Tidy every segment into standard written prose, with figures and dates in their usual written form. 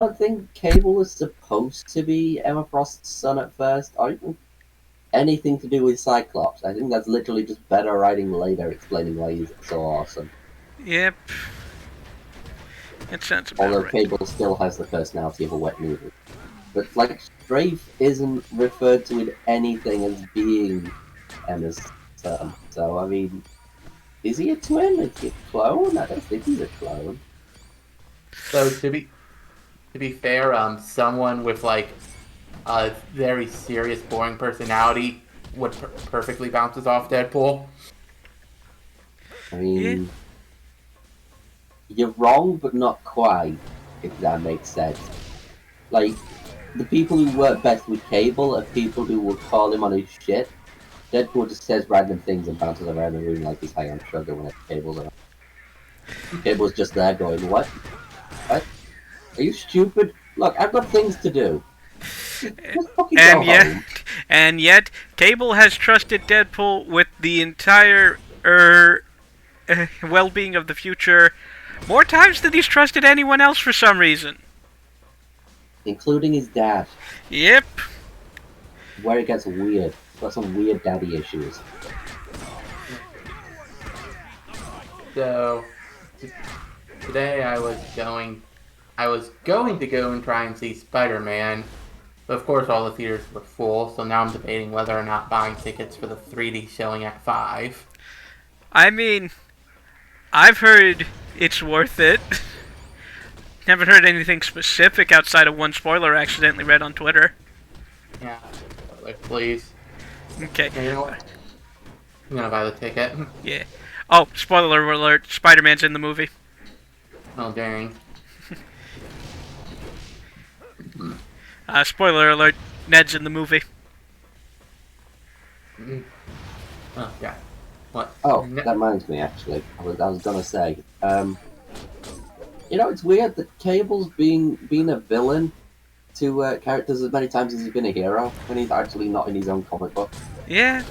don't think Cable was supposed to be Emma Frost's son at first. I don't think anything to do with Cyclops. I think that's literally just better writing later, explaining why he's so awesome. Yep. That sounds about Although right. Cable still has the personality of a wet noodle. But, like, Strafe isn't referred to in anything as being Emma's son. So, I mean, is he a twin? Is he a clone? I don't think he's a clone. So to be fair, someone with like a very serious, boring personality would perfectly bounces off Deadpool. I Yeah. mean, you're wrong, but not quite, if that makes sense. Like, the people who work best with Cable are people who will call him on his shit. Deadpool just says random things and bounces around the room like he's high on sugar when Cable's around. Cable's just there going, what? What? Are you stupid? Look, I've got things to do. Just fucking go And yet, home. and yet, Cable has trusted Deadpool with the entire well-being of the future more times than he's trusted anyone else for some reason. Including his dad, Yep. where it gets weird. He's got some weird daddy issues. So today I was going to go and try and see Spider-Man, but of course all the theaters were full. So now I'm debating whether or not buying tickets for the 3D showing at 5. I mean, I've heard it's worth it. Haven't heard anything specific outside of one spoiler I accidentally read on Twitter. Yeah, like please. Okay. Yeah, you know what? I'm gonna buy the ticket. Yeah. Oh, spoiler alert, Spider-Man's in the movie. Oh dang. Spoiler alert, Ned's in the movie. Oh yeah. What? Oh, that reminds me, actually. I was gonna say, you know, it's weird that Cable's been a villain to characters as many times as he's been a hero, when he's actually not in his own comic book. Yeah.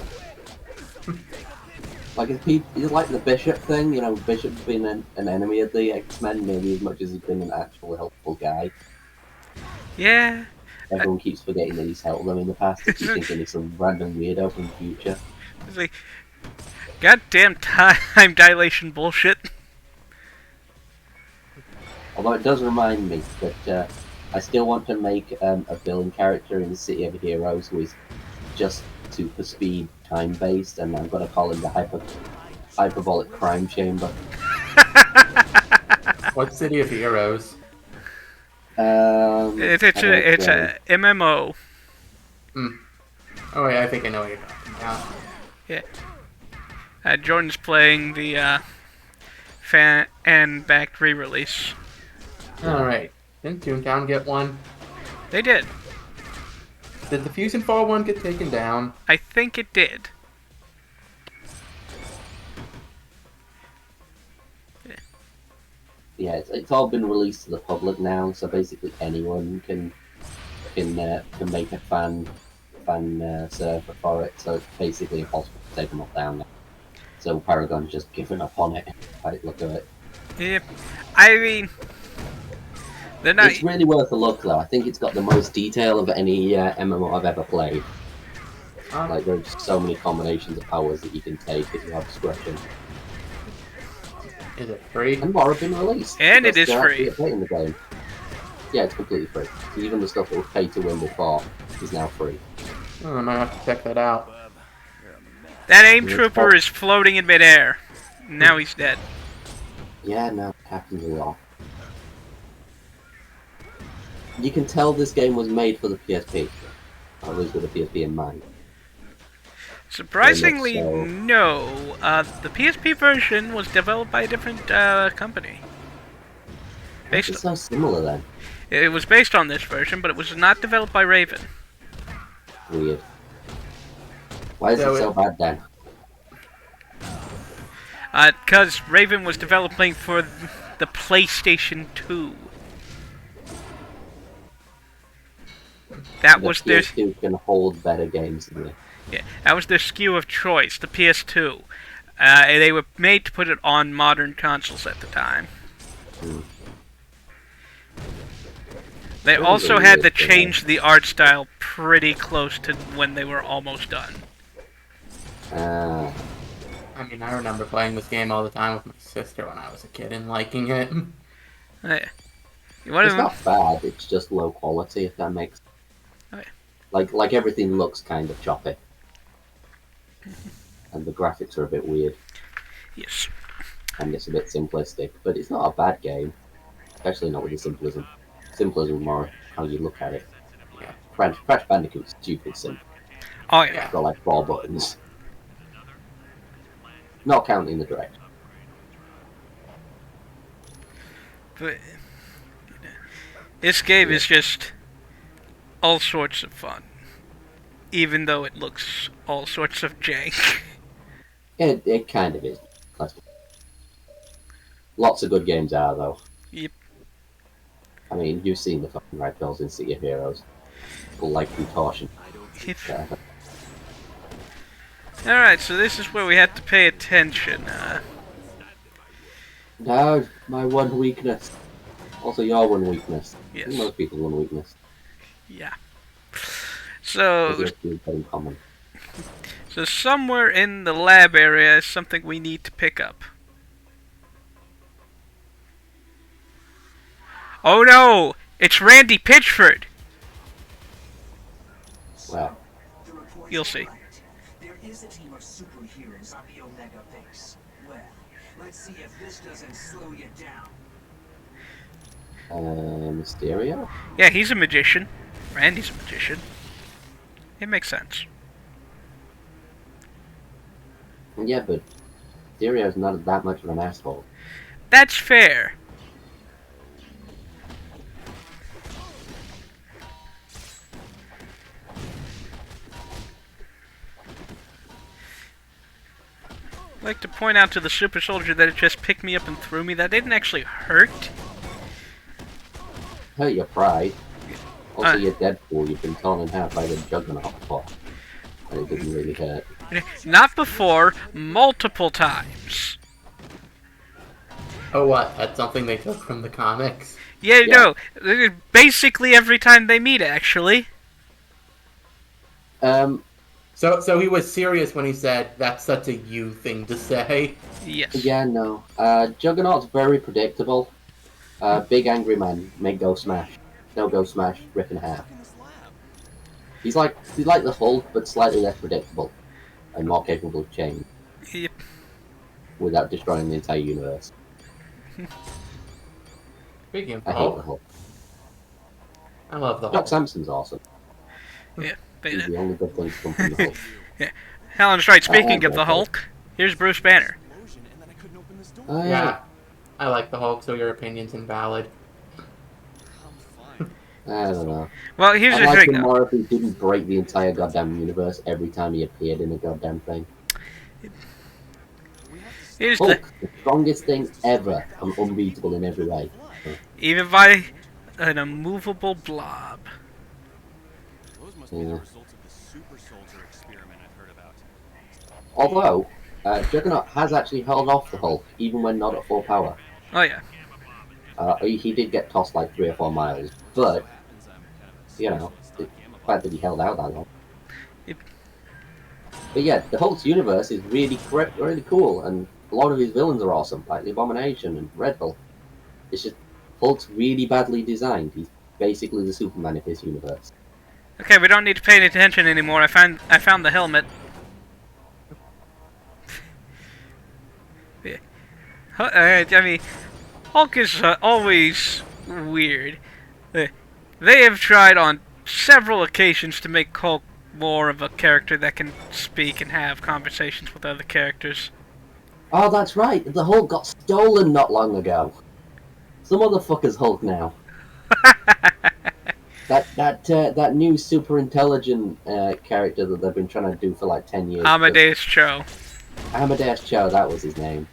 Like, he's like the Bishop thing, you know, Bishop's been an enemy of the X-Men nearly as much as he's been an actual helpful guy. Yeah. Everyone keeps forgetting that he's helped them in the past. They keep thinking he's some random weirdo from the future. It's like, goddamn time dilation bullshit. Although it does remind me that I still want to make a villain character in the City of Heroes who is just super speed time based, and I'm going to call him the hyperbolic crime chamber. What City of Heroes? It's a MMO. Oh yeah, I think I know what you're talking about. Yeah. Jordan's playing the fan-backed re-release. Alright. Didn't Toontown get one? They did. Did the Fusion Fall one get taken down? I think it did. Yeah, it's all been released to the public now, so basically anyone can make a fan server for it. So it's basically impossible to take them off down now. So Paragon's just given up on it. Right, look at it. Yep. I mean, they're not. It's really worth a look, though. I think it's got the most detail of any MMO I've ever played. Like, there's so many combinations of powers that you can take if you have discretion. Is it free? And more have been released. And it is they're free. actually in the game. Yeah, it's completely free. So even the stuff that was paid to win before is now free. Oh, I might have to check that out. That AIM trooper is floating in midair. Now he's dead. Yeah, no, it happens a lot. You can tell this game was made for the PSP. Or at least with the PSP in mind. Surprisingly, so. no. The PSP version was developed by a different company. It's so similar then. It was based on this version, but it was not developed by Raven. Weird. Why is it so bad then? Because Raven was developing for the PlayStation 2. That was their PS2 can hold better games than this. Yeah, that was their SKU of choice, the PS2. They were made to put it on modern consoles at the time. They It was also a had to weird thing. change the art style pretty close to when they were almost done. Ah, I mean, I remember playing this game all the time with my sister when I was a kid and liking it. Hey, you want it's to? not bad. It's just low quality, if that makes. Okay. Like everything looks kind of choppy, and the graphics are a bit weird, Yes. and it's a bit simplistic. But it's not a bad game, especially not with the simplism. Simplism more how you look at it. Yeah. Crash Bandicoot's stupid simple. Oh yeah. Yeah. It's got like 4 buttons. Not counting the direction. But this game is just all sorts of fun, even though it looks all sorts of jank. It kind of is. Lots of good games are though. Yep. I mean, you've seen the fucking ragdolls in City of Heroes. People like contortion. Yep. Uh, Alright, so this is where we have to pay attention. no, my one weakness. Also, your one weakness. Yes. Most people's one weakness. Yeah. Because So, you have to in common. so somewhere in the lab area is something we need to pick up. Oh no! It's Randy Pitchford! Well, You'll see. There is a team of superheroes on the Omega base. Well, let's see if this doesn't slow you down. Mysterio? Yeah, he's a magician. Randy's a magician. It makes sense. Yeah, but Mysterio's not that much of an asshole. That's fair. I'd like to point out to the super soldier that it just picked me up and threw me. That didn't actually hurt. Hurt your pride. Also, Uh. you're Deadpool. You've been torn in half by the Juggernaut before. And it didn't really hurt. Not before, multiple times. Oh, what? That's something they took from the comics? Yeah, Yeah. no, basically every time they meet, actually. So he was serious when he said, that's such a you thing to say. Yes. Yeah, no. Juggernaut's very predictable. Big angry man, make go smash. No go smash, rip in half. He's like the Hulk, but slightly less predictable and more capable of change Yep. without destroying the entire universe. Speaking of I hate the Hulk, Hulk. I love the Doc Hulk. Sampson's awesome. Yeah. He's the only good thing to come from the Hulk. Helen's right. Speaking I of the like Hulk, here's Bruce Banner. Oh, Yeah, I like the Hulk, so your opinion's invalid. I don't know. Well, here's I'd the like thing, him though. more if he didn't break the entire goddamn universe every time he appeared in a goddamn thing. Here's the Hulk, the strongest thing ever, and unbeatable in every way. even by an immovable blob. Yeah. Although, Juggernaut has actually held off the Hulk, even when not at full power. Oh yeah. He did get tossed like 3 or 4 miles, but, you know, the fact that he held out that long. Yep. But yeah, the Hulk's universe is really cool, and a lot of his villains are awesome, like the Abomination and Red Bull. It's just, Hulk's really badly designed. He's basically the Superman of his universe. Okay, we don't need to pay any attention anymore. I found the helmet. Yeah. I mean, Hulk is always weird. They have tried on several occasions to make Hulk more of a character that can speak and have conversations with other characters. Oh, that's right, the Hulk got stolen not long ago. Some other fucker's Hulk now. That new super intelligent character that they've been trying to do for like 10 years. Amadeus Cho. Amadeus Cho, that was his name.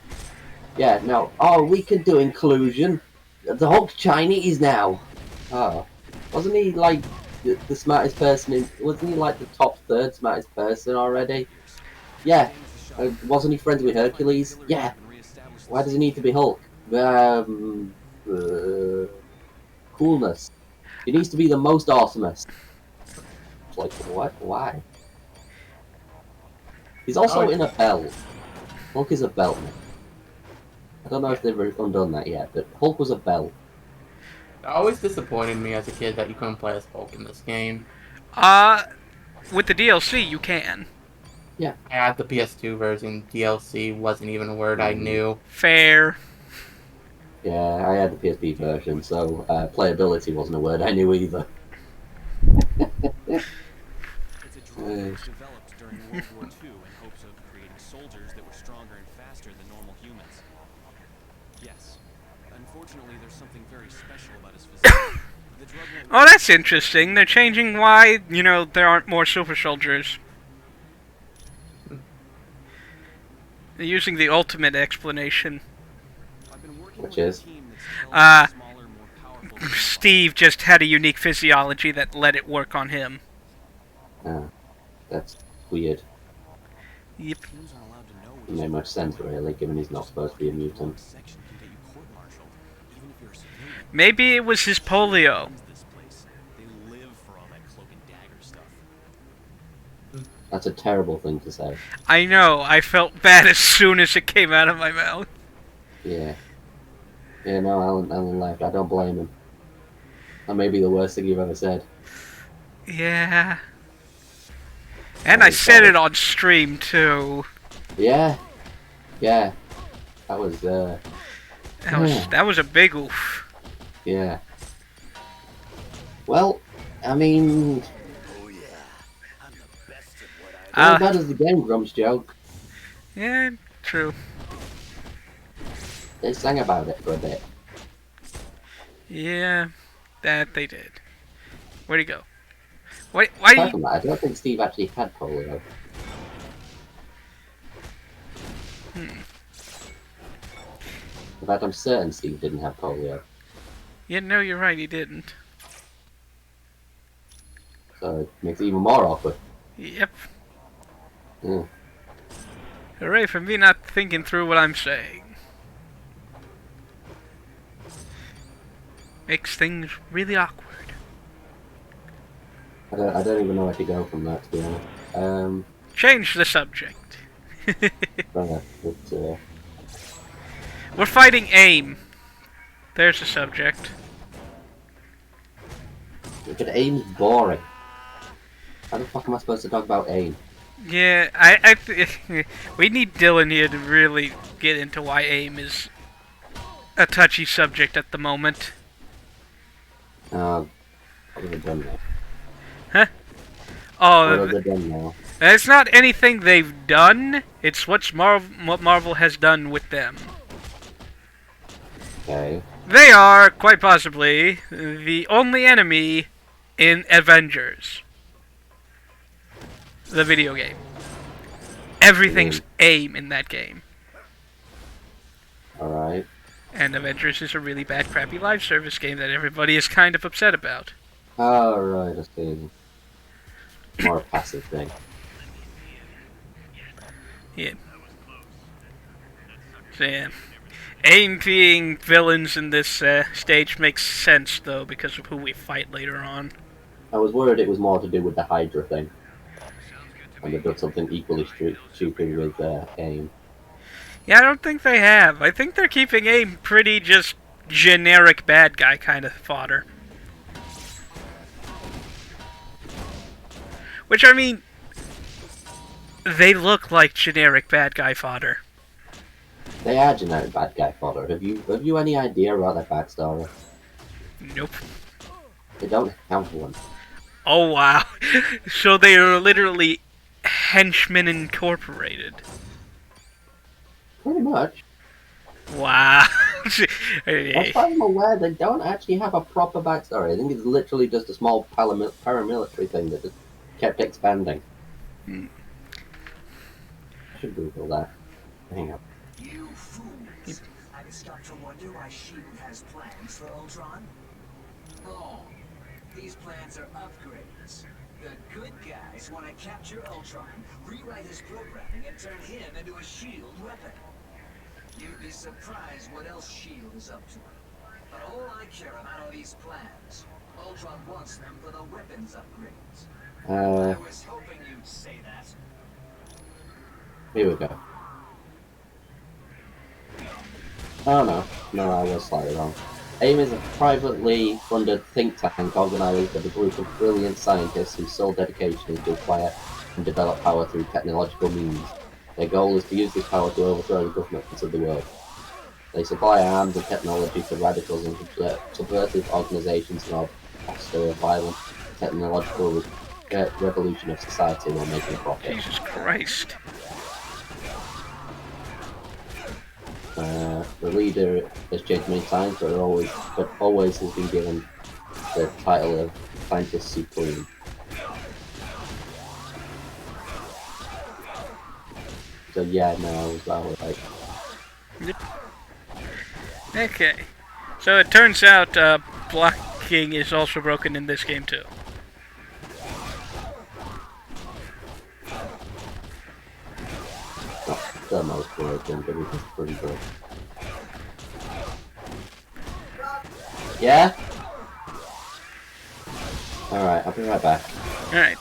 Yeah, no. Oh, we can do inclusion. The Hulk's Chinese now. Oh, wasn't he like the smartest person in? Wasn't he like the top third smartest person already? Yeah. Wasn't he friends with Hercules? Yeah. Why does he need to be Hulk? Coolness. He needs to be the most awesomest. It's like, what? Why? He's also in a belt. Hulk is a belt now. I don't know if they've undone that yet, but Hulk was a belt. It always disappointed me as a kid that you couldn't play as Hulk in this game. With the DLC, you can. Yeah. I had the PS2 version. DLC wasn't even a word I knew. Fair. Yeah, I had the PSP version, so playability wasn't a word I knew either. It's a drug that was developed during World War II in hopes of creating soldiers that were stronger and faster than normal humans. Yes. Unfortunately, there's something very special about his physique. The drug won't Oh, that's interesting. They're changing why, there aren't more super soldiers. They're using the ultimate explanation. I've been working Which with a is? team that's developed smaller, more powerful Steve just had a unique physiology that let it work on him. That's weird. Yep. teams aren't allowed to know It made much sense, really, given he's not supposed to be a mutant. section can get you court-martialed, even if you're a civilian. Maybe it was his polio. This place, they live for all that cloak and dagger stuff. That's a terrible thing to say. I know, I felt bad as soon as it came out of my mouth. Yeah. Yeah, no, Alan left. I don't blame him. That may be the worst thing you've ever said. Yeah. And I said it on stream, too. Yeah. Yeah. That was, That was a big oof. yeah. Well, I mean... How bad is the Game Grumps joke? Yeah, true. They sang about it for a bit. Yeah, that they did. Where'd he go? Why Apart from that, I don't think Steve actually had polio. In fact, I'm certain Steve didn't have polio. Yeah, no, you're right, he didn't. So it makes it even more awkward. Yep. Yeah. Hooray for me not thinking through what I'm saying. Makes things really awkward. I don't even know where to go from that, to be honest. Change the subject. But, We're fighting AIM. There's the subject. look at AIM's boring. How the fuck am I supposed to talk about AIM? Yeah, we need Dylan here to really get into why AIM is a touchy subject at the moment. What have they done now? Huh? What have Oh, they done now? it's not anything they've done. It's what Marvel has done with them. Okay. They are, quite possibly, the only enemy in Avengers. The video game. Everything's AIM in that game. Alright. And Avengers is a really bad, crappy live service game that everybody is kind of upset about. Alright, I see. More a passive thing. Yeah. So, yeah. AIM being villains in this stage makes sense, though, because of who we fight later on. I was worried it was more to do with the Hydra thing. And they've done something equally stupid with AIM. Yeah, I don't think they have. I think they're keeping AIM pretty just generic bad guy kind of fodder. Which, I mean, they look like generic bad guy fodder. They are generic bad guy fodder. Have you any idea about their backstory? Nope. They don't have one. Oh, wow. So they are literally Henchmen Incorporated. Pretty much. Wow. As far as I'm aware, they don't actually have a proper backstory. I think it's literally just a small paramilitary thing that just kept expanding. I should Google that. Hang on. You fools! Have you stopped to wonder why S.H.I.E.L.D. has plans for Ultron? Oh, these plans are upgrades. The good guys want to capture Ultron, rewrite his programming, and turn him into a S.H.I.E.L.D. weapon. You'd be surprised what else S.H.I.E.L.D. is up to. But all I care about are these plans. Ultron wants them for the weapons upgrades. Uh, I was hoping you'd say that. here we go. Oh no, I was slightly wrong. AIM is a privately funded think tank organised by a group of brilliant scientists whose sole dedication is to acquire and develop power through technological means. Their goal is to use this power to overthrow the governments of the world. They supply arms and technology to radicals and subversive organisations and foster a violent technological revolution of society while making a profit. Jesus Christ. The leader has changed many times, but always has been given the title of Scientist Supreme. So yeah, no, I was right. Okay. So it turns out blocking is also broken in this game too. The most broken, but it was pretty good. Yeah? Alright, I'll be right back. Alright.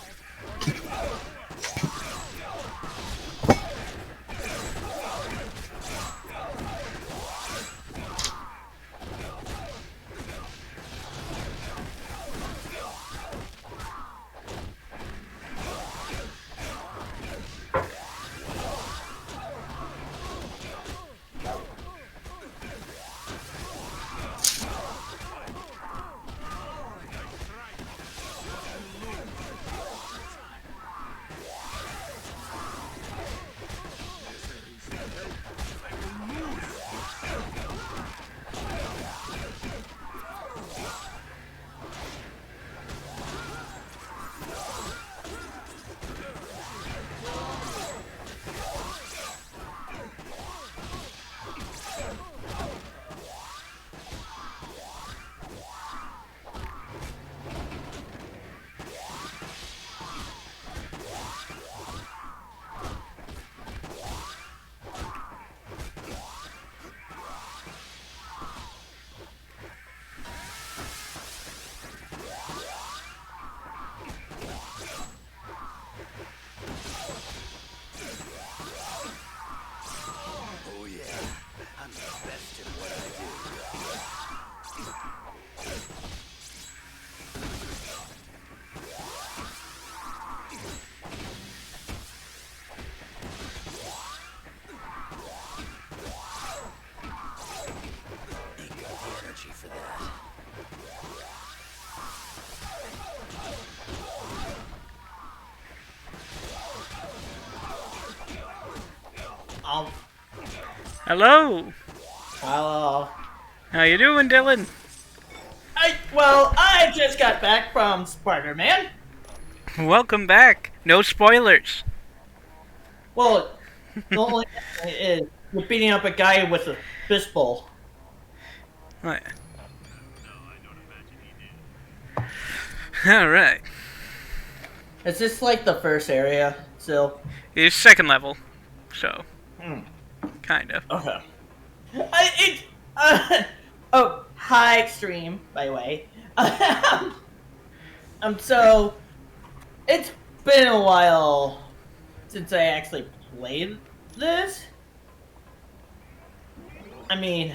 Hello. Hello. How you doing, Dylan? I just got back from Spider-Man. Welcome back. No spoilers. Well, the only thing is you're beating up a guy with a fist bowl. All right. Is this like the first area still? It's second level, so kind of. Okay. High extreme, by the way. So it's been a while since I actually played this. I mean,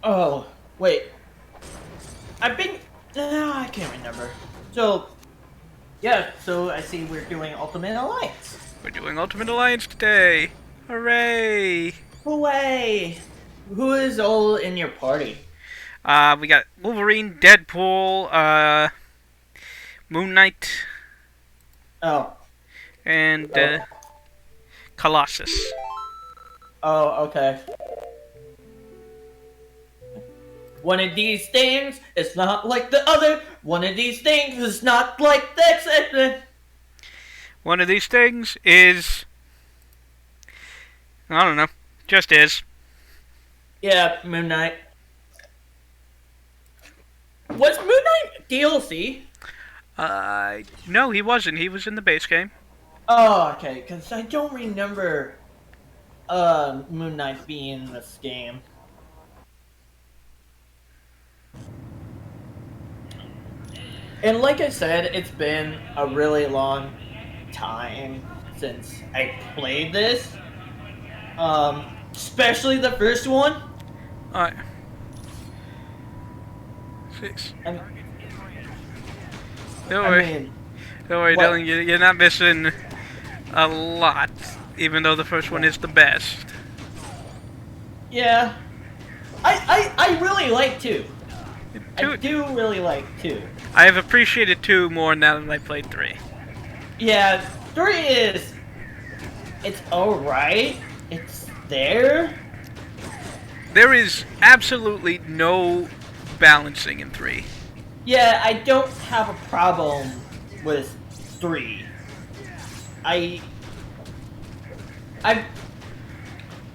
oh wait, I can't remember. So yeah, so I see we're doing Ultimate Alliance. We're doing Ultimate Alliance today. Hooray! Hooray! Who is all in your party? We got Wolverine, Deadpool, Moon Knight, Oh. and Colossus. Oh, okay. One of these things is not like the other. One of these things is not like this. One of these things is... I don't know. Just is. Yeah, Moon Knight. Was Moon Knight DLC? No, he wasn't. He was in the base game. Oh, okay, because I don't remember Moon Knight being in this game. And like I said, it's been a really long time since I played this. Especially the first one. Alright. 6. I Don't worry. mean, Don't worry, what? Dylan. You're not missing a lot, even though the first one is the best. yeah. I really like 2. I Two, do really like 2. I have appreciated 2 more now that I played 3. Yeah, 3 is... It's alright. It's there. There is absolutely no balancing in 3. Yeah, I don't have a problem with 3. I'd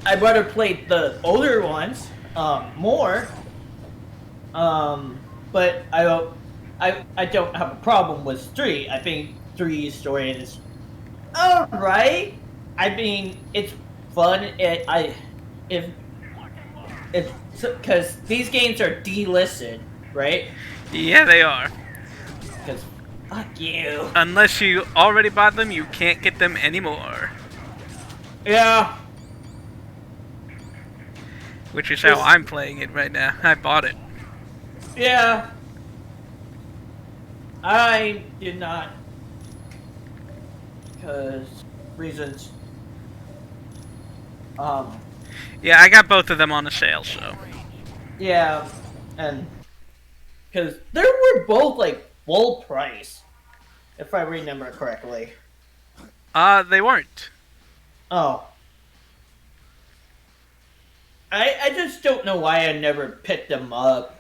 rather play the older ones more. But I don't have a problem with 3. I think 3's story is alright. I mean, it's fun. Because these games are delisted, right? Yeah, they are. Because fuck you. Unless you already bought them, you can't get them anymore. Yeah. Which is how I'm playing it right now. I bought it. Yeah. I did not. Because reasons. Yeah, I got both of them on a sale, so. Yeah. And. Because they were both like full price. If I remember correctly. They weren't. Oh. I just don't know why I never picked them up.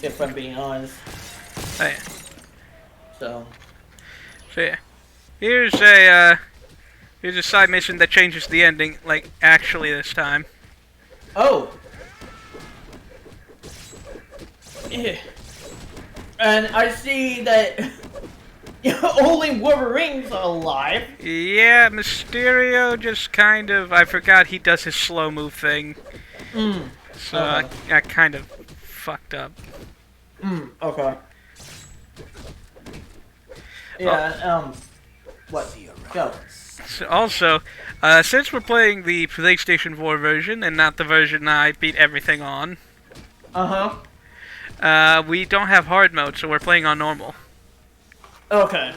If I'm being honest. Oh, yeah. So. So yeah. Here's a side mission that changes the ending, like, actually this time. Oh. Yeah. And I see that only Wolverine's alive. Yeah, Mysterio just kind of... I forgot he does his slow move thing. So I kind of fucked up. Okay. Yeah, what? Go. So also, since we're playing the PlayStation 4 version and not the version I beat everything on, we don't have hard mode, so we're playing on normal. Okay.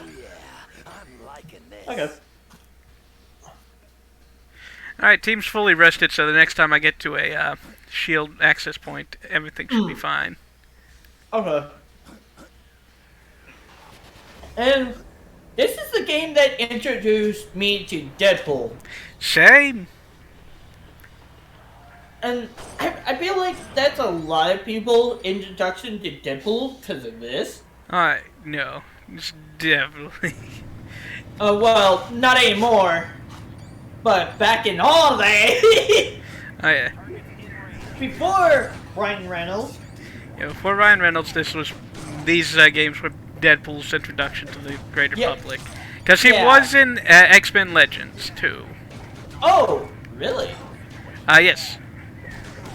Okay. Alright, team's fully rested, so the next time I get to a shield access point, everything should be fine. Okay. And this is the game that introduced me to Deadpool. Same. And I feel like that's a lot of people's introduction to Deadpool because of this. Alright, no. It's definitely... Well, not anymore. But back in all day. Oh yeah. Before Ryan Reynolds. Yeah, before Ryan Reynolds, these games were Deadpool's introduction to the greater public. Because he was in X-Men Legends, too. Oh, really? Yes.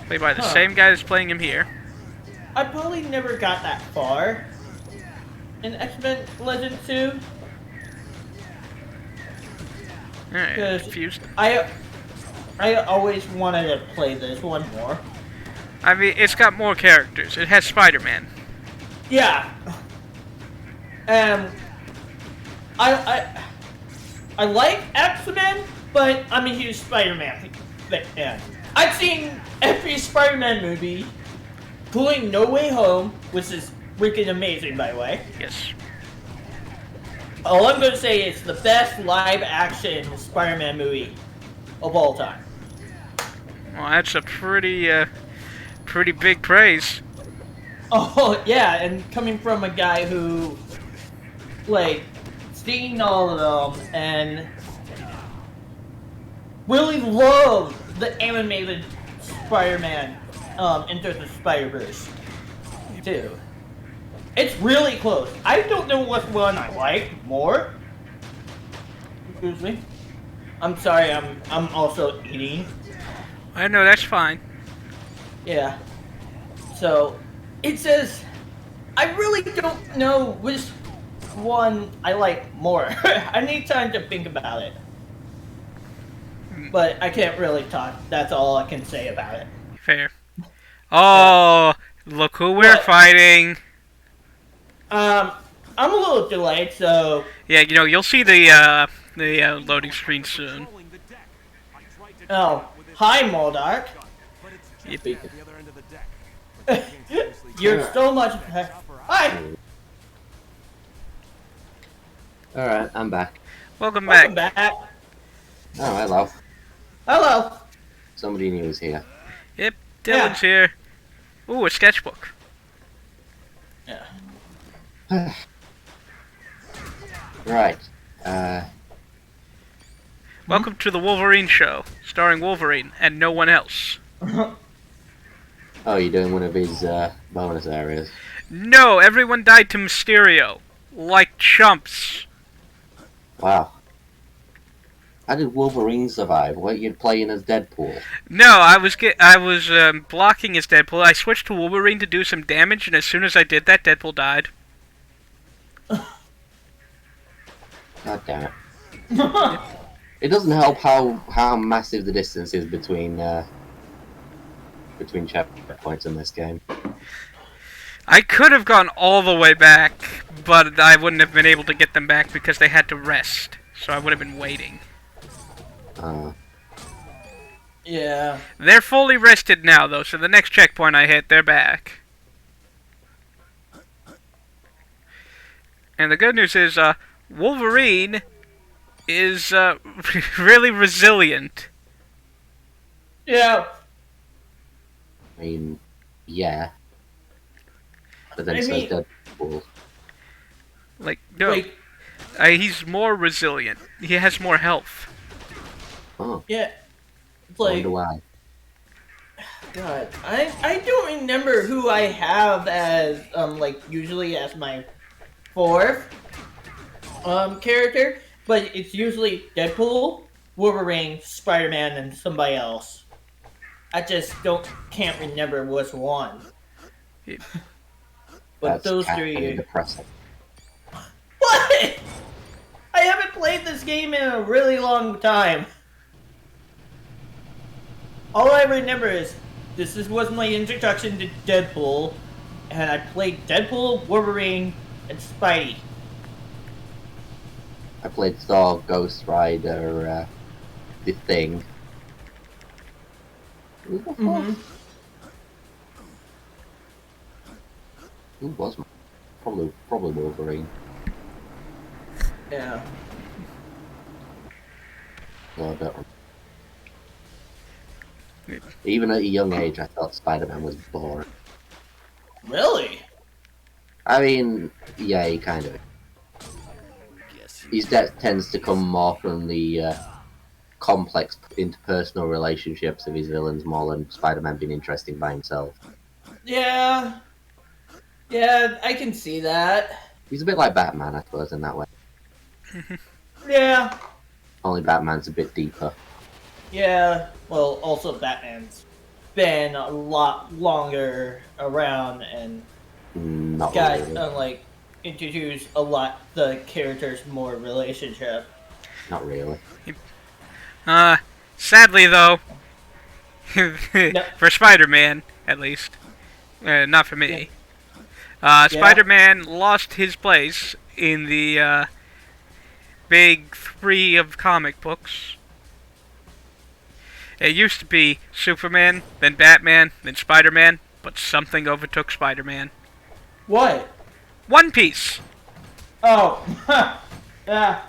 Played by the same guy that's playing him here. I probably never got that far in X-Men Legends 2. Alright, confused. I always wanted to play this one more. I mean, it's got more characters. It has Spider-Man. Yeah. I like X-Men, but I'm a huge Spider-Man fan. I've seen every Spider-Man movie, including No Way Home, which is freaking amazing, by the way. Yes. All I'm going to say is the best live-action Spider-Man movie of all time. Well, that's a pretty big praise. Oh, yeah, and coming from a guy who, like, seen all of them and really loved the animated Spider-Man Into the Spider-Verse, too. It's really close. I don't know which one I like more. Excuse me. I'm sorry, I'm also eating. I know, that's fine. Yeah. So, it says, I really don't know which one I like more. I need time to think about it. But I can't really talk. That's all I can say about it. Fair. Oh, look who we're What? fighting. I'm a little delayed, so Yeah, you know, you'll see the loading screen soon. Controlling the deck. I tried to oh, hi Moldark. but it's Yep. jammed at the other end of the deck. But they can't seriously You're get so much. Hi. Alright, I'm back. Welcome Welcome back. back. Oh, hello. Hello. Somebody new is here. Yep, Dylan's here. Ooh, a sketchbook. Yeah. Right. Welcome to the Wolverine Show, starring Wolverine and no one else. Oh, you're doing one of his bonus areas. No, everyone died to Mysterio. Like chumps. Wow. How did Wolverine survive? Weren't you playing as Deadpool? No, I was blocking his Deadpool. I switched to Wolverine to do some damage, and as soon as I did that, Deadpool died. God damn it. It doesn't help how massive the distance is between checkpoints in this game. I could have gone all the way back, but I wouldn't have been able to get them back because they had to rest. So I would have been waiting. Yeah. They're fully rested now, though, so the next checkpoint I hit, they're back. And the good news is, Wolverine is really resilient. Yeah. I mean, yeah. But then I so mean- is Deadpool. Like, no, Like, he's more resilient. He has more health. Oh, yeah. It's I like, wonder why. God, I don't remember who I have as like usually as my fourth character, but it's usually Deadpool, Wolverine, Spider-Man, and somebody else. I just can't remember which one. Yeah. But That's those kinda three. depressing. What? I haven't played this game in a really long time. All I remember is this was my introduction to Deadpool, and I played Deadpool, Wolverine, and Spidey. I played Thor, Ghost Rider, The Thing. Who the fuck? Mm-hmm. Who was my... Probably Wolverine. Yeah. No, I don't remember. Even at a young age, I thought Spider-Man was boring. Really? I mean, yeah, he kind of... His death tends to come more from the complex interpersonal relationships of his villains more than Spider-Man being interesting by himself. Yeah. Yeah, I can see that. He's a bit like Batman, I suppose, in that way. Yeah. Only Batman's a bit deeper. Yeah. Well, also Batman's been a lot longer around and Not got really. like introduced a lot the characters more relationship. Not really. Sadly though, for Spider-Man, at least, not for me. Spider-Man lost his place in the big three of comic books. It used to be Superman, then Batman, then Spider-Man, but something overtook Spider-Man. What? One Piece! Oh. Yeah.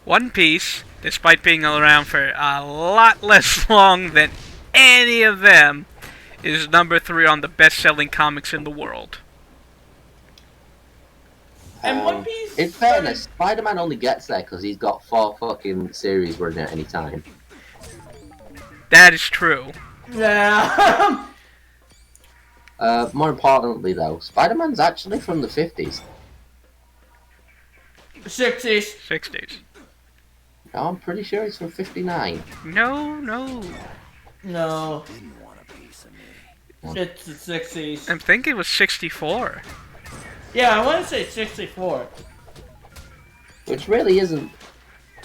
One Piece, despite being around for a lot less long than any of them, is number 3 on the best-selling comics in the world. And One Piece. In fairness, Spider-Man only gets there because he's got 4 fucking series running at any time. That is true. Yeah. More importantly, though, Spider-Man's actually from the 50s. 60s. 60s. No, I'm pretty sure he's from 59. No. No. It's the 60s. I think it was 64. Yeah, I want to say 64. Which really isn't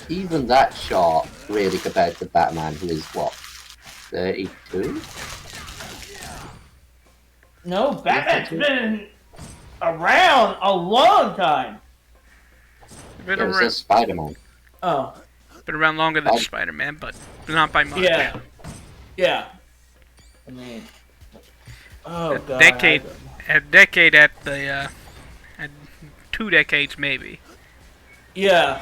even that short, really, compared to Batman, who is, what, 32? No, Batman's been around a long time. Been Yeah, it around, says Spider-Man. Oh, been around longer than Spider-Man, but not by much. yeah. Yeah. I mean, oh god. A decade at the, at 2 decades maybe. Yeah.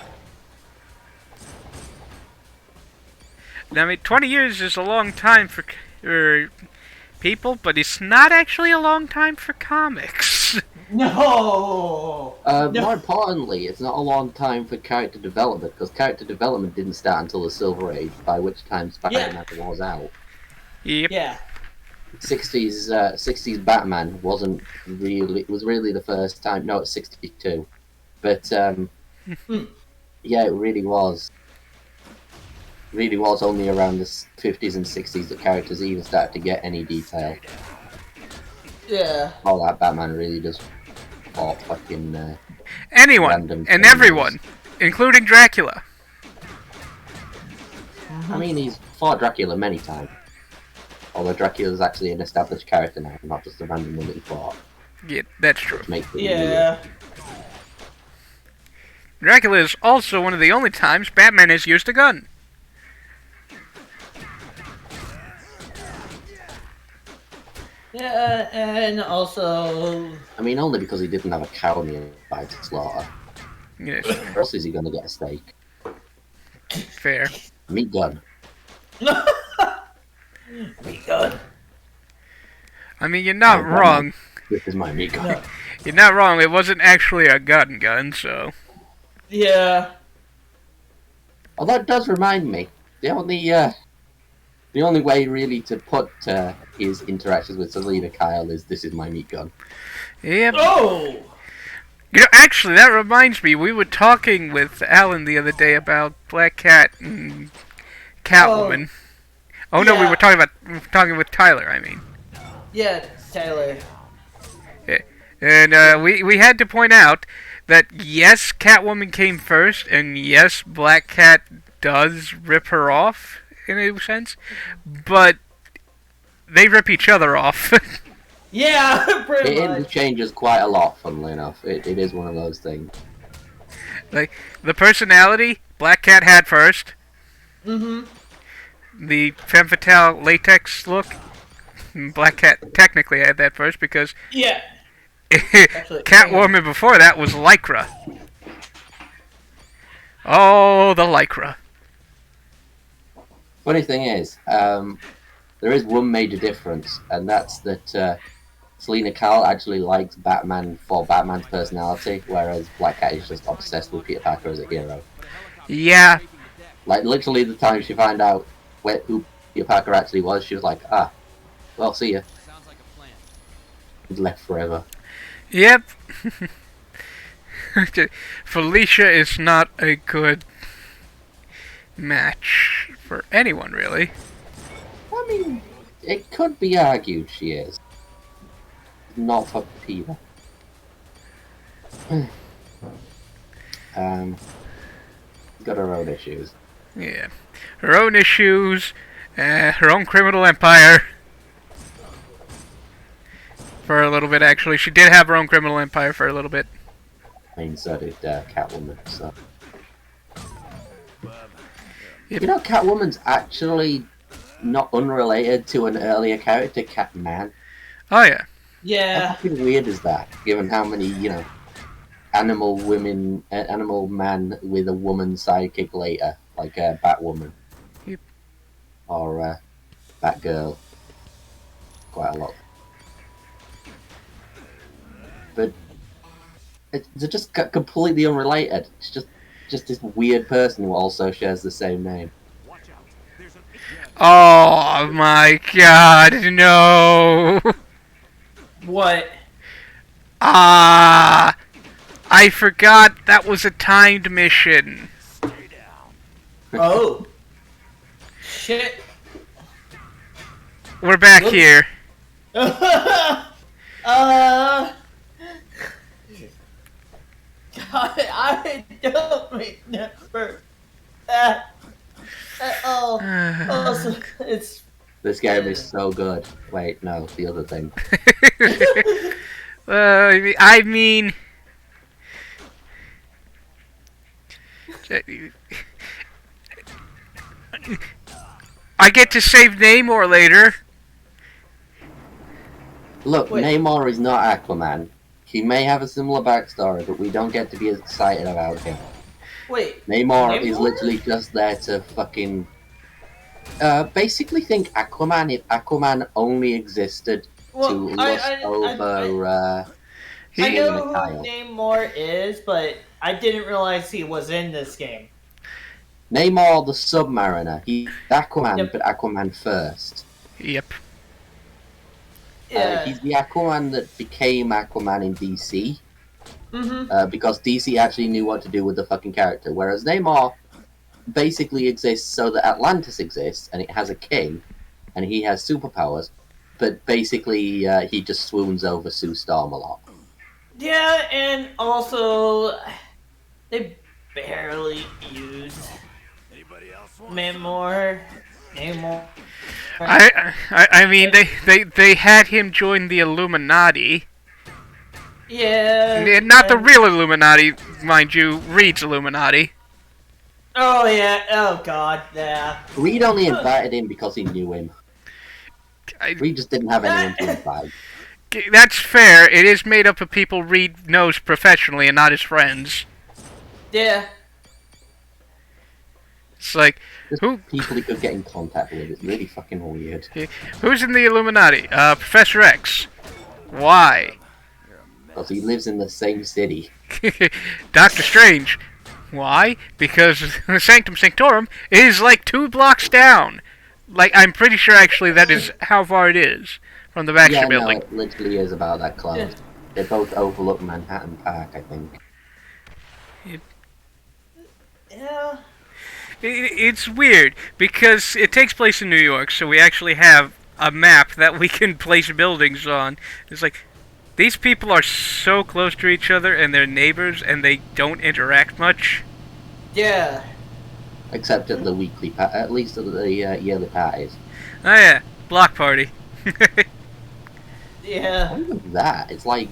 Now, I mean, 20 years is a long time for people, but it's not actually a long time for comics. No. More importantly, it's not a long time for character development, because character development didn't start until the Silver Age, by which time Spider-Man was out. Yep. Yeah. 60s Batman was really the first time. No, it's 62. But, yeah, it really was. Really was only around the 50s and 60s that characters even started to get any detail. Yeah. All that Batman really just fought fucking Anyone random and criminals. everyone, including Dracula. I mean, he's fought Dracula many times. Although Dracula's actually an established character now, not just a random one that he fought. Yeah, that's true. Which makes it Yeah. Dracula is also one of the only times Batman has used a gun. Yeah, and also. I mean, only because he didn't have a cow nearby to slaughter. Yes, Or else is he going to get a steak? fair. Meat gun. Be good. I mean, you're not wrong. This is my meat gun. No. You're not wrong. It wasn't actually a gun, so. Yeah. Although it does remind me, the only way really to put his interactions with Selina Kyle is "This is my meat gun." Yep. Oh. You know, actually, that reminds me. We were talking with Alan the other day about Black Cat and Catwoman. Oh no, we yeah. were talking with Tyler. I mean. Yeah, Taylor. And we had to point out that yes, Catwoman came first, and yes, Black Cat does rip her off in a sense, but they rip each other off. Yeah, pretty It much. interchanges quite a lot, funnily enough. It is one of those things. Like the personality, Black Cat had first. Mm-hmm. The femme fatale latex look, Black Cat technically had that first because Yeah. Catwoman before that was Lycra. Oh, the Lycra. Funny thing is, there is one major difference, and that's that Selina Kyle actually likes Batman for Batman's personality, whereas Black Cat is just obsessed with Peter Parker as a hero. Yeah. Like, literally the time she found out who Peter Parker actually was, she was like, well, see ya. Sounds like a plan. He's left forever. Yep. Felicia is not a good match for anyone, really. I mean, it could be argued she is. Not for Peter. Got her own issues. Yeah. Her own issues, her own criminal empire. For a little bit, actually. She did have her own criminal empire for a little bit. I mean, so did Catwoman, so... Yep. You know, Catwoman's actually not unrelated to an earlier character, Catman. Oh, yeah. Yeah. How fucking weird is that, given how many, you know, animal man with a woman sidekick later, like Batwoman. Yep. Or Batgirl. Quite a lot. But they're just completely unrelated. It's just this weird person who also shares the same name. Oh, my God, no. What? Ah, I forgot that was a timed mission. Oh. Shit. We're back Whoops. here. God, I don't remember that at all. Also, it's. This game is so good. Wait, no, the other thing. I mean, I get to save Namor later. Look, Wait. Namor is not Aquaman. He may have a similar backstory, but we don't get to be as excited about him. Wait. Namor is Namor? literally just there to fucking... basically think Aquaman if Aquaman only existed to lust over, I Selina know who Kyle. Namor is, but I didn't realize he was in this game. Namor the Submariner. He's Aquaman, Yep. but Aquaman first. Yep. Yeah. He's the Aquaman that became Aquaman in DC. Mm-hmm. Because DC actually knew what to do with the fucking character. Whereas Namor basically exists so that Atlantis exists, and it has a king, and he has superpowers, but basically he just swoons over Sue Storm a lot. Yeah, and also they barely used Namor. I mean, they had him join the Illuminati. Yeah. Not the real Illuminati, mind you, Reed's Illuminati. Oh yeah. Oh god. Yeah. Reed only invited him because he knew him. I- Reed just didn't have anyone to invite. That's fair. It is made up of people Reed knows professionally and not his friends. Yeah. It's like, Just who? people he could get in contact with. It's really fucking weird. Who's in the Illuminati? Professor X. Why? Because he lives in the same city. Doctor Strange. Why? Because the Sanctum Sanctorum is like 2 blocks down. Like, I'm pretty sure actually that is how far it is from the Baxter Yeah, no, building. it literally is about that close. Yeah. They both overlook Manhattan Park, I think. Yeah. It's weird because it takes place in New York, so we actually have a map that we can place buildings on. It's like, these people are so close to each other and they're neighbors and they don't interact much. Yeah. Except at the weekly, at least at the yearly parties. Oh yeah, block party. Yeah. Not even that. It's like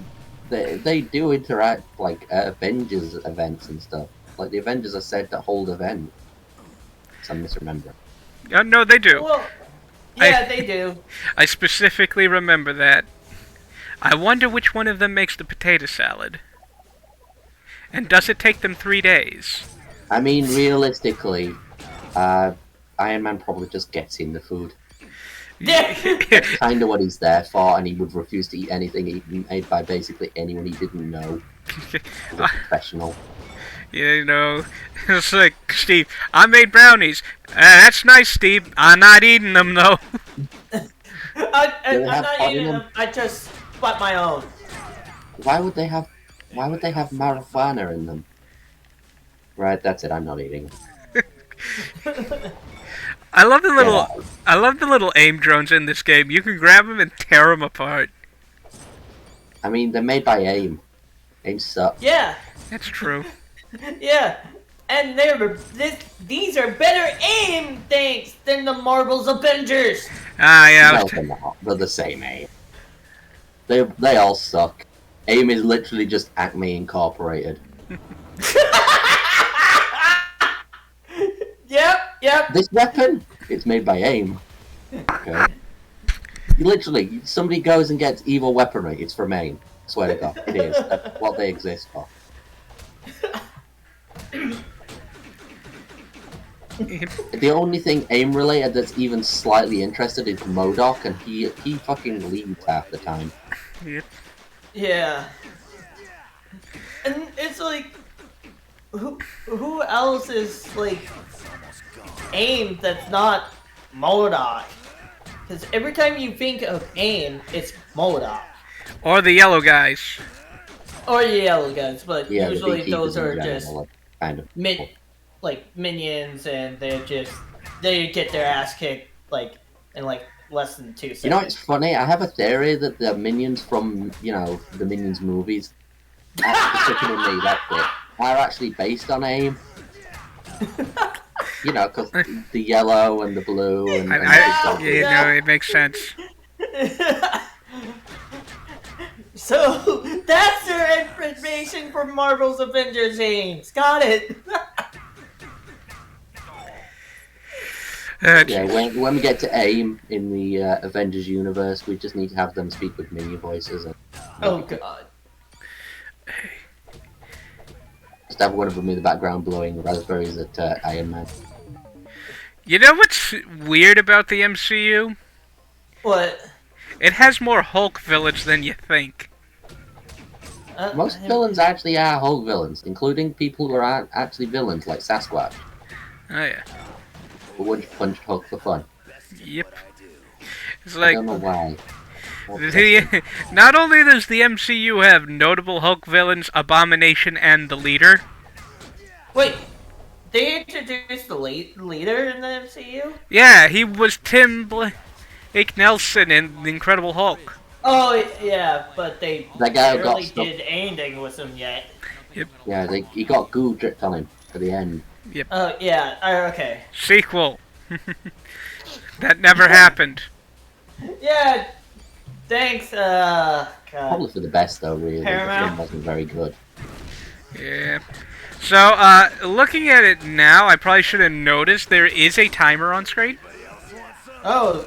they do interact like at Avengers events and stuff. Like the Avengers are said to hold events. So I'm misremembering. No, they do. Well. Yeah, they do. I specifically remember that. I wonder which one of them makes the potato salad. And does it take them 3 days? I mean, realistically, Iron Man probably just gets in the food. Yeah. That's kind of what he's there for, and he would refuse to eat anything eaten made by basically anyone he didn't know. He's a professional. You know, it's like, Steve, I made brownies. That's nice, Steve. I'm not eating them, though. I'm have not pot in eating them? them. I just bought my own. Why would they have marijuana in them? Right, that's it. I'm not eating. I love the little, Yeah. I love the little aim drones in this game. You can grab them and tear them apart. I mean, they're made by AIM. AIM sucks. Yeah. That's true. Yeah. And these are better aim things than the Marvel's Avengers. Ah, yeah. I No, was they're not. They're the same AIM. They all suck. AIM is literally just Acme Incorporated. Yep. This weapon, it's made by AIM. Okay. Literally, somebody goes and gets evil weaponry, it's from AIM. Swear to God, it is. That's what they exist for. The only thing AIM related that's even slightly interested is MODOK, and he fucking leaves half the time. Yep. Yeah. And it's like, who else is like AIM that's not MODOK? Because every time you think of AIM, it's MODOK. Or the yellow guys. Or the yellow guys, but Yeah, the usually beekeepers those in are general, just like, kind of. like minions, and they get their ass kicked, like, in like less than 2 seconds. You know, it's funny. I have a theory that the minions from, the Minions movies, specifically me, that's it, are actually based on AIM. Because the yellow and the blue and it makes sense. So that's your information for Marvel's Avengers aims. Got it. Yeah, when we get to AIM in the Avengers universe, we just need to have them speak with minion voices. And Oh god. just have one of them in the background blowing raspberries at Iron Man. You know what's weird about the MCU? What? It has more Hulk villains than you think. Most villains actually are Hulk villains, including people who are actually villains, like Sasquatch, Oh yeah. who once punched Hulk for fun. Yep. It's I like don't know why. not only does the MCU have notable Hulk villains, Abomination and the Leader. Wait, they introduced the leader in the MCU? Yeah, he was Tim Blake Nelson in The Incredible Hulk. Oh yeah, but they That guy got barely stuck. did anything with him yet. Yeah, he got goo dripped on him for the end. Oh yeah, okay. Sequel. That never happened. Yeah, thanks. God. Probably for the best, though, really. The Paramount? film wasn't very good. Yeah. So, looking at it now, I probably should have noticed there is a timer on screen. Oh,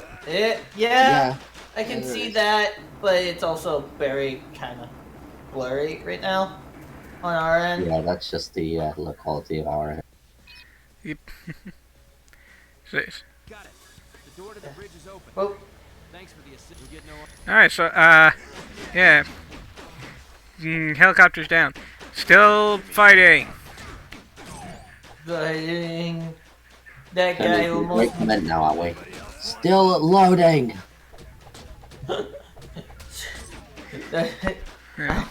Yeah. I can see that, but it's also very kind of blurry right now on our end. Yeah, that's just the low quality of our... Yep. Got it. The door to the bridge is open. Oh, Thanks for the assist. We get no. Alright, so, yeah. Helicopter's down. Still fighting. fighting. That guy Wait almost. a minute now, aren't we? Still loading! Alright.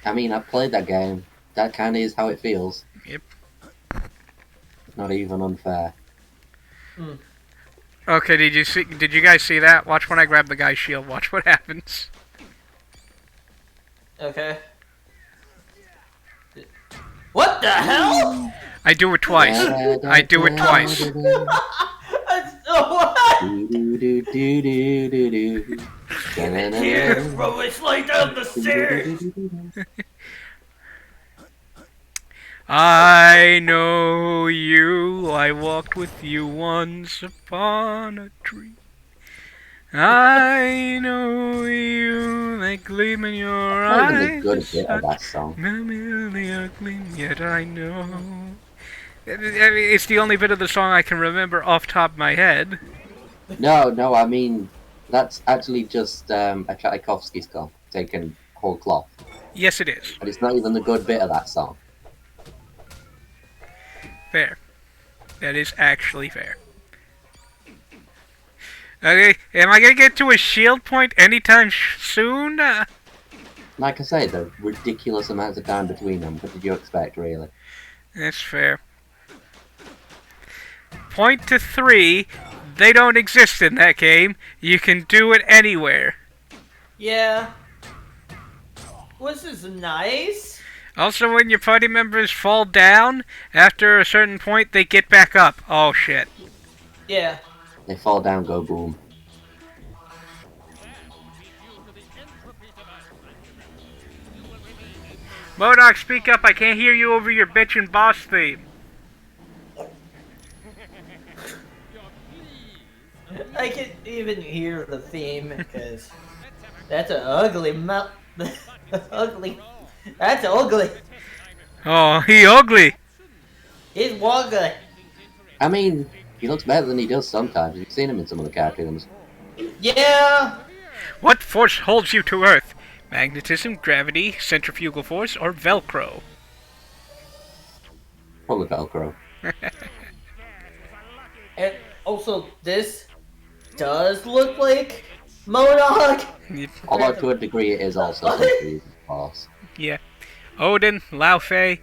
I mean, I've played that game. That kind of is how it feels. Yep. Not even unfair. Okay, did you guys see that? Watch when I grab the guy's shield. Watch what happens. Okay. What the hell? I do it twice. I do it twice. Here, bro, it's like down the stairs. I know you, I walked with you once upon a tree. I know you, that gleam in your Not even eyes. a good bit of that song. Merely gleam, yet I know. I mean, it's the only bit of the song I can remember off the top of my head. No, I mean, that's actually just a Tchaikovsky song, taken whole cloth. Yes, it is. But it's not even the good bit of that song. Fair. That is actually fair. Okay, am I gonna get to a shield point anytime soon? Like I say, the ridiculous amounts of time between them. What did you expect, really? That's fair. Point to 3, they don't exist in that game. You can do it anywhere. Yeah. This is nice. Also, when your party members fall down, after a certain point, they get back up. Oh, shit. Yeah. They fall down, go boom. MODOK, speak up. I can't hear you over your bitchin' boss theme. I can even hear the theme because that's an ugly ugly. That's ugly. Oh, he ugly. He's ugly. I mean, he looks better than he does sometimes. You've seen him in some of the cartoons. Yeah. What force holds you to Earth? Magnetism, gravity, centrifugal force, or Velcro? Probably Velcro. And also, this does look like MODOK. Although to a degree it is also centrifugal force. Yeah. Odin, Laufey,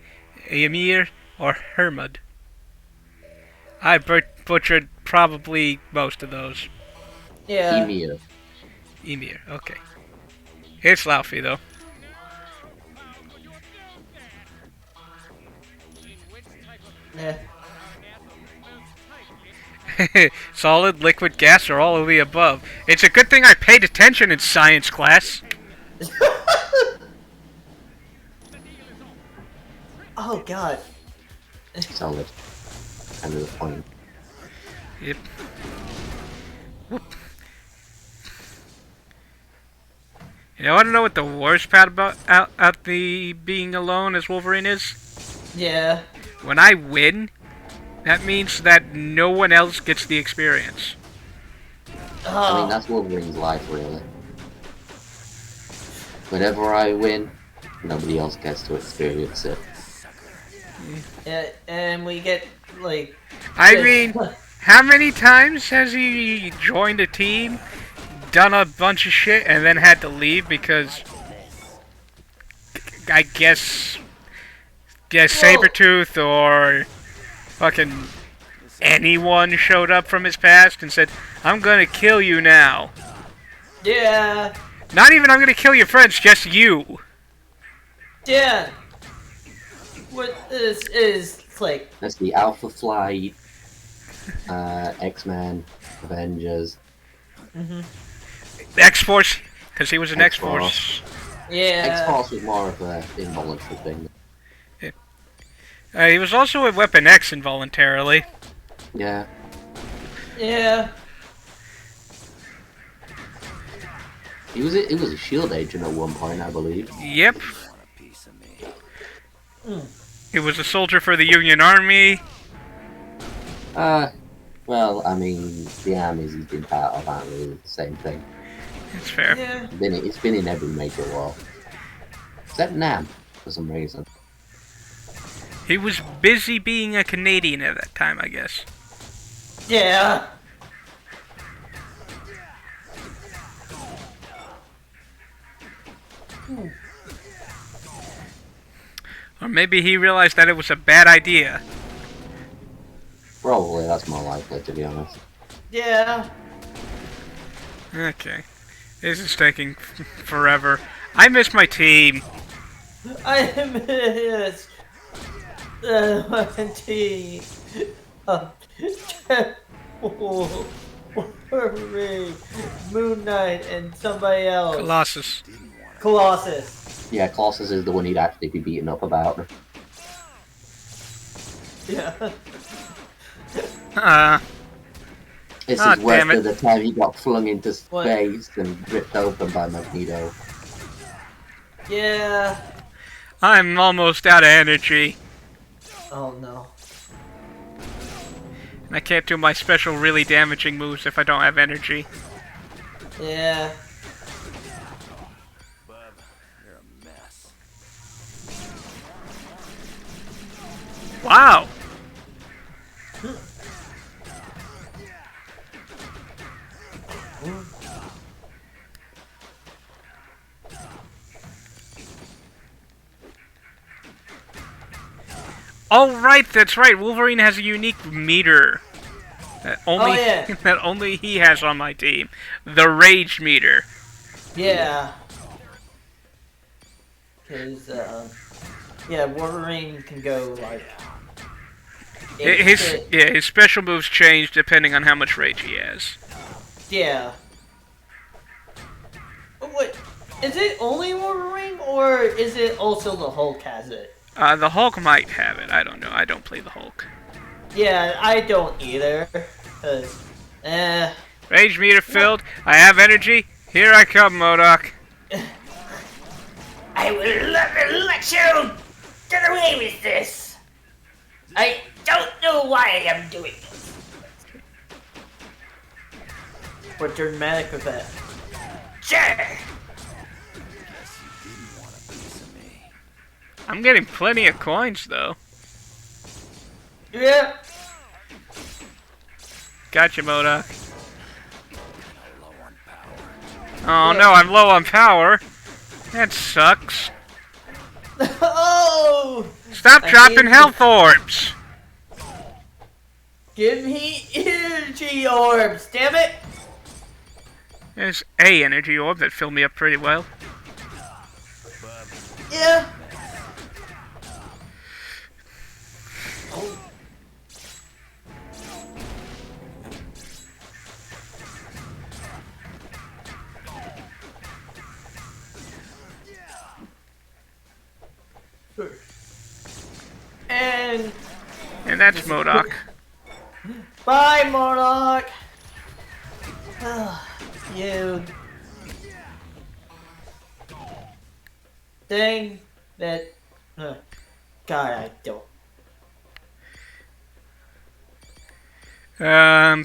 Ymir, or Hermod. I butchered probably most of those. Yeah. Emir, okay. It's Laufey, though. Yeah. Solid, liquid, gas, or all of the above. It's a good thing I paid attention in science class. Oh god. Solid. Kind of the point. Yep. You want to know what the worst part about out the being alone as Wolverine is? Yeah. When I win, that means that no one else gets the experience. I mean, Oh. that's Wolverine's life, really. Whenever I win, nobody else gets to experience it. Yeah, and we get like. I mean, how many times has he joined a team, done a bunch of shit, and then had to leave because I guess Sabretooth or fucking anyone showed up from his past and said, "I'm gonna kill you now." Yeah. Not even I'm gonna kill your friends, just you. Yeah. What is like? That's the Alpha Flight, X-Men, Avengers. X-Force, because he was an X-Force. X-Force. Yeah. X-Force was more of an involuntary thing. He was also a Weapon X involuntarily. Yeah. Yeah. He was a SHIELD agent at one point, I believe. Yep. He was a soldier for the Union Army. Well, I mean, the armies he's been part of aren't really the same thing. It's fair. Yeah. It's been in every major war. Except Nam, for some reason. He was busy being a Canadian at that time, I guess. Yeah. Or maybe he realized that it was a bad idea. Probably, that's more likely, to be honest. Yeah. Okay. This is taking forever. I miss my team. I miss my team. Wolverine, Moon Knight, and somebody else. Colossus. Colossus. Yeah, Colossus is the one he'd actually be beaten up about. Yeah. This Ah, is worse damn it. than the time he got flung into What? space and ripped open by Magneto. Yeah. I'm almost out of energy. Oh no. And I can't do my special really damaging moves if I don't have energy. Yeah. Wow! Oh right, that's right. Wolverine has a unique meter that only yeah. that only he has on my team. The rage meter. Yeah. Cause yeah, Wolverine can go like. His special moves change depending on how much rage he has. Yeah. Oh, wait, is it only Wolverine or is it also the Hulk has it? The Hulk might have it. I don't know. I don't play the Hulk. Yeah, I don't either. Cause, Rage meter filled. I have energy. Here I come, MODOK. I will never let you get away with this. I don't know why I am doing this. What dramatic effect? Sure. I'm getting plenty of coins, though. Yeah. Gotcha, MODOK. Oh no, I'm low on power. That sucks. Oh! Stop I dropping need- health orbs. Give me energy orbs, damn it! There's a energy orb that filled me up pretty well. Yeah. And And that's MODOK. bye, Monarch. You thing that. God, I don't.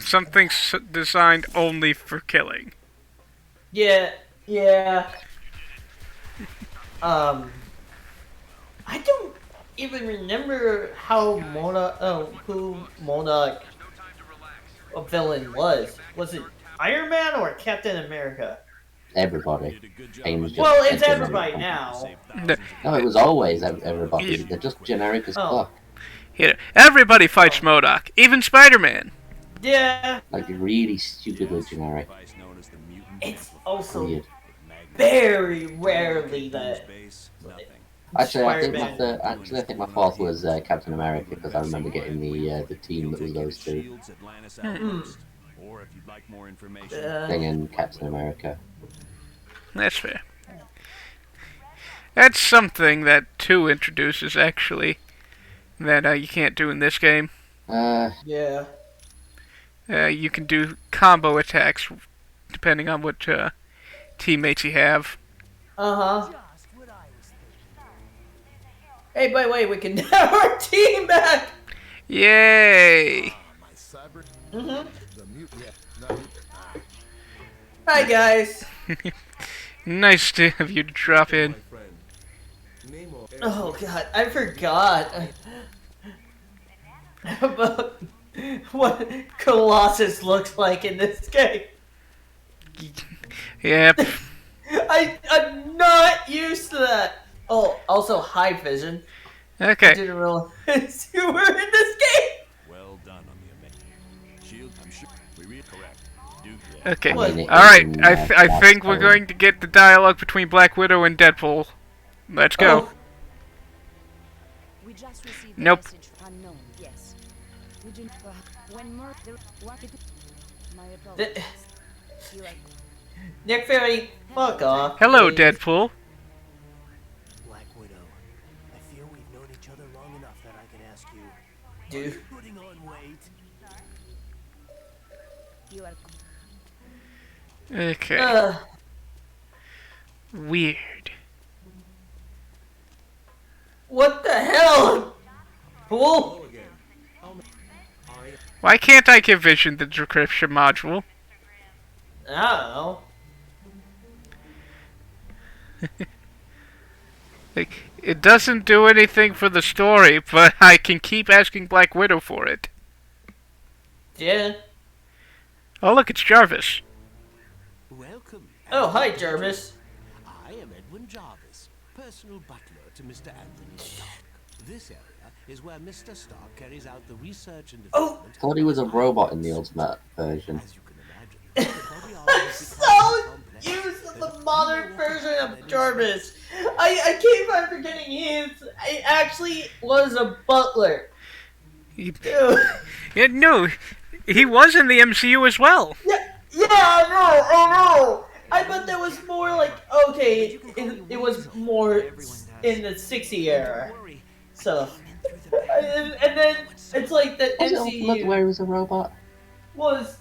Something designed only for killing. Yeah, yeah. I don't even remember how who Monarch a villain was. Was it Iron Man or Captain America? Everybody. AIM's just Well, it's everybody. everybody now. No, it was always everybody. They're just generic as Oh. fuck. Here, everybody fights MODOK, even Spider-Man. Yeah, Like really stupidly generic. it's also Weird. very rarely that. Actually, I think Spider-Man. my fourth was Captain America because I remember getting the team that was those two. Thing in Captain America. That's fair. That's something that 2 introduces, actually, that you can't do in this game. Yeah. You can do combo attacks depending on what teammates you have. Uh-huh. Hey, by the way, we can have our team back! Yay! Mm-hmm. Hi, guys. Nice to have you drop in. Oh, God, I forgot about what Colossus looks like in this game. Yep. I'm not used to that. Oh, also high vision. I Okay. didn't realize you were in this game. Well done on the amazing shield. I'm sure we read correct. Okay. I mean, Alright, in, I think we're Flash going to get the dialogue between Black Widow and Deadpool. Let's go. Oh, We just received Nope. a message unknown. Yes. We do when murder what it my apologies. You are Nick Fury, fuck off. Hello, please. Deadpool. Black Widow, I feel we've known each other long enough that I can ask you, Dude. putting on weight? you are Okay. Weird. What the hell? Fool? Why can't I give Vision the decryption module? I don't know. Like, it doesn't do anything for the story, but I can keep asking Black Widow for it. Yeah. Oh, look, it's Jarvis. Welcome. Oh, hi, Jarvis. I am Edwin Jarvis, personal butler to Mr. Anthony Stark. This area is where Mr. Stark carries out the research and development. I thought he was a robot in the Ultimate version. As you can imagine, the body armor I'm has so become complex. used to the modern version of Jarvis. I keep on forgetting he actually was a butler. He- Dude. Yeah, no, he was in the MCU as well. Yeah, I know. I bet that was more like, okay, it was more in the 60 era. So, and then it's like the Was it Ultimate MCU where he was a robot? was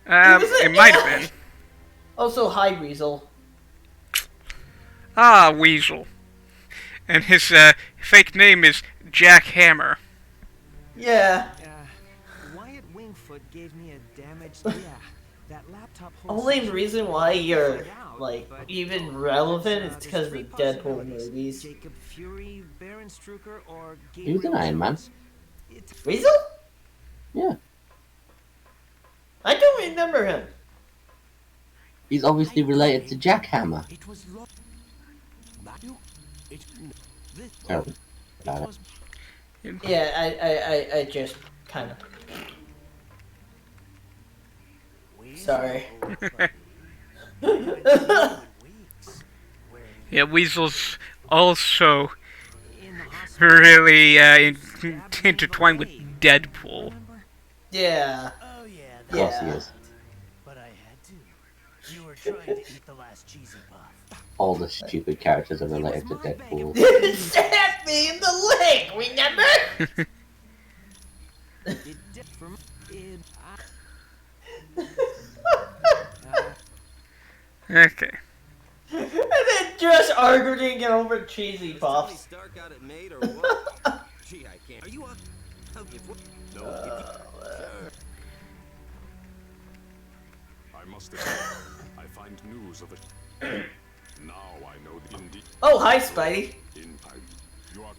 It might have been. also hi Weasel. Ah, Weasel. And his fake name is Jack Hammer. Yeah. Wyatt Wingfoot gave me a damaged that laptop holds Only reason why you're out, like but even relevant is there's because of the three Deadpool possibilities. movies. Jacob Fury, Baron Strucker, or He was in Gabriel Iron Man. Jones. It's Weasel? Yeah. I don't remember him. He's obviously related to Jack Hammer. It was lo- Matthew? It, this, Terrible about it. was Yeah, I just kind of. Sorry. Yeah, Weasel's also really intertwined with Deadpool. Yeah. Oh yeah. Of course he Yeah. is. But I had to. You were trying to eat the last cheesy puff. All the stupid characters are related to Deadpool. Stab me in the leg, remember? It did from it. Okay. And then just arguing over cheesy Does Tony puffs. Stark got it made or what? Gee, I can't. Are you on? I'll give one. No. I must admit, I find news of it. Now I know the indeed Oh, hi, Spidey. impact. You are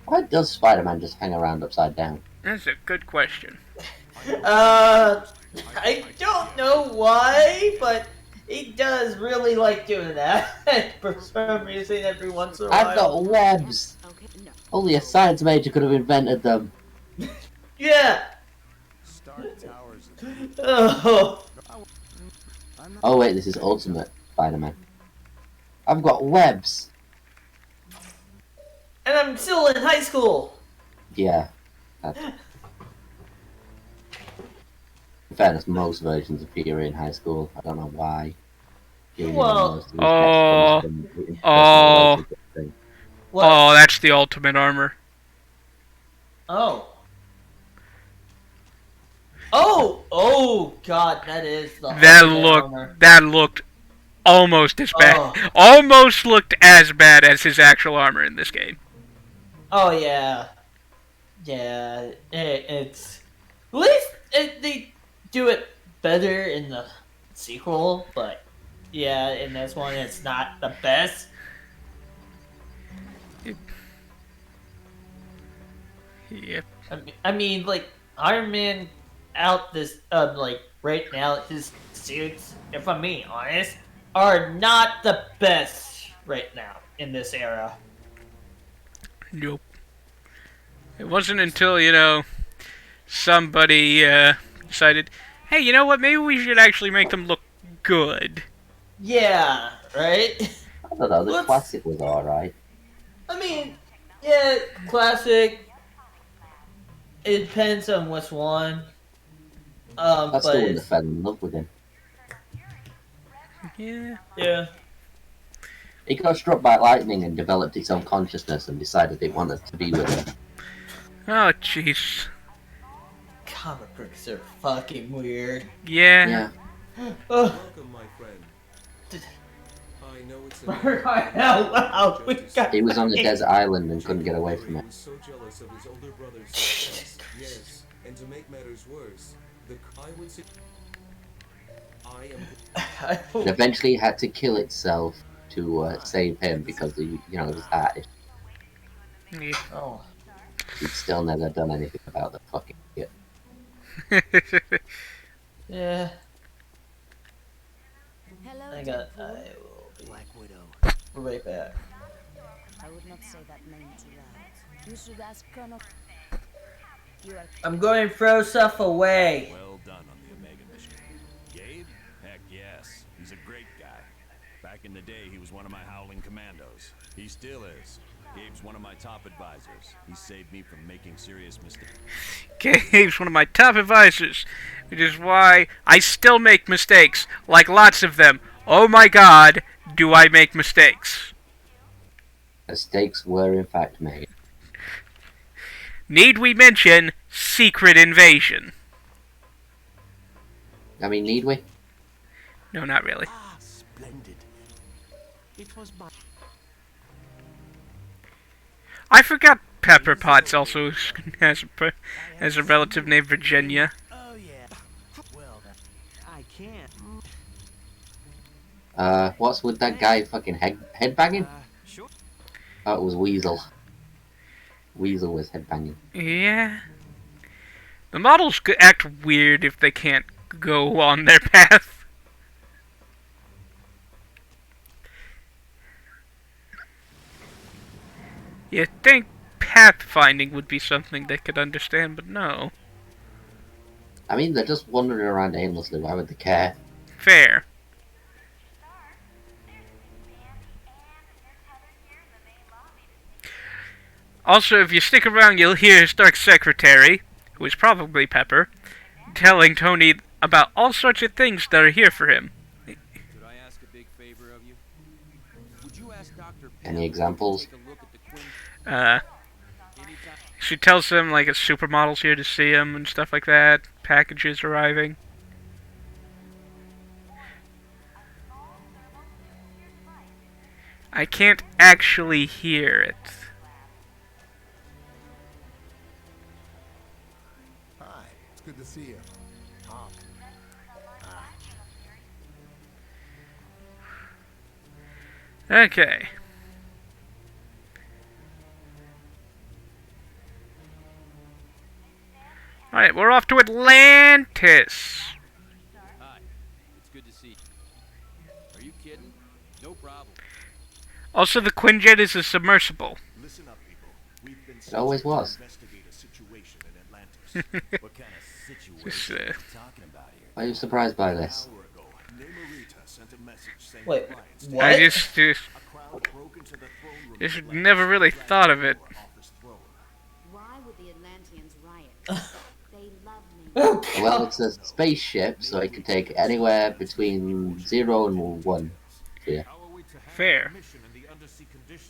Why does Spider-Man just hang around upside down? That's a good question. I don't know why, but he does really like doing that for some reason every once in a while. I've got webs! Okay, no. Only a science major could have invented them. Yeah. Stark Towers. Oh. Oh wait, this is Ultimate Spider-Man. I've got webs! And I'm still in high school. Yeah. In fairness, most versions appear in high school. I don't know why. Giving Well- them the most respect Oh. from thing. What? Oh, that's the ultimate armor. Oh. Oh, God, that is the armor. That looked almost as bad. Oh. Almost looked as bad as his actual armor in this game. Oh, yeah. Yeah, it's... At least they do it better in the sequel, but yeah, in this one it's not the best. Yep. I mean, like, Iron Man out this, like, right now, his suits, if I'm being honest, are not the best right now in this era. Nope. It wasn't until, you know, somebody decided, hey, you know what, maybe we should actually make them look good. Yeah, right? I don't know, the Let's- classic was alright. I mean, yeah, classic. It depends on which one. That's but the one that it's- fell in love with him. Yeah. yeah. He got struck by lightning and developed its own consciousness and decided it wanted to be with him. Oh, jeez. Comic books are fucking weird. Yeah. Yeah. Oh, Welcome, my friend. I know it's a crying out loud. We got He was on a desert island and couldn't get away from it. He was so jealous of his older brother's success. Yes, and to make matters worse, I would say I am. And eventually had to kill itself to save him because he, you know, his heart is. Yeah. Oh. He's still never done anything about the fucking shit. Yeah. Hello, I Deadpool. will be Black Widow. right back. I would not say that name too loud. You should ask Colonel. You are I'm going to throw stuff away. well done on the Omega mission. Gabe? Heck yes. He's a great guy. Back in the day, he was one of my howling commandos. He still is. Gabe's one of my top advisors. He saved me from making serious mistakes. Gabe's one of my top advisors, which is why I still make mistakes, like lots of them. Oh my god, do I make mistakes. Mistakes were in fact made. Need we mention Secret Invasion? I mean, need we? No, not really. Ah, splendid. It was my... I forgot Pepper Potts also has a relative named Virginia. Oh yeah. Well, I can't. What's with that guy fucking headbanging? Sure. Oh, it was Weasel. Weasel was headbanging. Yeah. The models could act weird if they can't go on their path. You'd think pathfinding would be something they could understand, but no. I mean, they're just wandering around aimlessly. Why would they care? Fair. Also, if you stick around, you'll hear Stark's secretary, who is probably Pepper, telling Tony about all sorts of things that are here for him. Could I ask a big favor of you? Would you ask Dr. Any examples? Take a look at the Quinn anytime? She tells him, like, a supermodel's here to see him and stuff like that. Packages arriving. I can't actually hear it. Hi, it's good to see you. Tom. Okay. Alright, we're off to Atlantis. Hi, it's good to see you. Are you kidding? No problem. Also, the Quinjet is a submersible. Listen up, people. We've been It always was. investigate a situation in Atlantis. What kind of situation Just, are you talking about here? Are you surprised by this? An hour ago, Namorita sent a message saying Wait, clients what? I just a crowd broke into the throne room. Just of never really thought of it. Atlantis throne. Why would the Atlanteans riot? They love me. Oh, Well, it's a spaceship, so it can take anywhere between 0 and 1. Yeah. Fair.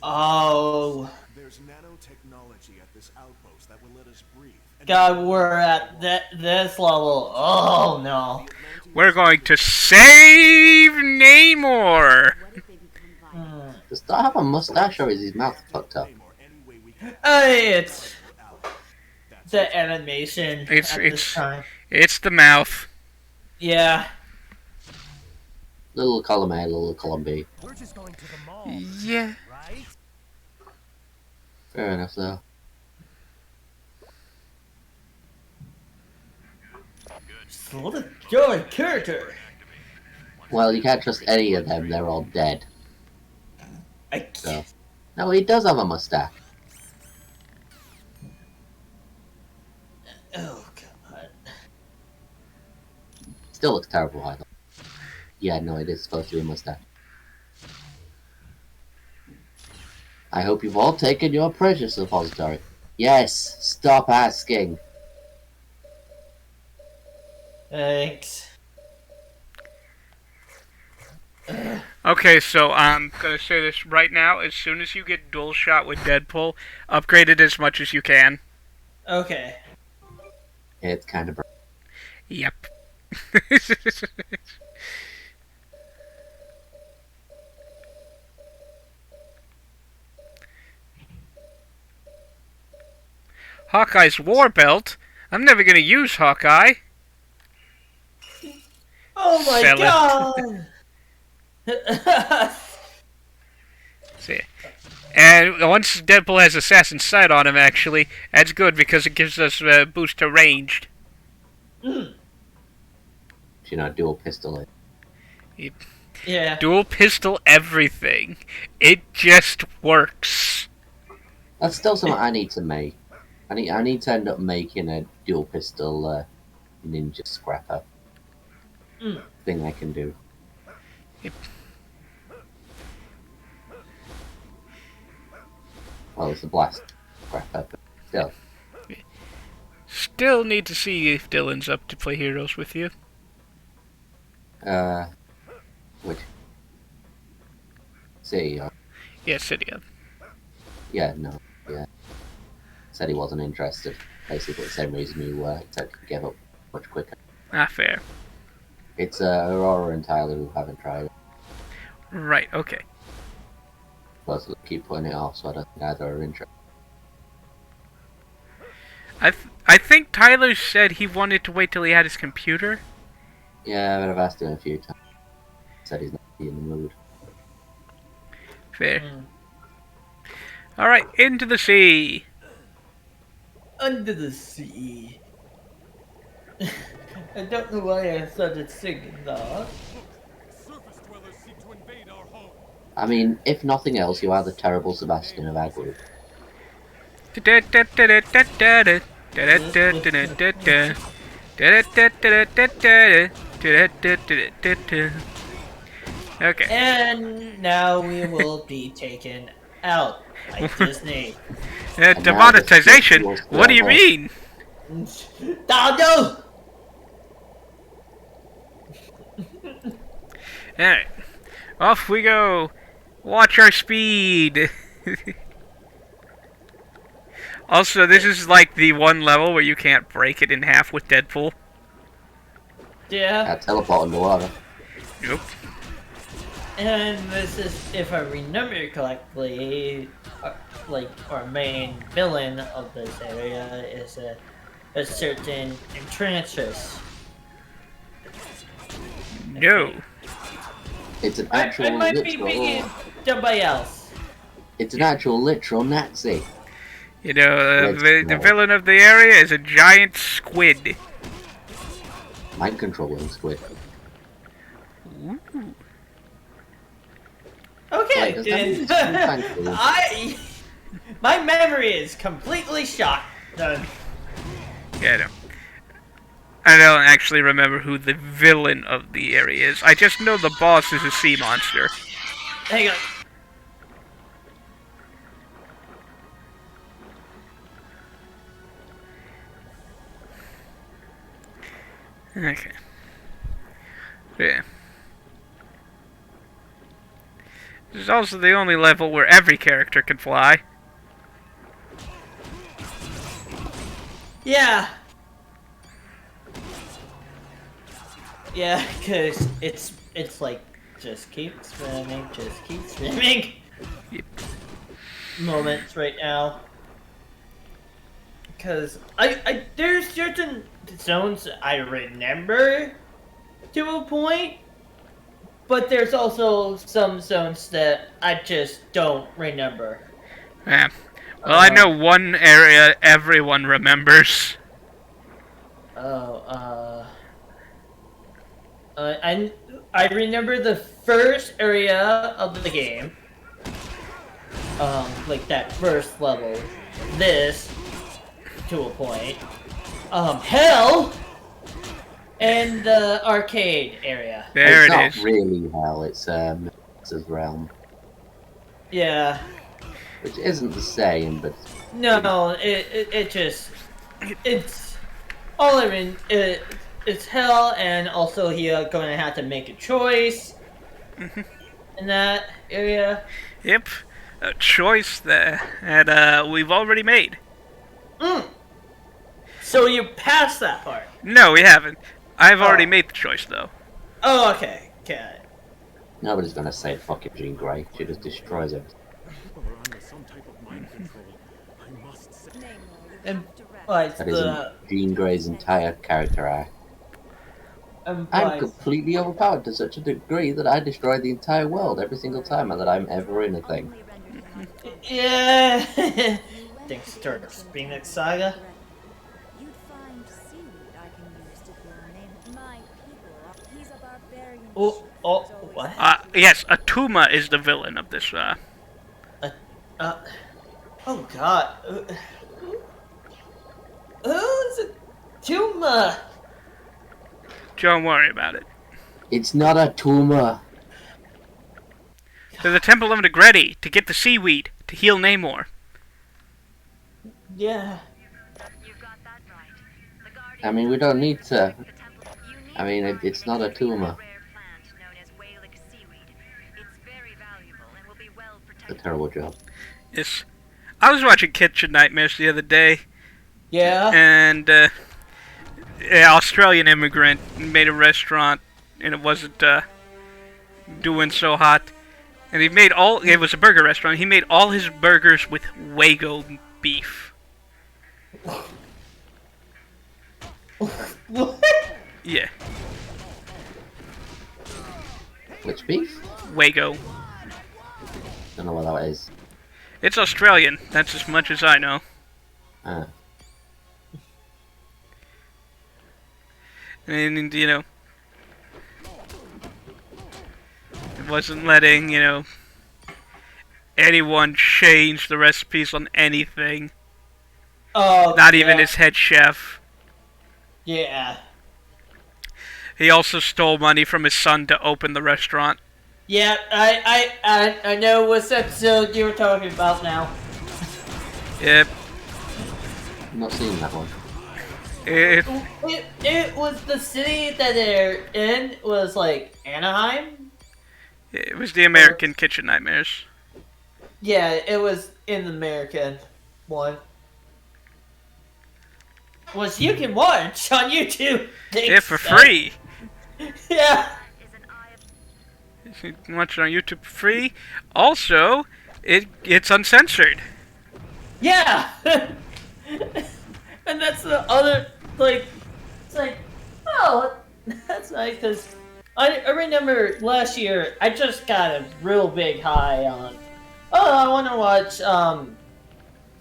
Oh, There's nanotechnology at this outpost that will let us breathe. And God, we're at this level. Oh no. We're going to save Namor! What if they become violent? Does that have a mustache or is his mouth fucked up? Hey, it's the animation at this time. It's the mouth. Yeah. Little column A, little column B. We're just going to the mall, Yeah. right? Fair enough, though. What a good character. Well, you can't trust any of them, they're all dead. I So. can't. No, he does have a mustache. Oh God. Still looks terrible, I thought. Yeah, no, it is supposed to be a mustache. I hope you've all taken your precious suppository. Yes, stop asking. Thanks. Okay, so I'm gonna say this right now. As soon as you get dual shot with Deadpool, upgrade it as much as you can. Okay. It's kind of. Yep. Hawkeye's war belt? I'm never gonna use Hawkeye. Oh my Sell God. See. And once Deadpool has Assassin's Sight on him, actually, that's good because it gives us a boost to ranged. You know, dual pistol. Yeah. Dual pistol everything. It just works. That's still something I need to make. I need to end up making a dual pistol ninja scrapper thing I can do. Yep. Well, it's a blast scrapper, but still. Still need to see if Dylan's up to play Heroes with you. Which? See, Yeah, Cydia. yeah, no, yeah. Said he wasn't interested. Basically, the same reason you said he gave up much quicker. Ah, fair. It's Aurora and Tyler who haven't tried it. Right, okay. Plus, they keep putting it off, so I don't think either are interested. I think Tyler said he wanted to wait till he had his computer. Yeah, but I've asked him a few times. Said he's not in the mood. Fair. Alright, into the sea. Under the sea. I don't know why I started singing that. Surface dwellers seek to invade our home. I mean, if nothing else, you are the terrible Sebastian of our group. Okay. And now we will be taken out by Disney. Demonetization? What do you mean? Dino! Alright. Off we go. Watch our speed. Also, this is like the one level where you can't break it in half with Deadpool. Yeah. Teleport underwater. Yep. And this is, if I remember correctly, like our main villain of this area is a certain Enchantress. No. It's an actual I might be literal. thinking somebody else. It's an actual literal Nazi. You know, the villain of the area is a giant squid. Mind controlling squid. Ooh. Okay, Like, then. thankfully. My memory is completely shot. Done. Yeah, I don't actually remember who the villain of the area is. I just know the boss is a sea monster. Hang on. Okay. Yeah. This is also the only level where every character can fly. Yeah. Yeah, cause it's like just keep swimming, just keep swimming. Yep. Moments right now. Cause I there's certain zones I remember to a point, but there's also some zones that I just don't remember. Yeah. Well, I know one area everyone remembers. I remember the first area of the game. Like that first level. This, to a point. Hell! And the arcade area. There it's it not is. really hell, it's Mephisto's realm. Yeah. Which isn't the same, but... No, it just... It's... All I mean, it's hell, and also you're gonna have to make a choice in that area. Yep. A choice that we've already made. So you passed that part? No, we haven't. I've already made the choice, though. Oh, okay. Got it. Nobody's gonna say fucking Jean Grey. She just destroys it. And like That isn't Jean Grey's entire character arc. I'm completely overpowered to such a degree that I destroy the entire world every single time that I'm ever in a thing. Yeah. Thanks to our Phoenix Saga. You'd find seaweed I can use to build a name. My people, he's a barbarian. Oh, what? Yes, Atuma is the villain of this, Oh god. Who's Atuma? Don't worry about it. It's not a tumor. To the Temple of Negreti to get the seaweed to heal Namor. Yeah. I mean, we don't need to... I mean, it's not a tumor. A terrible job. Yes. I was watching Kitchen Nightmares the other day. Yeah? And, an Australian immigrant made a restaurant, and it wasn't, doing so hot. And he made it was a burger restaurant, he made all his burgers with Wago beef. What? Yeah. Which beef? Wago. Don't know what that is. It's Australian, that's as much as I know. Ah. And, you know, it wasn't letting, you know, anyone change the recipes on anything. Oh, not even his head chef. Yeah. He also stole money from his son to open the restaurant. Yeah, I know what episode you were talking about now. Yep. I'm not seeing that one. It was the city that they're in was like Anaheim. It was the American Kitchen Nightmares. Yeah, it was in the American one. Which you can watch on YouTube. Yeah, for free. Yeah. You can watch it on YouTube for free. Also, it's uncensored. Yeah. And that's the other like. It's like, oh, that's nice because I remember last year I just got a real big high on. Oh, I want to watch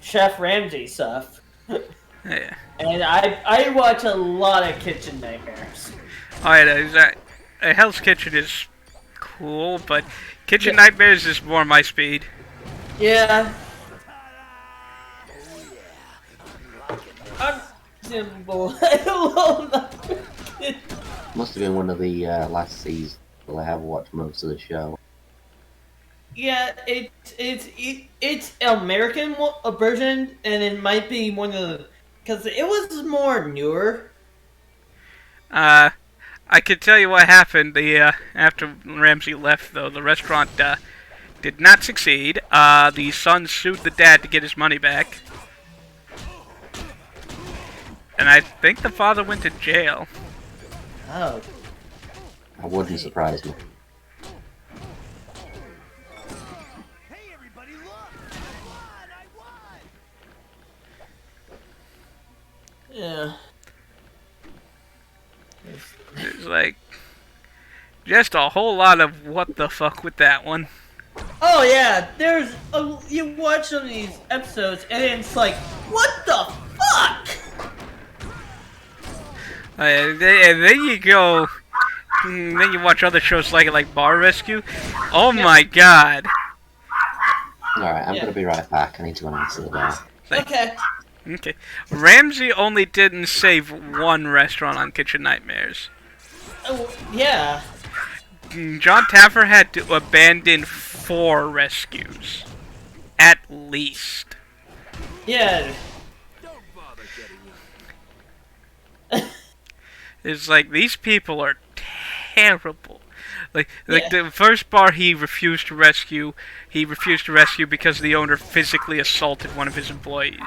Chef Ramsay stuff. Yeah. And I watch a lot of Kitchen Nightmares. Alright, Hell's Kitchen is cool, but Kitchen Nightmares is more my speed. Yeah. I'm simple. I love that. Must have been one of the last seasons. Well, I have watched most of the show. Yeah, it's American version, and it might be one of the because it was more newer. I could tell you what happened. After Ramsey left, though, the restaurant did not succeed. The son sued the dad to get his money back, and I think the father went to jail. Oh. That wouldn't surprise me. Yeah. It's like just a whole lot of what the fuck with that one. Oh yeah, you watch some of these episodes and it's like, what the fuck? And then you go, then you watch other shows like Bar Rescue. Oh my god. Alright, I'm gonna be right back. I need to answer the door. Okay. Okay. Ramsey only didn't save one restaurant on Kitchen Nightmares. Oh, yeah. John Taffer had to abandon 4 rescues. At least. Yeah. It's like, these people are terrible. Like the first bar he refused to rescue because the owner physically assaulted one of his employees.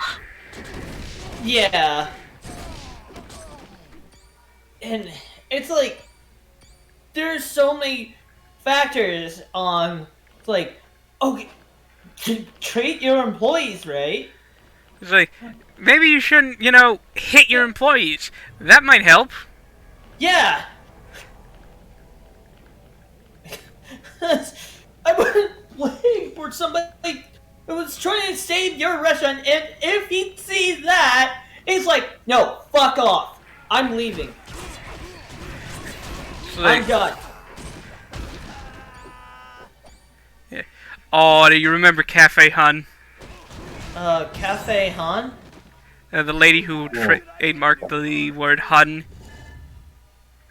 Yeah. And it's like, there's so many factors on, it's like, okay, treat your employees right. It's like, maybe you shouldn't, hit your employees. That might help. Yeah. I was waiting for somebody who was trying to save your restaurant, and if he sees that, he's like, no, fuck off. I'm leaving. Like, I'm done. Yeah. Oh, do you remember Cafe Hun? Cafe Han? The lady who trademarked the word Hun?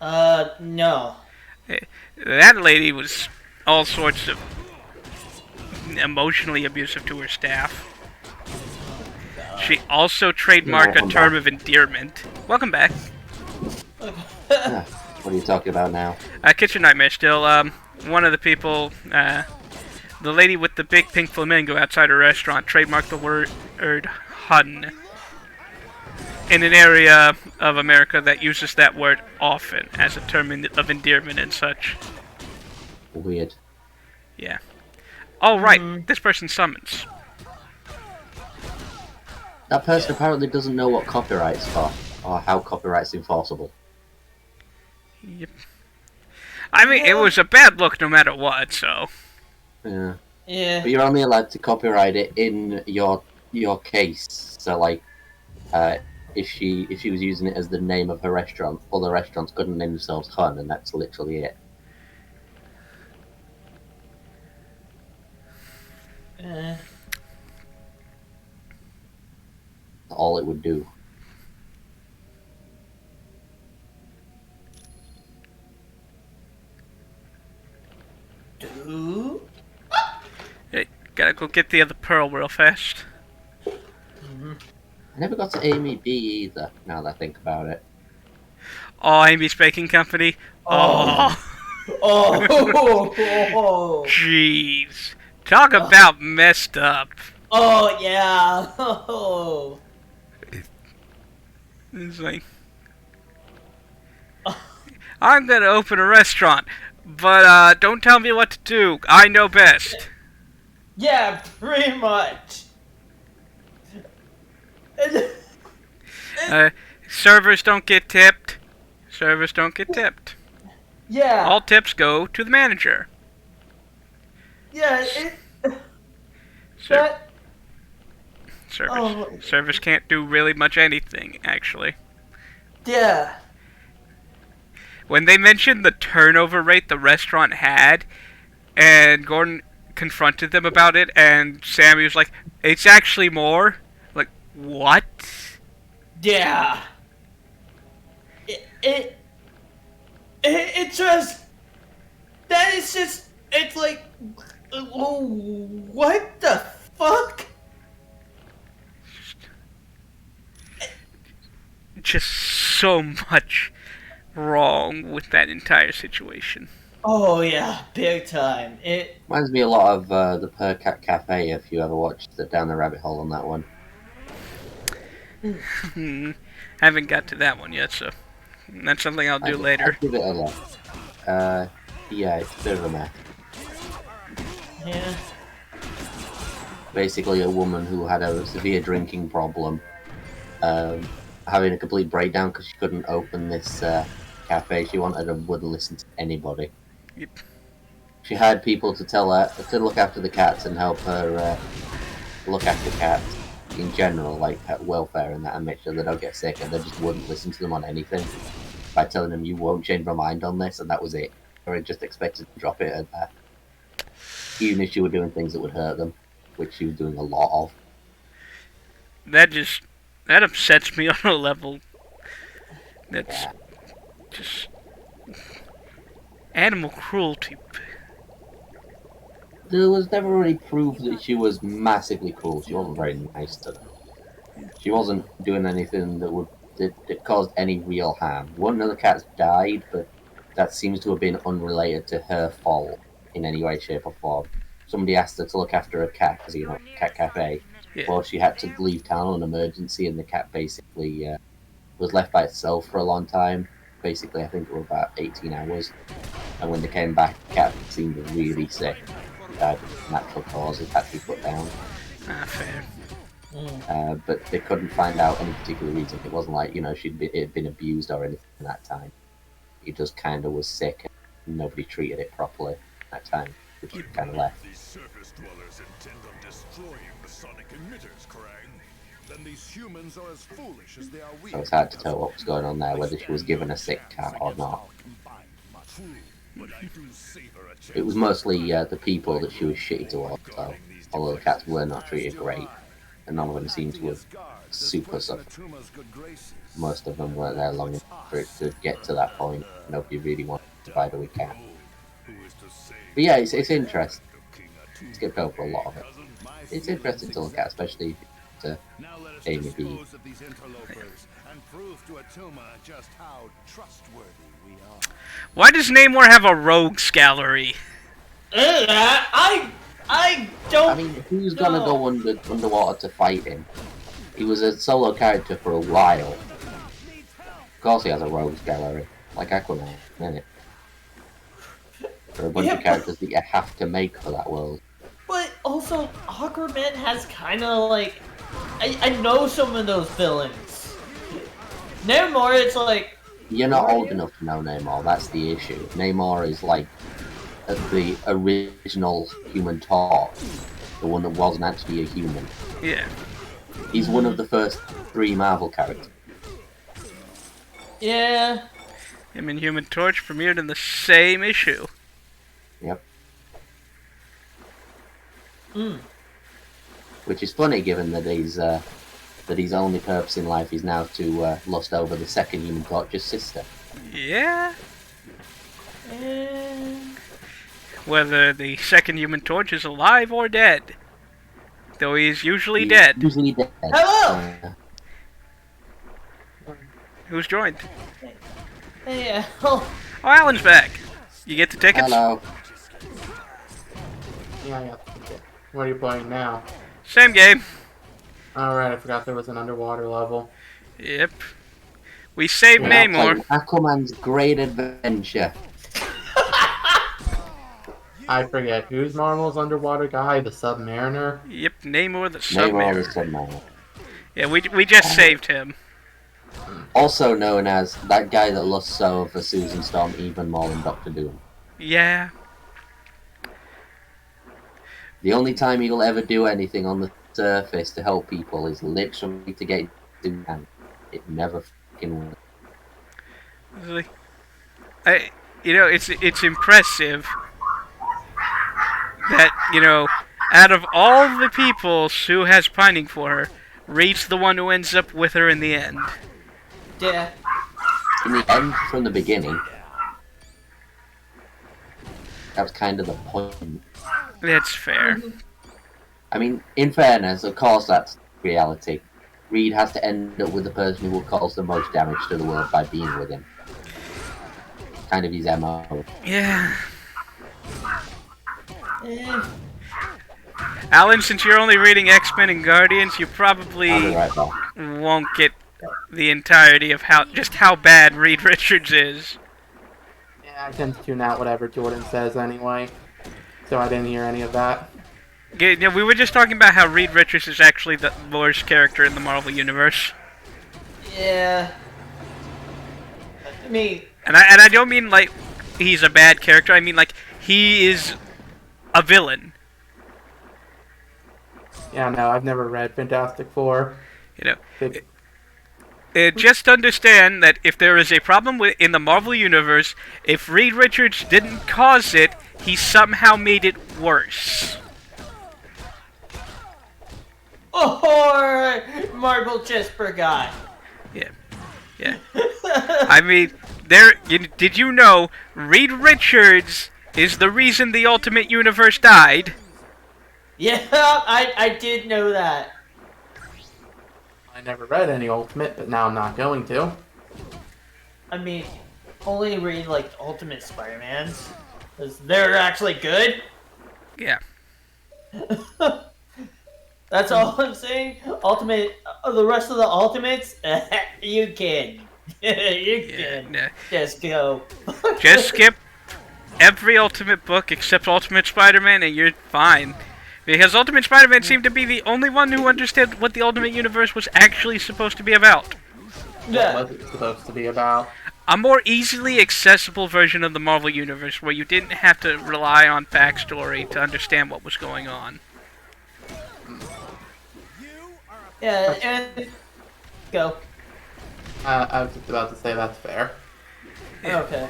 No. That lady was all sorts of emotionally abusive to her staff. She also trademarked a term of endearment. Welcome back. What are you talking about now? Kitchen Nightmare still. One of the people, the lady with the big pink flamingo outside her restaurant, trademarked the word Hun in an area of America that uses that word often as a term of endearment and such. Weird. Yeah. Oh, right. This person summons. That person apparently doesn't know what copyright's for, or how copyright's enforceable. Yep. I mean, it was a bad look no matter what, so... Yeah. Yeah. But you're only allowed to copyright it in your case. So, like, if she was using it as the name of her restaurant, other restaurants couldn't name themselves Hun, and that's literally it. All it would do. go get the other pearl real fast. I never got to Amy B either, now that I think about it. Oh, Amy's Baking Company. Oh. Oh. Jeez. Talk about messed up. Oh yeah. Oh. It's like, I'm gonna open a restaurant, but don't tell me what to do. I know best. Yeah, pretty much. Servers don't get tipped. Servers don't get tipped. Yeah. All tips go to the manager. Yeah. Servers can't do really much anything, actually. Yeah. When they mentioned the turnover rate the restaurant had, and Gordon confronted them about it, and Sammy was like, "It's actually more." Like, what? Yeah. It just, that is just, it's like, what the fuck? Just so much wrong with that entire situation. Oh yeah, big time. It reminds me a lot of the Per Cat Cafe, if you ever watched the Down the Rabbit Hole on that one. Haven't got to that one yet, so that's something I'll do later. I'd give it a look. Yeah, it's a bit of a mess. Yeah. Basically, a woman who had a severe drinking problem, having a complete breakdown because she couldn't open this cafe she wanted and wouldn't listen to anybody. Yep. She hired people to tell her to look after the cats and help her look after cats in general, like pet welfare and that, and make sure they don't get sick, and they just wouldn't listen to them on anything by telling them, "You won't change my mind on this," and that was it. Or just expected to drop it at that. Even if she were doing things that would hurt them, which she was doing a lot of. That upsets me on a level that's just animal cruelty. There was never really proof that she was massively cruel. She wasn't very nice to them. She wasn't doing anything that caused any real harm. One of the cats died, but that seems to have been unrelated to her fault in any way, shape, or form. Somebody asked her to look after a cat, because, you know, cat cafe. Yeah. Well, she had to leave town on emergency, and the cat basically was left by itself for a long time. Basically, I think it was about 18 hours. And when they came back, the cat seemed really sick. Died of natural causes, had to be put down. Fair. But they couldn't find out any particular reason. It wasn't like, you know, it had been abused or anything at that time. It just kind of was sick, and nobody treated it properly at that time, which kind of left. These surface dwellers intend on destroying the sonic emitters, Krang. Then these humans are as foolish as they are weak. So it's hard to tell what was going on there, whether she was given a sick cat or not. It was mostly the people that she was shitty towards, so although the cats were not treated great, and none of them seemed to have super suffered. Most of them weren't there long enough for it to get to that point. Nobody really wanted to buy the weak cat. But yeah, it's interesting. Skipped over a lot of it. It's interesting to look at, especially to Amy B. Why does Namor have a rogues gallery? I don't. I mean, who's gonna go underwater to fight him? He was a solo character for a while. Of course, he has a rogues gallery, like Aquaman, isn't it? There are a bunch of characters that you have to make for that world. But also, Aquaman has kind of like, I know some of those villains. Namor, it's like. You're not old enough to know Namor, that's the issue. Namor is like the original Human Torch, the one that wasn't actually a human. Yeah. He's one of the first 3 Marvel characters. Yeah. Him and Human Torch premiered in the same issue. Yep. Which is funny, given that his only purpose in life is now to lust over the second Human Torch's sister. Yeah. Whether the second Human Torch is alive or dead. though he's usually dead. Usually dead. Hello! Who's joined? Hey, oh, Oh, Alan's back. You get the tickets? Hello. Yeah, I got the ticket. What are you playing now? Same game. Alright, I forgot there was an underwater level. Yep. We saved We're now Namor. playing Aquaman's Great Adventure. I forget, who's Marvel's underwater guy? The Submariner? Yep, Namor the Namor the Submariner. Submariner. Yeah, we just saved him. Also known as that guy that lusts so for Susan Storm even more than Doctor Doom. Yeah. The only time he'll ever do anything on the surface to help people is literally to get Doom. It never fucking works. It's impressive that, out of all the people Sue has pining for her, Reed's the one who ends up with her in the end. yeah. In the end, from the beginning, that was kind of the point. That's fair. I mean, in fairness, of course that's reality. Reed has to end up with the person who will cause the most damage to the world by being with him. Kind of his MO. Yeah. Eh. Alan, since you're only reading X-Men and Guardians, you probably I'll be right back. won't get the entirety of how bad Reed Richards is. Yeah, I tend to tune out whatever Jordan says anyway. So I didn't hear any of that. Yeah, we were just talking about how Reed Richards is actually the worst character in the Marvel Universe. Yeah. I mean, And I don't mean like he's a bad character, I mean like he is a villain. Yeah, no, I've never read Fantastic Four. Just understand that if there is a problem in the Marvel Universe, if Reed Richards didn't cause it, he somehow made it worse. or Marble Jesper guy. Yeah. I mean, did you know Reed Richards is the reason the Ultimate Universe died? Yeah, I did know that. I never read any Ultimate, but now I'm not going to. I mean, only read like Ultimate Spider-Mans, because they're actually good. Yeah. That's all I'm saying. Ultimate, the rest of the Ultimates, you can. you can. Yeah. Just go. Just skip every Ultimate book except Ultimate Spider-Man and you're fine. Because Ultimate Spider-Man seemed to be the only one who understood what the Ultimate Universe was actually supposed to be about. Yeah. What was it supposed to be about? A more easily accessible version of the Marvel Universe where you didn't have to rely on backstory to understand what was going on. Yeah, and go. I was just about to say that's fair. Okay.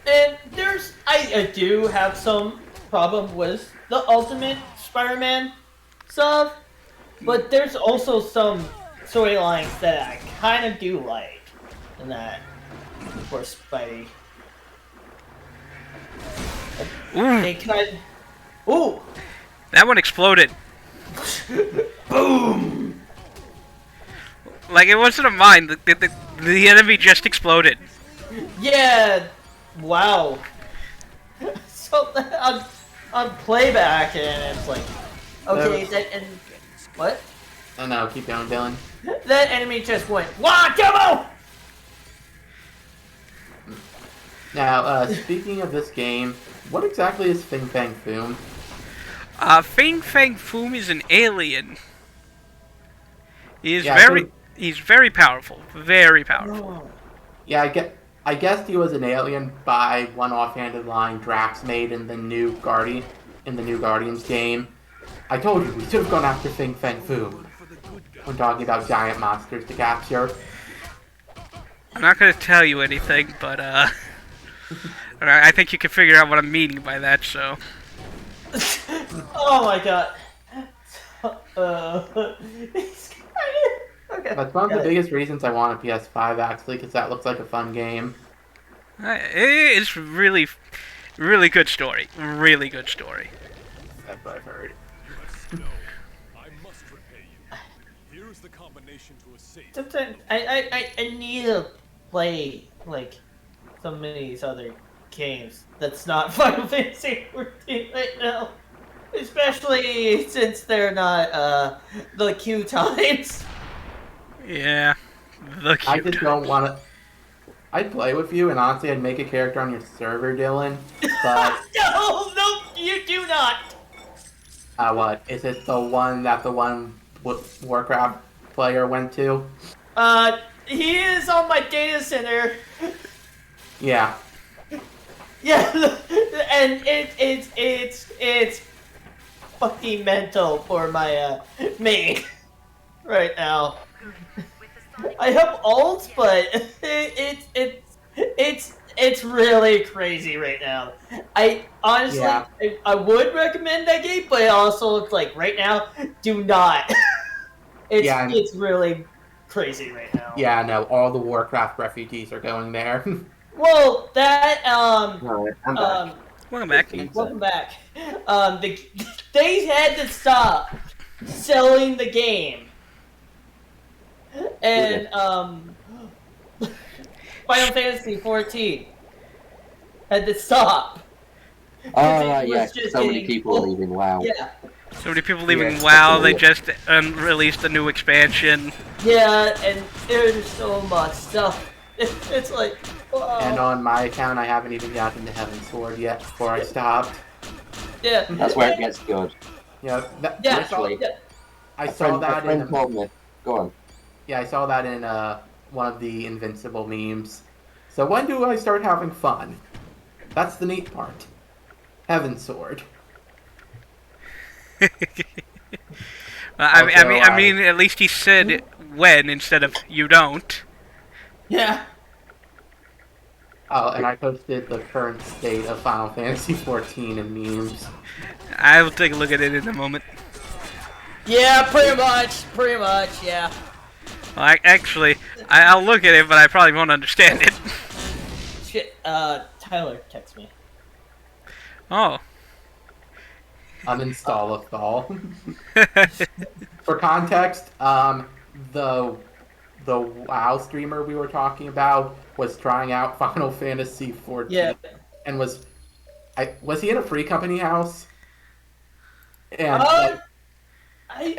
And I do have some problem with the Ultimate Spider-Man stuff, but there's also some storylines that I kind of do like in that for Spidey. Ooh. They kind of, ooh, That one exploded. boom. Like, it wasn't a mine. The enemy just exploded. Yeah, wow. So on playback, and it's like, okay, what? Oh no, keep going, Dylan. That enemy just went, wah, double! Now, speaking of this game, what exactly is Fing Fang Foom? Fing Fang Foom is an alien. He is Yeah, he's very powerful. Very powerful. Yeah, I guessed he was an alien by one offhanded line Drax made in the new Guardians game. I told you we should have gone after Fing Fang Foom when talking about giant monsters to capture. I'm not going to tell you anything, but I think you can figure out what I'm meaning by that. So. Oh my god. Okay. That's one of the biggest reasons I want a PS5 actually, because that looks like a fun game. It's really, really good story. Really good story. That's what I've heard. Use the combination to a safe. Sometimes I need to play like some of these other games that's not Final Fantasy 14 right now. Especially since they're not the queue times. Yeah. The I cute. just don't want to. I'd play with you, and honestly, I'd make a character on your server, Dylan. But No, you do not. what is it? The one that the Warcraft player went to? He is on my data center. Yeah. Yeah, and it's fucking mental for my main right now. I have ults, but it's really crazy right now. I honestly, Yeah. I would recommend that game, but it also looks like right now, do not. It's really crazy right now. Yeah, no, all the Warcraft refugees are going there. Well, that Alright, I'm back. Welcome back. welcome back. They had to stop selling the game, and Final Fantasy 14 had to stop. Oh, right, It yeah, was just so many getting people full. leaving WoW. Yeah, So many people leaving Yeah, WoW. They definitely. just released a new expansion. yeah, and there's so much stuff. It's like, wow. And on my account, I haven't even gotten to Heaven's Sword yet before I stopped. Yeah, That's where it gets good. Yeah, yeah, Actually, yeah. I A saw that in friend told me. Go on. yeah, I saw that in one of the Invincible memes. So when do I start having fun? That's the neat part. Heaven's Sword. I mean, at least he said when instead of you don't. Yeah. Oh, and I posted the current state of Final Fantasy 14 in memes. I will take a look at it in a moment. Yeah, pretty much, yeah. Well, I'll look at it, but I probably won't understand it. Shit, Tyler text me. Oh. Uninstall a fall. For context, the WoW streamer we were talking about was trying out Final Fantasy 14 Yeah. and was he in a free company house? And I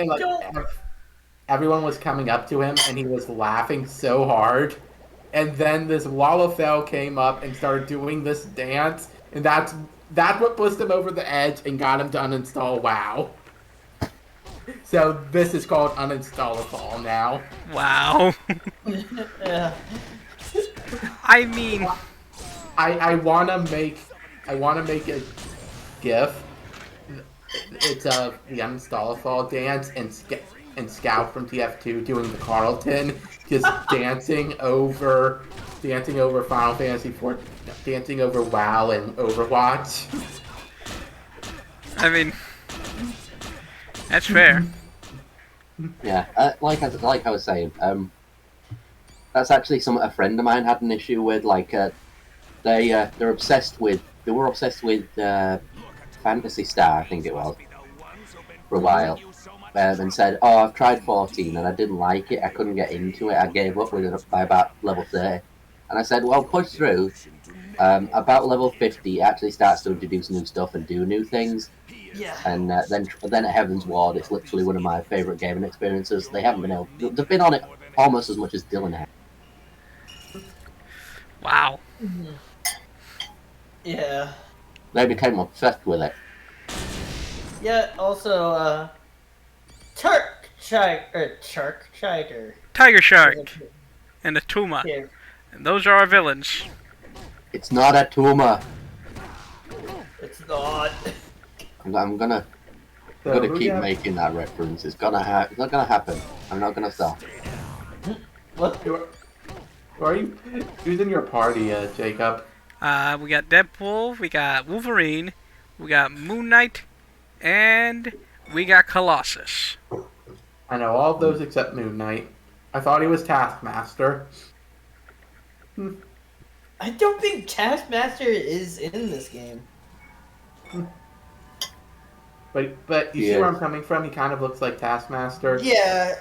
like, don't. everyone was coming up to him and he was laughing so hard. And then this Wallafell came up and started doing this dance, and that's what pushed him over the edge and got him to uninstall WoW. So this is called Uninstallable now. Wow. Yeah. I mean, I wanna make a GIF. It's the Uninstallable dance and Scout from TF2 doing the Carlton, just dancing over Final Fantasy 4, dancing over WoW and Overwatch. I mean, that's fair. Yeah, like I was saying, that's actually a friend of mine had an issue with. Like, they were obsessed with Fantasy Star, I think it was, for a while, and said, "Oh, I've tried 14 and I didn't like it. I couldn't get into it. I gave up with it by about level 30." And I said, "Well, push through. About level 50, it actually starts to introduce new stuff and do new things." Yeah. And then at Heaven's Ward, it's literally one of my favourite gaming experiences. They haven't been able. They've been on it almost as much as Dylan has. Wow. Yeah. They became obsessed with it. Yeah. Also, Tiger Tiger Shark and a Tuma. Yeah. And those are our villains. It's not a tumor. It's not. I'm gonna keep making that reference. It's not gonna happen. I'm not gonna stop. What? Who are you? Who's in your party, Jacob? We got Deadpool, we got Wolverine, we got Moon Knight, and we got Colossus. I know all of those except Moon Knight. I thought he was Taskmaster. I don't think Taskmaster is in this game. But you see where I'm coming from? He kind of looks like Taskmaster. Yeah.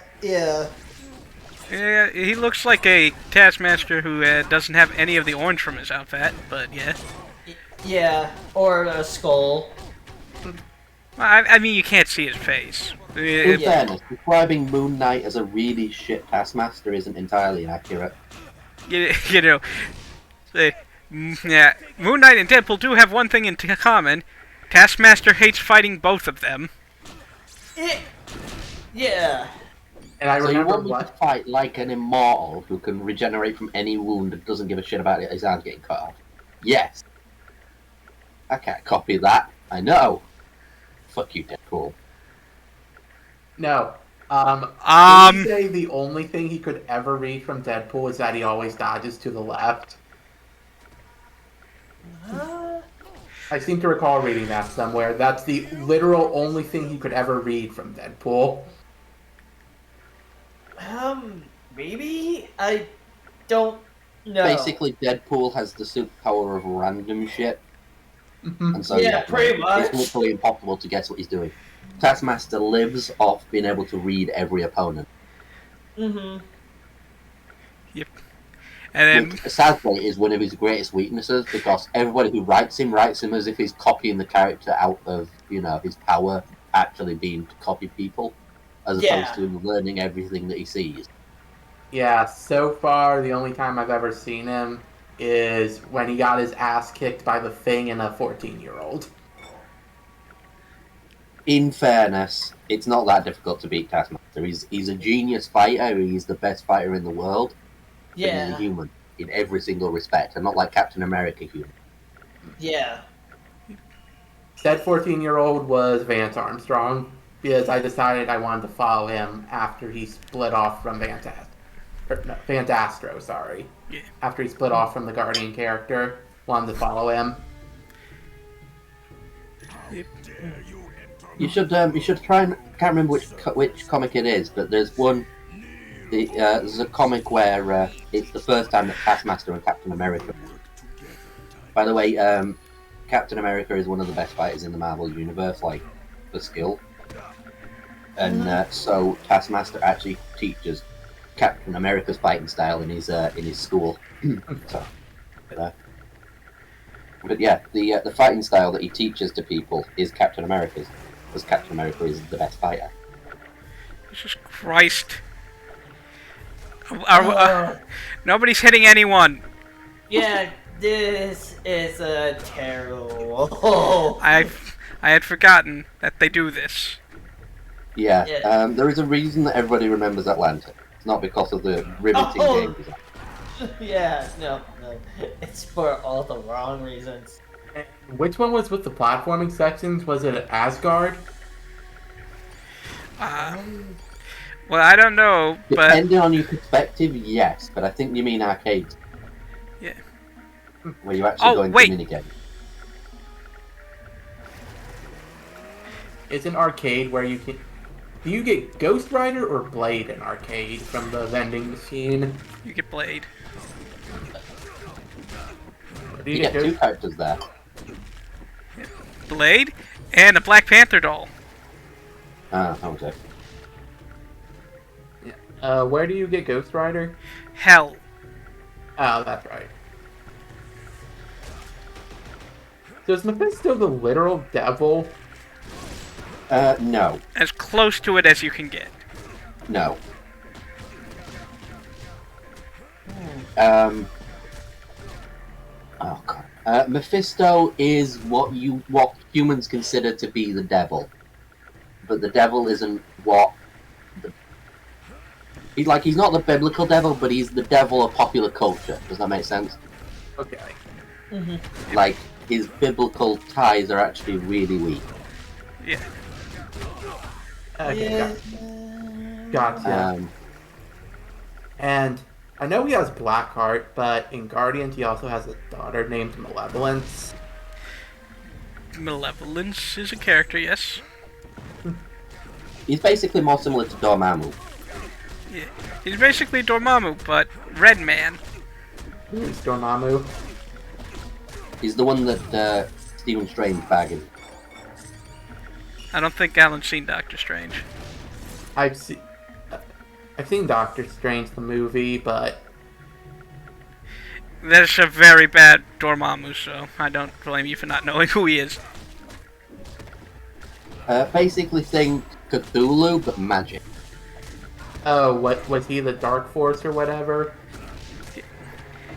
Yeah, he looks like a Taskmaster who doesn't have any of the orange from his outfit, but yeah. Yeah, or a skull. I mean, you can't see his face. In fairness, describing Moon Knight as a really shit Taskmaster isn't entirely accurate. You know, yeah, Moon Knight and Deadpool do have one thing in common. Taskmaster hates fighting both of them. Yeah. And I So you remember want me to fight like an immortal who can regenerate from any wound and doesn't give a shit about his arms getting cut off? Yes. I can't copy that. I know. Fuck you, Deadpool. No. Did you say the only thing he could ever read from Deadpool is that he always dodges to the left? I seem to recall reading that somewhere. That's the literal only thing he could ever read from Deadpool. Maybe? I don't know. Basically, Deadpool has the superpower of random shit. And so, pretty much. It's literally impossible to guess what he's doing. Taskmaster lives off being able to read every opponent. Mm-hmm. Yep. And which, sadly, is one of his greatest weaknesses, because everybody who writes him as if he's copying the character out of, his power actually being to copy people, as opposed to learning everything that he sees. Yeah, so far, the only time I've ever seen him is when he got his ass kicked by the Thing and a 14-year-old. In fairness, it's not that difficult to beat Taskmaster. He's a genius fighter. He's the best fighter in the world. But he's a human in every single respect, and not like Captain America human. Yeah. Said 14-year-old was Vance Armstrong, because I decided I wanted to follow him after he split off from Phanastro, sorry. Yeah. After he split off from the Guardian character, wanted to follow him. Yep. You should try and, I can't remember which comic it is, but there's one. There's a comic where it's the first time that Taskmaster and Captain America. By the way, Captain America is one of the best fighters in the Marvel universe, like for skill, and so Taskmaster actually teaches Captain America's fighting style in his school. So, but yeah, the fighting style that he teaches to people is Captain America's, because Captain America is the best fighter. Jesus Christ! Nobody's hitting anyone. Yeah, this is a terrible. I had forgotten that they do this. Yeah, there is a reason that everybody remembers Atlanta. It's not because of the riveting game design. Yeah, no. It's for all the wrong reasons. Which one was with the platforming sections? Was it Asgard? Well, I don't know, but... Depending on your perspective, yes, but I think you mean arcades. Yeah. Where you actually go into minigame. It's an arcade where you can... Do you get Ghost Rider or Blade in arcade from the vending machine? You get Blade. You get two characters there. Blade and a Black Panther doll. Okay. Where do you get Ghost Rider? Hell. Oh, that's right. So is Mephisto the literal devil? No. As close to it as you can get. No. Oh god. Mephisto is what humans consider to be the devil, but the devil isn't what. He's not the biblical devil, but he's the devil of popular culture. Does that make sense? Okay. Mm-hmm. Like his biblical ties are actually really weak. Yeah. Okay, gotcha. And I know he has Blackheart, but in Guardians he also has a daughter named Malevolence. Malevolence is a character, yes. He's basically more similar to Dormammu. Yeah. He's basically Dormammu, but Red Man. Who's Dormammu? He's the one that Stephen Strange bagging. I don't think Alan's seen Doctor Strange. I've seen Doctor Strange the movie, but That's a very bad Dormammu, so I don't blame you for not knowing who he is. Basically think Cthulhu, but magic. oh, what was he, the Dark Force or whatever?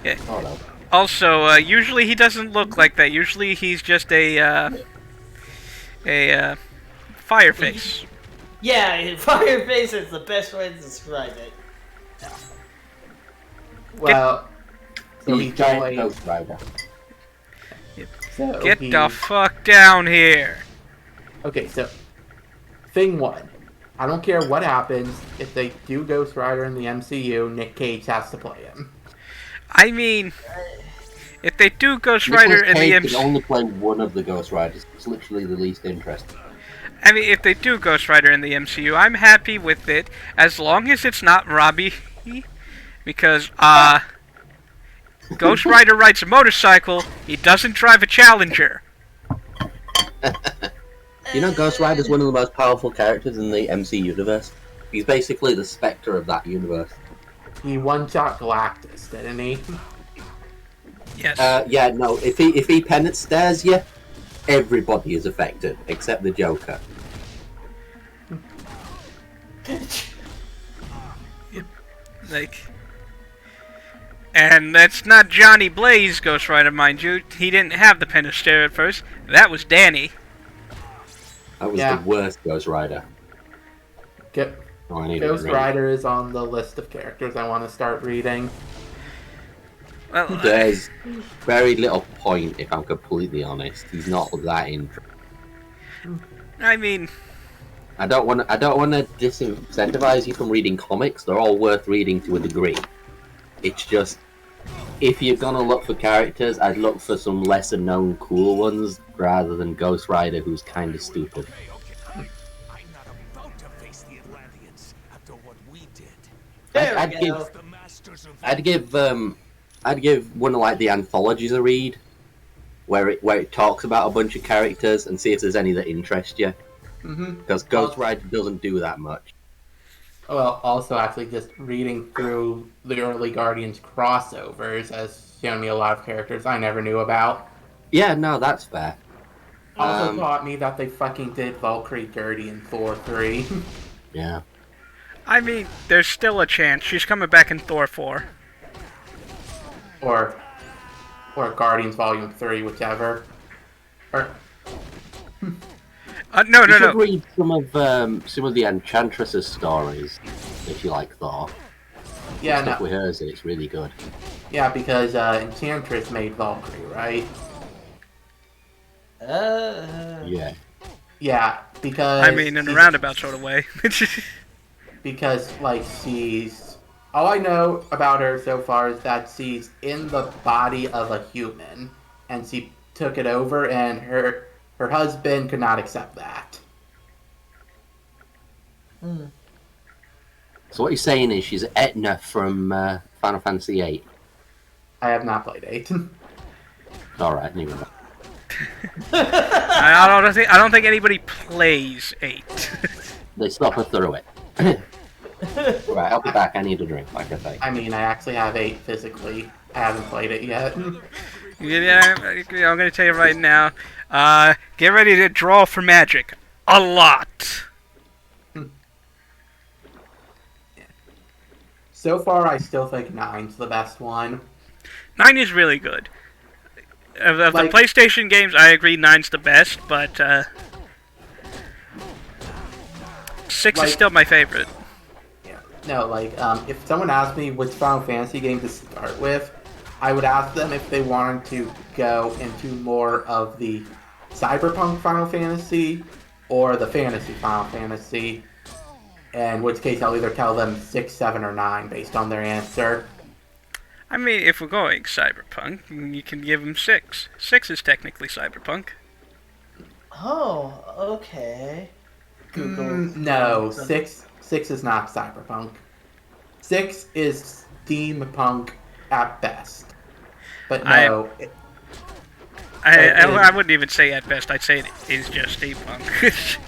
Yeah. Oh no. Also, usually he doesn't look like that. Usually he's just a fireface. Yeah, Fireface is the best way to describe it. Well, so He's he's giant going. Ghost Rider. So Get he- the fuck down here. Okay, so thing one. I don't care what happens if they do Ghost Rider in the MCU. Nick Cage has to play him. I mean, if they do Ghost Nicolas Rider in the Cage can MCU, only play one of the Ghost Riders. It's literally the least interesting. I mean, if they do Ghost Rider in the MCU, I'm happy with it as long as it's not Robbie, because Ghost Rider rides a motorcycle. He doesn't drive a Challenger. You know, Ghost Rider is one of the most powerful characters in the MC universe. He's basically the Spectre of that universe. He one-shot Galactus, didn't he? Yes. Yeah, no. If he penance stares you, everybody is affected except the Joker. Like, and that's not Johnny Blaze Ghost Rider, mind you. He didn't have the pen of stare at first. That was Danny. That was Yeah. the worst Ghost Rider. Oh, I need to Ghost read. Rider is on the list of characters I want to start reading. Well, There's very little point, if I'm completely honest. He's not that interesting. I mean, I don't want to disincentivize you from reading comics. They're all worth reading to a degree. It's just, if you're gonna look for characters, I'd look for some lesser known cool ones rather than Ghost Rider, who's kind of stupid. I'm not about to face the Atlanteans after what we did. There I'd we give- go. The masters of I'd give one of like the anthologies a read, where it talks about a bunch of characters and see if there's any that interest you. Mm-hmm. Because Ghost Rider doesn't do that much. Well, also actually just reading through the early Guardians crossovers has shown me a lot of characters I never knew about. Yeah, no, that's fair. Also taught me that they fucking did Valkyrie dirty in Thor 3. Yeah. I mean, there's still a chance. She's coming back in Thor 4. or Guardians Volume 3, whichever. Or, No, You no, should no. read some of the Enchantress's stories if you like Thor. yeah, Stuff no, with hers, it's really good. yeah, because Enchantress made Valkyrie, right? Yeah. Yeah, because I mean, in a roundabout sort of way. because like she's all I know about her so far is that she's in the body of a human, and she took it over, and her husband could not accept that. So what you're saying is she's Etna from Final Fantasy VIII. I have not played 8. Alright, never mind. I don't think anybody plays 8. They stop her through it. Right, I'll be back. I need a drink, like I say. I mean, I actually have 8 physically. I haven't played it yet. Yeah, I'm gonna tell you right now. Get ready to draw for magic. A lot. So far, I still think 9's the best one. 9 is really good. Of the Like- PlayStation games, I agree 9's the best, but 6 Like- is still my favorite. Yeah. No, like, if someone asked me which Final Fantasy game to start with, I would ask them if they wanted to go into more of the cyberpunk Final Fantasy or the fantasy Final Fantasy. In which case, I'll either tell them 6, 7, or 9 based on their answer. I mean, if we're going cyberpunk, you can give them 6. 6 is technically cyberpunk. Oh, okay. No, 6 is not cyberpunk. 6 is steampunk at best. But no, I wouldn't even say at best. I'd say it is just steampunk.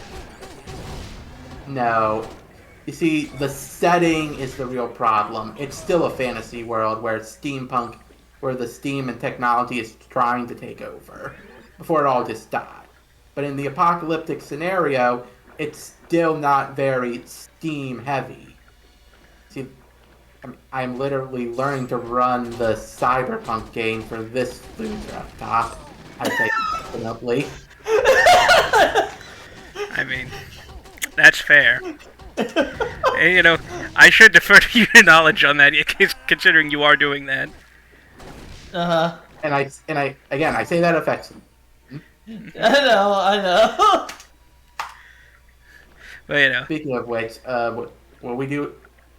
No. You see, the setting is the real problem. It's still a fantasy world where it's steampunk, where the steam and technology is trying to take over before it all just died. But in the apocalyptic scenario, it's still not very steam heavy. See, I'm literally learning to run the cyberpunk game for this loser up top. I say definitely. I mean, that's fair. And, you know, I should defer to your knowledge on that, considering you are doing that. And I say that affectionately. I know. But, you know. Speaking of which, what we do?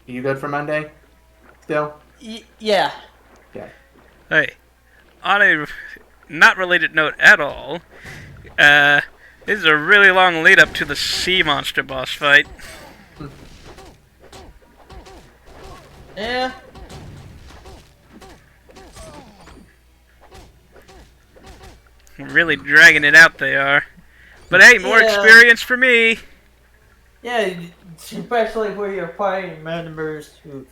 Are you good for Monday? Still? Yeah. Okay. Hey, on a not related note at all, this is a really long lead up to the sea monster boss fight. Yeah. Really dragging it out, they are. But hey, more experience for me. Yeah, especially for your party members who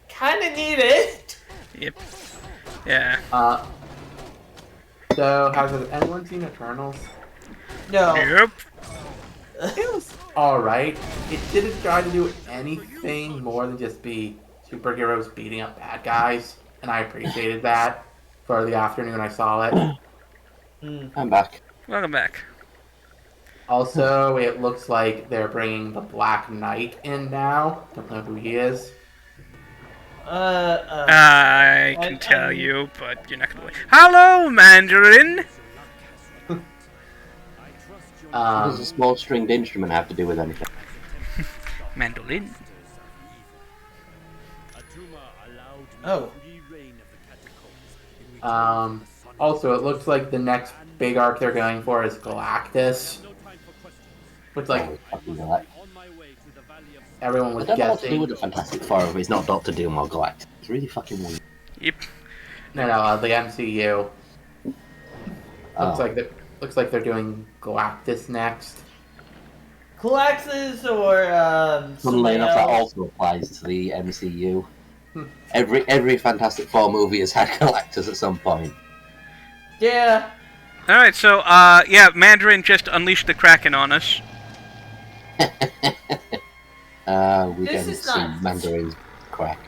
kind of need it. Yep. Yeah. So, has anyone seen Eternals? No. Yep. It was alright. It didn't try to do anything more than just be superheroes beating up bad guys, and I appreciated that for the afternoon I saw it. I'm back. Welcome back. Also, it looks like they're bringing the Black Knight in now. Don't know who he is. I can tell you, but you're not gonna. Hello, Mandarin. What does a small stringed instrument have to do with anything? Mandolin. Oh. Also, it looks like the next big arc they're going for is Galactus. Which, like, everyone was I don't know what to do guessing. with the Fantastic Four if it's not Doctor Doom or Galactus. It's really fucking weird. Yep. No, the MCU. Looks like they're doing Galactus next. Galactus or Funnily enough, that else? also applies to the MCU. Every Fantastic Four movie has had Galactus at some point. Yeah. Alright, so, yeah, Mandarin just unleashed the Kraken on us. We This can is see not- Mandarin's crack.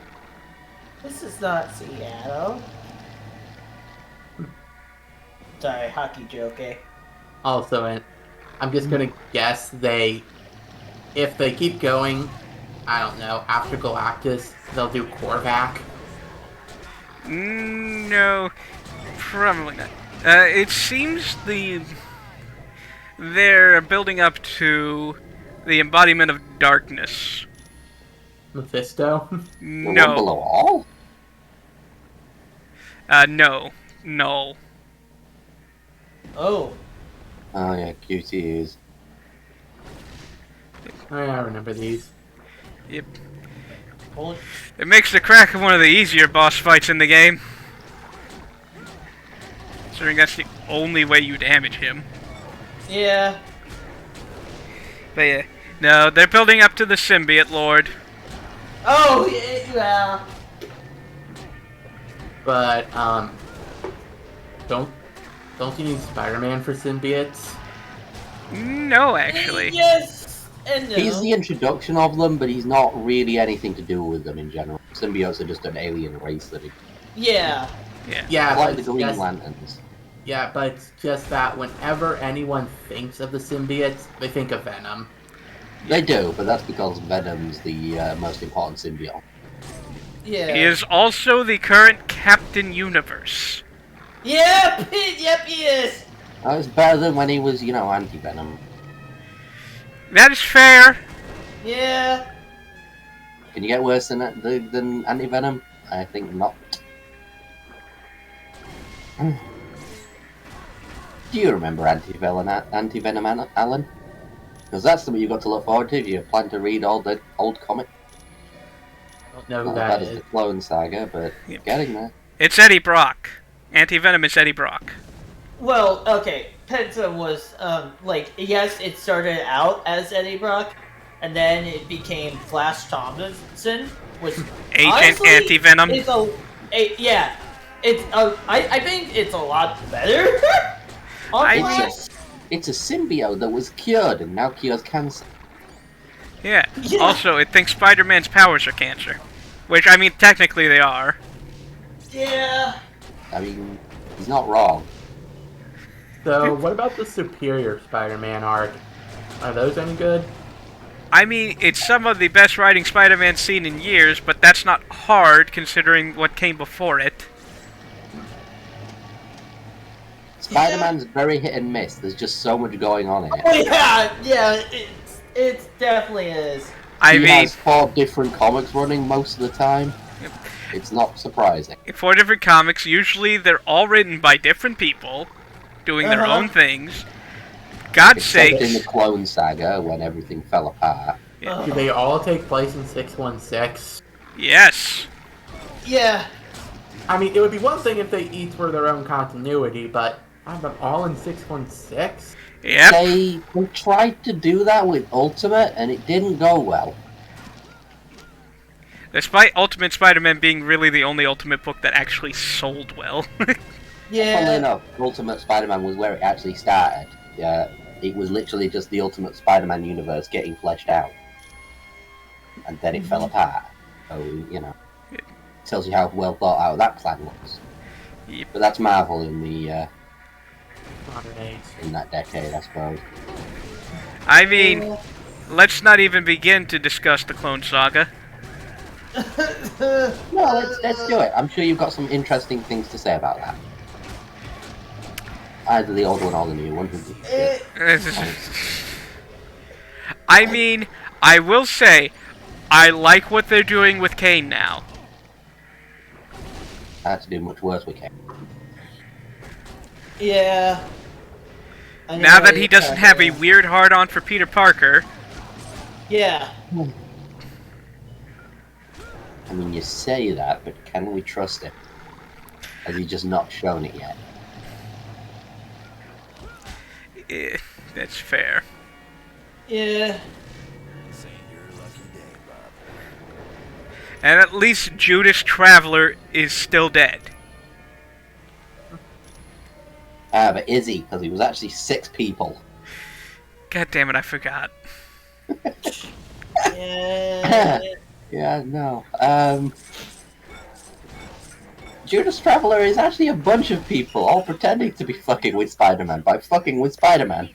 This is not Seattle. Sorry, hockey joke, eh? Also, and I'm just gonna guess if they keep going, I don't know, after Galactus, they'll do Korvac. No, probably not. It seems they're building up to the embodiment of darkness. Mephisto? The one No. below all? No. Oh. Oh yeah, QTs. Oh, yeah, I remember these. Yep. Hold. It makes the Kraken one of the easier boss fights in the game. Considering that's the only way you damage him. Yeah. But yeah. No, they're building up to the Symbiote Lord. Oh, yeah. But, don't you need Spider-Man for symbiotes? No, actually. Yes and no. He's the introduction of them, but he's not really anything to do with them in general. Symbiotes are just an alien race that Yeah. Yeah, like but the it's Green just- Lanterns. Yeah, but it's just that whenever anyone thinks of the symbiotes, they think of Venom. They do, but that's because Venom's the most important symbiote. Yeah. He is also the current Captain Universe. Yep, he is. It's better than when he was, anti-Venom. That is fair. Yeah. Can you get worse than anti-Venom? I think not. Do you remember anti-Venom, Alan? Because that's something you've got to look forward to if you plan to read all the old comic. I don't know who Not that bad as is. the Clone Saga, but getting there. It's Eddie Brock. Anti-Venom is Eddie Brock. Well, okay. Penta was, yes, it started out as Eddie Brock, and then it became Flash Thompson, which Agent honestly Anti-Venom. is yeah, it's I think it's a lot better. It's a symbiote that was cured and now cures cancer. Yeah. Also, it thinks Spider-Man's powers are cancer. Which, I mean, technically they are. Yeah. I mean, he's not wrong. So, what about the Superior Spider-Man arc? Are those any good? I mean, it's some of the best writing Spider-Man's seen in years, but that's not hard considering what came before it. Spider-Man's very hit and miss. There's just so much going on in it. Oh yeah, it definitely is. He has 4 different comics running most of the time. It's not surprising. 4 different comics, usually they're all written by different people, doing their own things. God's sake. Except in the Clone Saga, when everything fell apart. Yeah. Do they all take place in 616? Yes. Yeah. I mean, it would be one thing if they each were their own continuity, but have them all in 616? Yep. They tried to do that with Ultimate, and it didn't go well. Despite Ultimate Spider-Man being really the only Ultimate book that actually sold well. Yeah. Funnily enough, Ultimate Spider-Man was where it actually started. It was literally just the Ultimate Spider-Man universe getting fleshed out. And then it fell apart. So, you know, tells you how well thought out that plan was. Yep. But that's Marvel in the Modern age. in that decade, I suppose. I mean, let's not even begin to discuss the Clone Saga. No, let's do it. I'm sure you've got some interesting things to say about that. Either the old one or the new one. I mean, I will say, I like what they're doing with Kane now. I had to do much worse with Kane. Yeah. Now that he doesn't have a weird hard-on for Peter Parker. Yeah. I mean, you say that, but can we trust him? Has he just not shown it yet? That's fair. Yeah. And at least Judas Traveler is still dead. But is he? Because he was actually 6 people. God damn it, I forgot. Yeah. Yeah, no. Judas Traveler is actually a bunch of people all pretending to be fucking with Spider-Man by fucking with Spider-Man.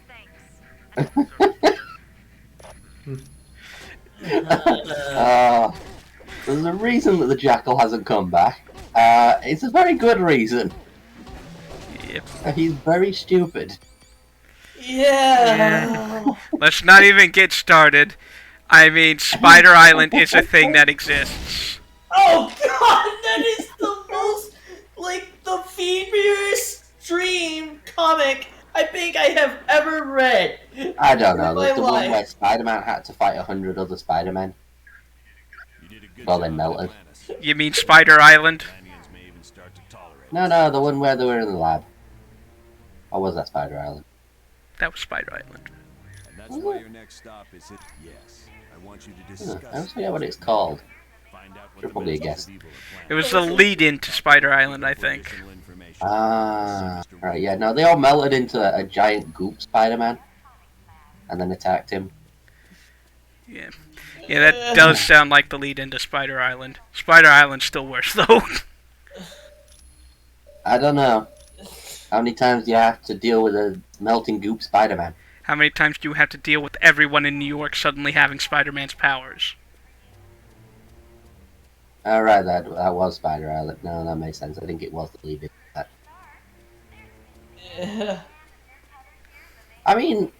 There's a reason that the Jackal hasn't come back. It's a very good reason. Yep. He's very stupid. Yeah. Let's not even get started. I mean, Spider Island is a thing that exists. Oh god, that is the most, like, the feverous dream comic I think I have ever read. I don't know. in There's my the one life. where Spider-Man had to fight 100 other Spider-Men. Well, they melted. You mean Spider Island? No, the one where they were in the lab. Or was that Spider Island? That was Spider Island. And that's why your next stop is it. Yes. I want you to discuss. I don't forget what it's called. Should probably have guessed. It was the lead-in to Spider Island, I think. Right, yeah, no, they all melted into a giant goop Spider-Man. And then attacked him. Yeah. Yeah, that does sound like the lead-in to Spider Island. Spider Island's still worse, though. I don't know. How many times do you have to deal with a melting goop Spider-Man? How many times do you have to deal with everyone in New York suddenly having Spider-Man's powers? Alright, that was Spider Island. No, that makes sense. I think it was the lead-in. I mean,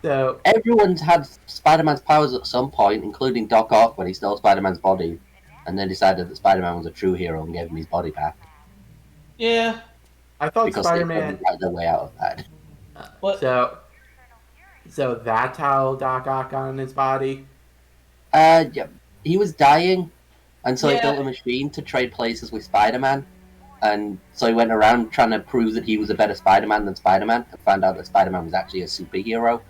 so everyone's had Spider-Man's powers at some point, including Doc Ock when he stole Spider-Man's body, and then decided that Spider-Man was a true hero and gave him his body back. Yeah. I thought Because Spider-Man they couldn't write their way out of that. What? So that's how Doc Ock got in his body? Yeah, he was dying, and so he Yeah. built a machine to trade places with Spider-Man. And so he went around trying to prove that he was a better Spider-Man than Spider-Man, and found out that Spider-Man was actually a superhero.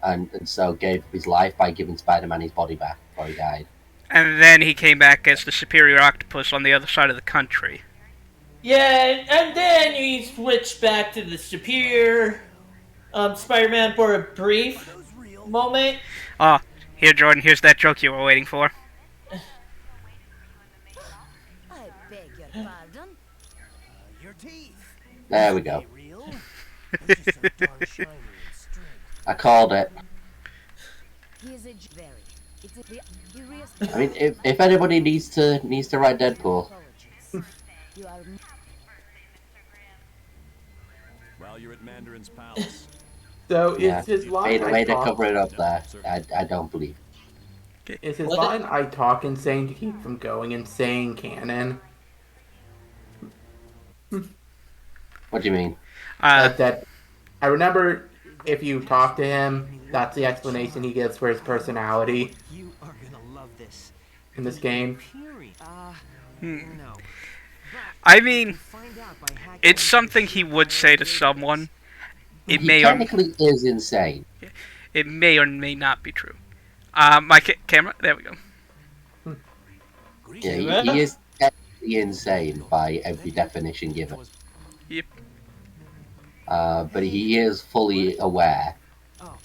and so gave up his life by giving Spider-Man his body back before he died. And then he came back as the superior octopus on the other side of the country. Yeah, and then he switched back to the superior Spider-Man for a brief moment. Ah, here, Jordan, here's that joke you were waiting for. I beg your pardon. Your teeth. There we go. Real? They're just so darn shiny and straight. I called it. He is a very. It's a curious. I mean, if anybody needs to write Deadpool, You are. While you're at Mandarin's palace. So yeah, is his line way to I cover it talk, up there. I don't believe. is his What? line I talk insane to keep from going insane canon? What do you mean? Like that, I remember if you talk to him, that's the explanation he gives for his personality You are gonna love this. in this game. Period. No. I mean, Find out by hacking it's into something the he shit would out say of to the someone. It He may or technically is insane. may not be true. My camera. There we go. Yeah, he is technically insane by every definition given. Yep. But he is fully aware. Oh,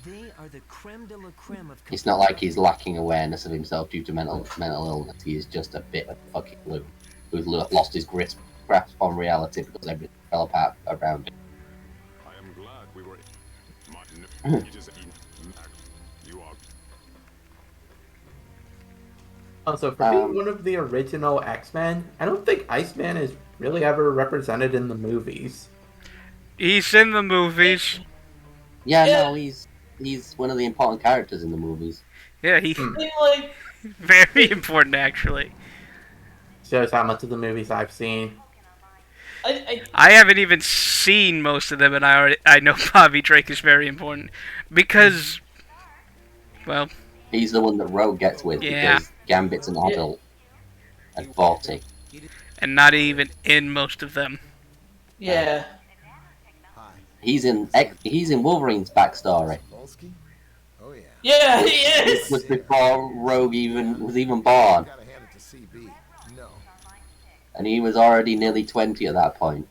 they are the creme de la creme of. It's not like he's lacking awareness of himself due to mental illness. He is just a bit of a fucking loon who's lost his grasp on reality because everything fell apart around him. I am glad we were. You are. Also, for being one of the original X-Men, I don't think Iceman is really ever represented in the movies. He's in the movies. Yeah, Yeah. no, he's one of the important characters in the movies. Yeah, he I mean, like, very important actually. Shows how much of the movies I've seen. I haven't even seen most of them, and I know Bobby Drake is very important because, well, He's the one that Rogue gets with Yeah. because Gambit's an adult at 40. and not even in most of them. yeah. He's in Wolverine's backstory. Volsky? Oh yeah. Yeah, he It is! was before Rogue was even born, Gotta hand it to CB. No. and he was already nearly 20 at that point.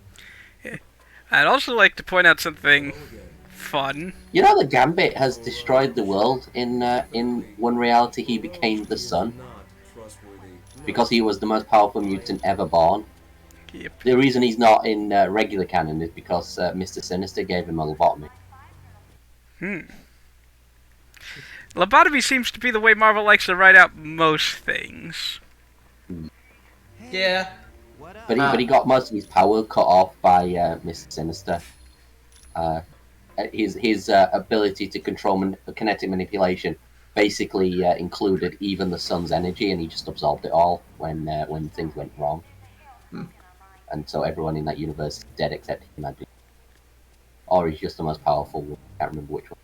I'd also like to point out something fun. You know that Gambit has destroyed the world. In one reality, he became the Sun because he was the most powerful mutant ever born. Yep. The reason he's not in regular canon is because Mr. Sinister gave him a lobotomy. Lobotomy seems to be the way Marvel likes to write out most things. Yeah. What up? But he got most of his power cut off by Mr. Sinister. His ability to control kinetic manipulation basically included even the sun's energy, and he just absorbed it all when things went wrong. And so everyone in that universe is dead except him, I believe. Or he's just the most powerful one. I can't remember which one.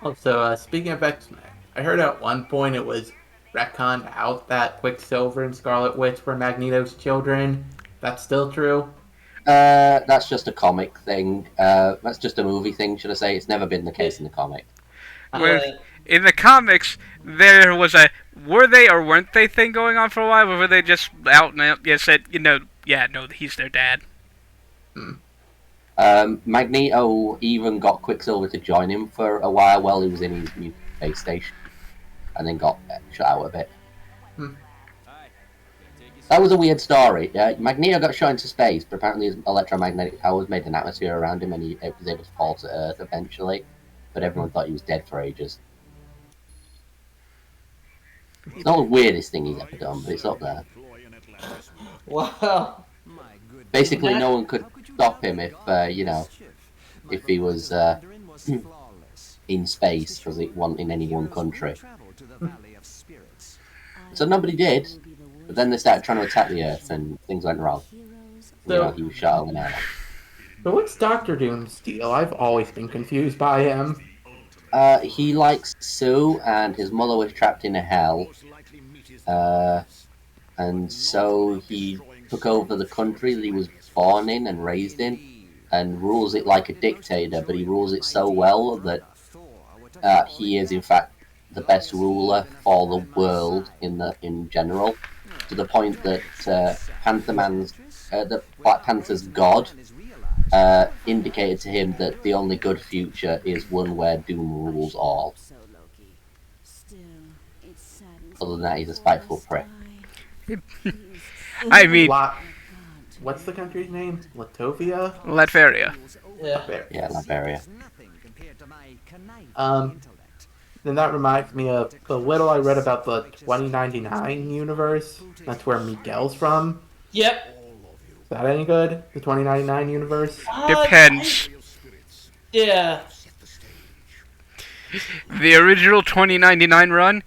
Also, speaking of X-Men, I heard at one point it was retconned out that Quicksilver and Scarlet Witch were Magneto's children. That's still true? That's just a comic thing. That's just a movie thing, should I say? It's never been the case in the comic. Where in the comics, there was a were they or weren't they thing going on for a while, or were they just out and out? Yeah, said no, he's their dad. Magneto even got Quicksilver to join him for a while he was in his mutant base station, and then got shut out a bit. That was a weird story. Magneto got shot into space, but apparently his electromagnetic powers made an atmosphere around him, and he was able to fall to Earth eventually. But everyone thought he was dead for ages. It's not the weirdest thing he's ever done, but it's up there. Wow. Basically, no one could stop him if if he was in space, because it wasn't in any one country. So nobody did. But then they started trying to attack the Earth, and things went wrong. He was shot over an arrow. But what's Doctor Doom's deal? I've always been confused by him. He likes Sue, and his mother was trapped in a hell. And so he took over the country that he was born in and raised in, and rules it like a dictator, but he rules it so well that he is in fact the best ruler for the world in general, to the point that that Black Panther's god indicated to him that the only good future is one where Doom rules all. Other than that, he's a spiteful prick. I mean, what's the country's name? Latvia? Latveria. Yeah, Latveria. Then that reminds me of the little I read about the 2099 universe. That's where Miguel's from. Yep. Is that any good? The 2099 universe? Depends. Yeah. The original 2099 run,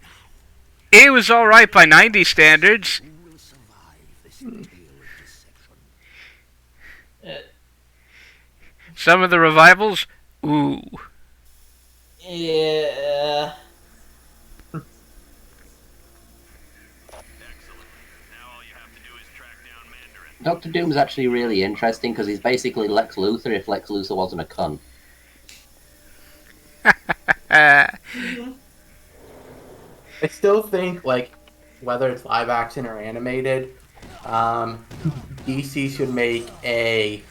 it was alright by 90 standards. Some of the revivals, ooh. Yeah. Doctor Doom's actually really interesting because he's basically Lex Luthor if Lex Luthor wasn't a cunt. I still think, like, whether it's live action or animated, DC should make a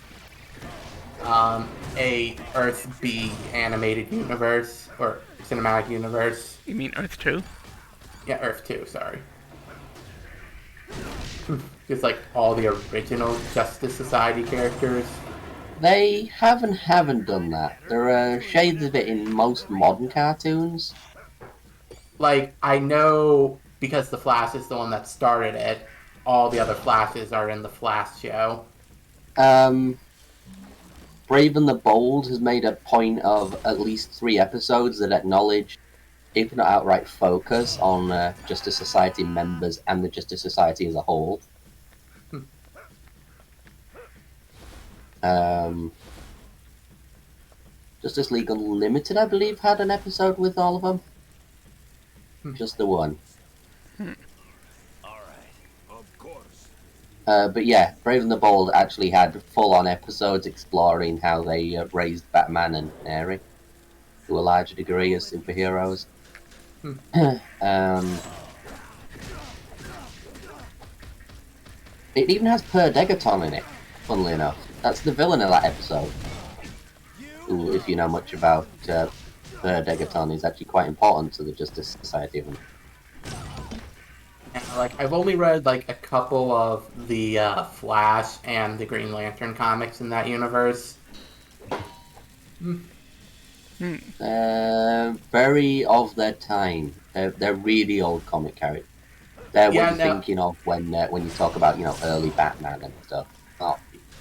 Earth B animated universe or cinematic universe. You mean Earth 2? Yeah, Earth 2. Sorry. Just like all the original Justice Society characters. They haven't done that. There are shades of it in most modern cartoons. Like, I know because the Flash is the one that started it, all the other Flashes are in the Flash show. Brave and the Bold has made a point of at least 3 episodes that acknowledge, if not outright focus, on Justice Society members and the Justice Society as a whole. Justice League Unlimited, I believe, had an episode with all of them. Just the one. But yeah, Brave and the Bold actually had full-on episodes exploring how they raised Batman and Mary, to a larger degree, as superheroes. It even has Per Degaton in it, funnily enough. That's the villain of that episode. Who, if you know much about Per Degaton, is actually quite important to the Justice Society of them. Like, I've only read, like, a couple of the Flash and the Green Lantern comics in that universe. Very of their time. They're really old comic characters. They're what you're thinking of when you talk about, early Batman and stuff.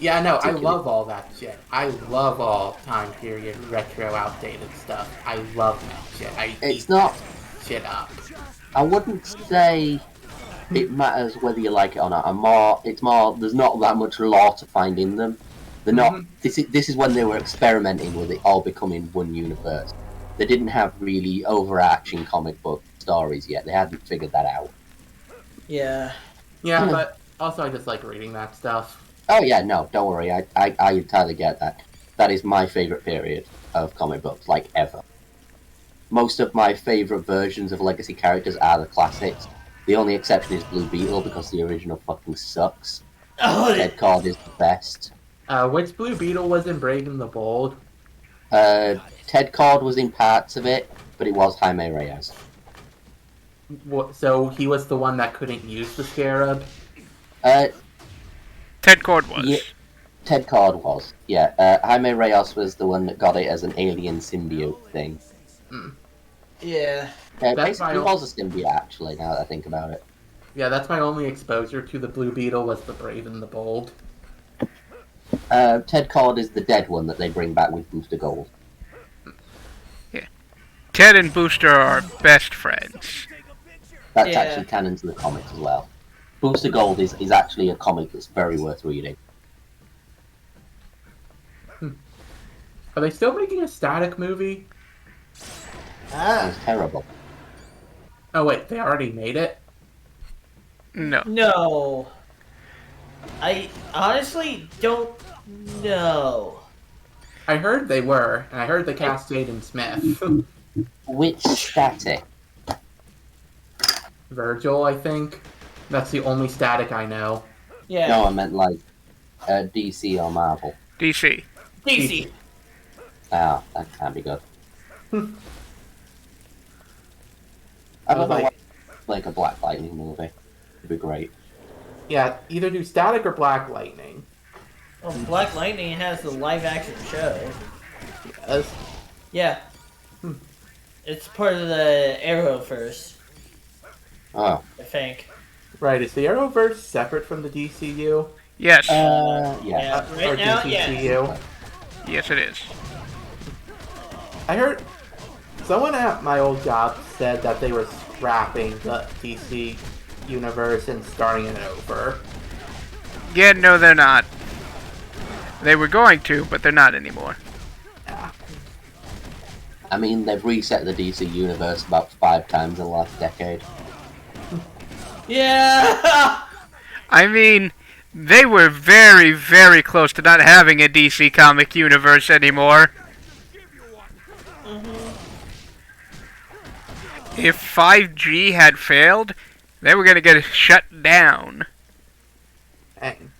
Yeah, no, I love all that shit. I love all time period, retro, outdated stuff. I love that shit. It's not shit up. I wouldn't say it matters whether you like it or not. It's more. There's not that much lore to find in them. They're not. This is when they were experimenting with it all becoming one universe. They didn't have really overarching comic book stories yet. They hadn't figured that out. Yeah. Yeah, but also I just like reading that stuff. Oh yeah, no, don't worry. I entirely get that. That is my favorite period of comic books, like ever. Most of my favorite versions of legacy characters are the classics. The only exception is Blue Beetle because the original fucking sucks. Ted Cord is the best. Which Blue Beetle was in Brave and the Bold? Ted Cord was in parts of it, but it was Jaime Reyes. So he was the one that couldn't use the Scarab? Ted Cord was. Yeah, Ted Cord was, yeah. Jaime Reyes was the one that got it as an alien symbiote thing. Yeah. Basically, it was a symbiote, actually, now that I think about it. Yeah, that's my only exposure to the Blue Beetle was the Brave and the Bold. Ted Cord is the dead one that they bring back with Booster Gold. Yeah. Ted and Booster are best friends. That's actually canon to the comics as well. Booster Gold is actually a comic that's very worth reading. Are they still making a Static movie? It's terrible. Oh wait, they already made it? No. No. I honestly don't know. I heard they were, and I heard they cast Jaden Smith. Which static? Virgil, I think. That's the only static I know. Yeah. No, I meant like DC or Marvel. DC. DC. Ah, that can't be good. I I don't was know like, why, like a Black Lightning movie. It'd be great. yeah, either do Static or Black Lightning. Well, Black Lightning has the live-action show. Yes. Yeah. It's part of the Arrowverse, Oh. I think. Right, is the Arrowverse separate from the DCU? Yes. Yeah. Right Or now, DCCU? Yes, it is. I heard someone at my old job said that they were scrapping the DC universe and starting it over. Yeah, no, they're not. They were going to, but they're not anymore. I mean, they've reset the DC universe about 5 times in the last decade. Yeah! I mean, they were very, very close to not having a DC comic universe anymore. If 5G had failed, they were going to get shut down. Dang.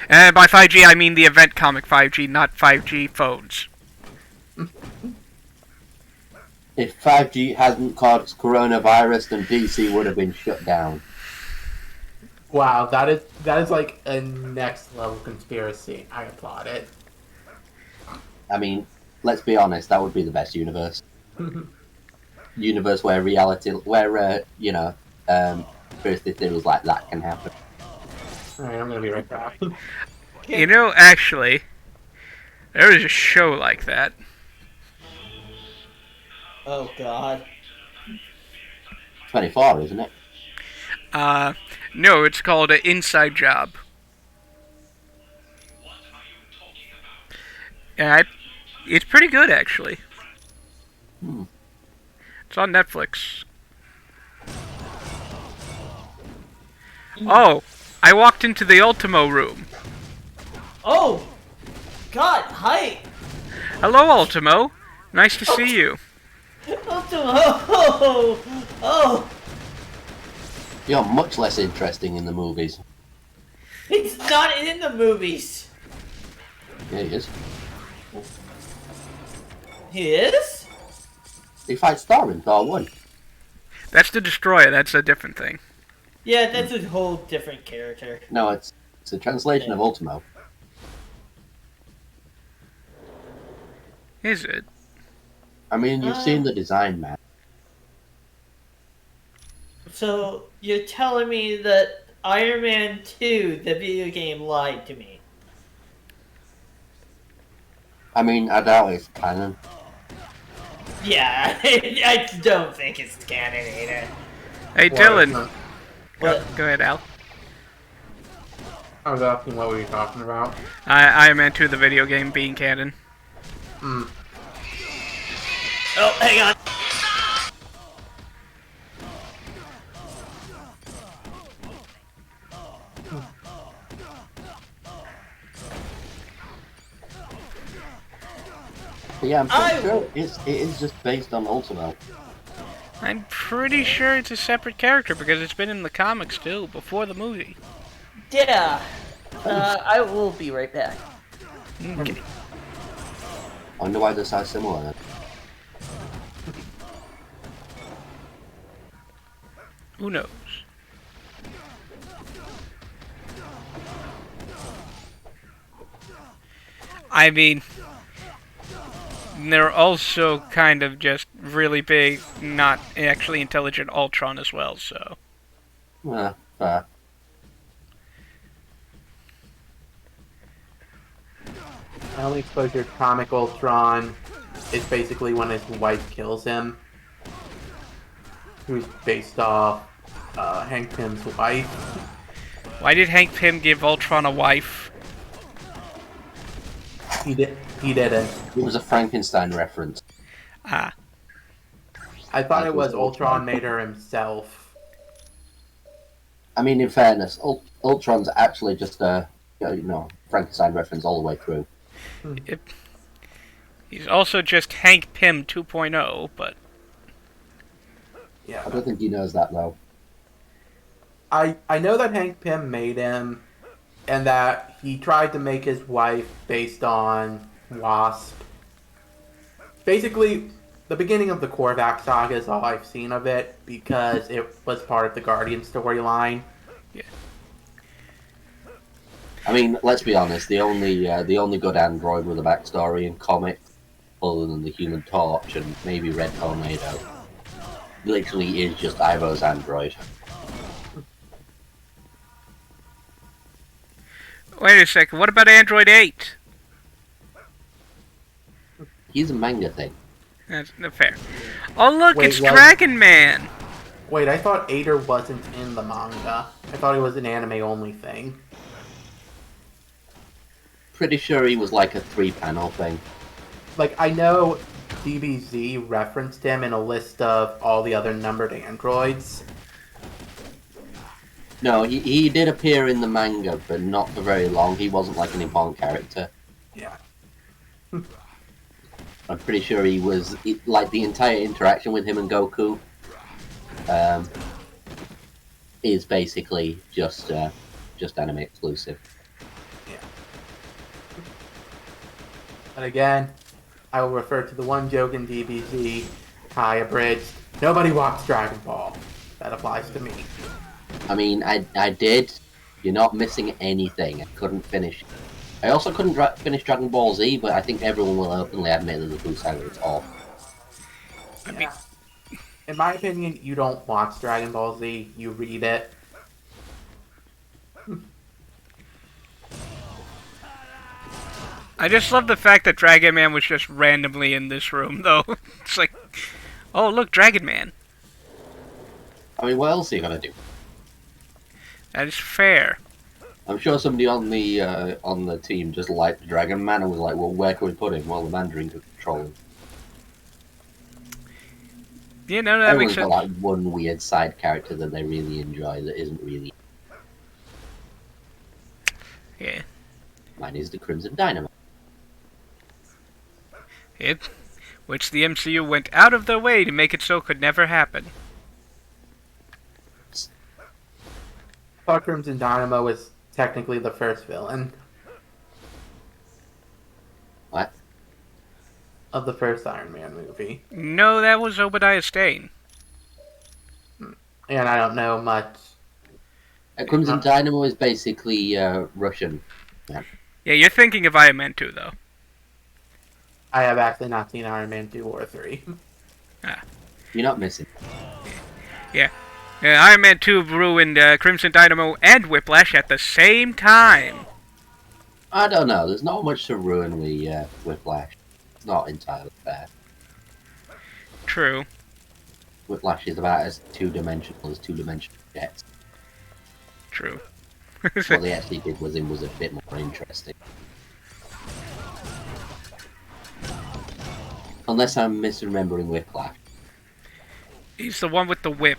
And by 5G, I mean the event comic 5G, not 5G phones. If 5G hadn't caused coronavirus, then DC would have been shut down. Wow, that is like a next level conspiracy. I applaud it. I mean, let's be honest, that would be the best universe. Universe where reality, where, conspiracy theories like that can happen. Alright, I'm gonna be right back. You know, actually, there is a show like that. Oh, God. 24, isn't it? No, it's called an Inside Job. Yeah, it's pretty good, actually. It's on Netflix. Oh, I walked into the Ultimo room. Oh! God, hi! Hello, Ultimo. Nice to see you. Oh! You're much less interesting in the movies. He's not in the movies! Yeah, he is. He is? He fights Thor in Thor 1. That's the Destroyer. That's a different thing. Yeah, that's a whole different character. No, it's a translation of Ultimo. Is it? I mean, you've seen the design, man. So, you're telling me that Iron Man 2, the video game, lied to me? I mean, I doubt it's canon. Yeah, I don't think it's canon either. Hey, Dylan. What? Go ahead, Al. I was asking what were you talking about? Iron Man 2, the video game, being canon. Oh, hang on. But yeah, I'm pretty sure it is just based on Ultimo. I'm pretty sure it's a separate character because it's been in the comics too, before the movie. Yeah. I will be right back. Okay. I wonder why they're so similar then. Who knows? I mean, they're also kind of just really big, not actually intelligent Ultron as well, so. Yeah, fair. My only exposure to comic Ultron is basically when his wife kills him. Who's based off Hank Pym's wife. Why did Hank Pym give Ultron a wife? He didn't. It was a Frankenstein reference. Ah. I thought it was Ultron made her himself. I mean, in fairness, Ultron's actually just a Frankenstein reference all the way through. He's also just Hank Pym 2.0, but... Yeah. I don't think he knows that, though. I know that Hank Pym made him, and that he tried to make his wife based on Wasp. Basically, the beginning of the Korvac saga is all I've seen of it, because it was part of the Guardian storyline. Yeah. I mean, let's be honest. The only good android with a backstory in comics, other than the Human Torch and maybe Red Tornado, literally is just Ivo's android. Wait a second, what about Android 8? He's a manga thing. That's fair. Oh look, Wait, it's what? Dragon Man! Wait, I thought Ader wasn't in the manga. I thought it was an anime-only thing. Pretty sure he was like a 3-panel thing. Like, I know DBZ referenced him in a list of all the other numbered androids. No, he did appear in the manga, but not for very long. He wasn't like an important character. Yeah. I'm pretty sure he was like the entire interaction with him and Goku is basically just anime exclusive. Yeah. But again, I will refer to the one joke in DBZ, high abridged. Nobody walks Dragon Ball. That applies to me. I mean, I did. You're not missing anything. I couldn't finish. I also couldn't finish Dragon Ball Z, but I think everyone will openly admit that the Buu saga is awful. Yeah. In my opinion, you don't watch Dragon Ball Z, you read it. I just love the fact that Dragon Man was just randomly in this room, though. It's like, oh look, Dragon Man. I mean, what else are you gonna do? That is fair. I'm sure somebody on the team just liked Dragon Man and was like, well, where can we put him? Well, the Mandarin could control him. Yeah, no, that Everyone's makes sense. got like one weird side character that they really enjoy that isn't really. Yeah. Mine is the Crimson Dynamo. It, which the MCU went out of their way to make it so could never happen. Thought Crimson Dynamo was technically the first villain. What? Of the first Iron Man movie. No, that was Obadiah Stane. And I don't know much. Crimson Dynamo is basically Russian. Yeah. Yeah, you're thinking of Iron Man 2, though. I have actually not seen Iron Man 2 or 3. Ah. You're not missing. Yeah. Iron Man 2 ruined Crimson Dynamo and Whiplash at the same time. I don't know. There's not much to ruin with Whiplash. It's not entirely fair. True. Whiplash is about as two-dimensional as two-dimensional gets. True. What they actually did was a bit more interesting. Unless I'm misremembering Whiplash. He's the one with the whip.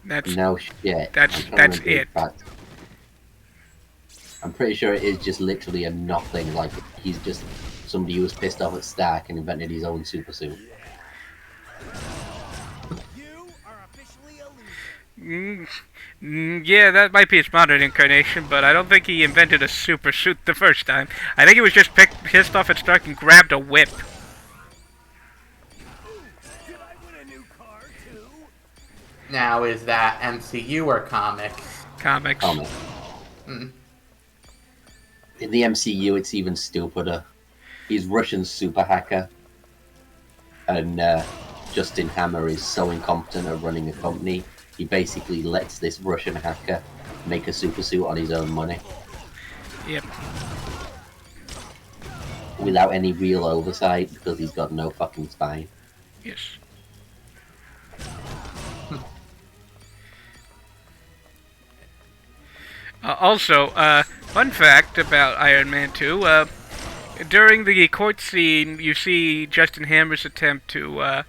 That's No shit. That's it. I'm pretty sure it is just literally a nothing. Like he's just somebody who was pissed off at Stark and invented his own super suit. Yeah, that might be his modern incarnation, but I don't think he invented a super suit the first time. I think he was just pissed off at Stark and grabbed a whip. Now, is that MCU or comics? Comics. Comic. Mm. In the MCU, it's even stupider. He's Russian super hacker, and Justin Hammer is so incompetent at running a company. He basically lets this Russian hacker make a super suit on his own money. Yep. Without any real oversight, because he's got no fucking spine. Yes. Also, fun fact about Iron Man 2, during the court scene, you see Justin Hammer's attempt to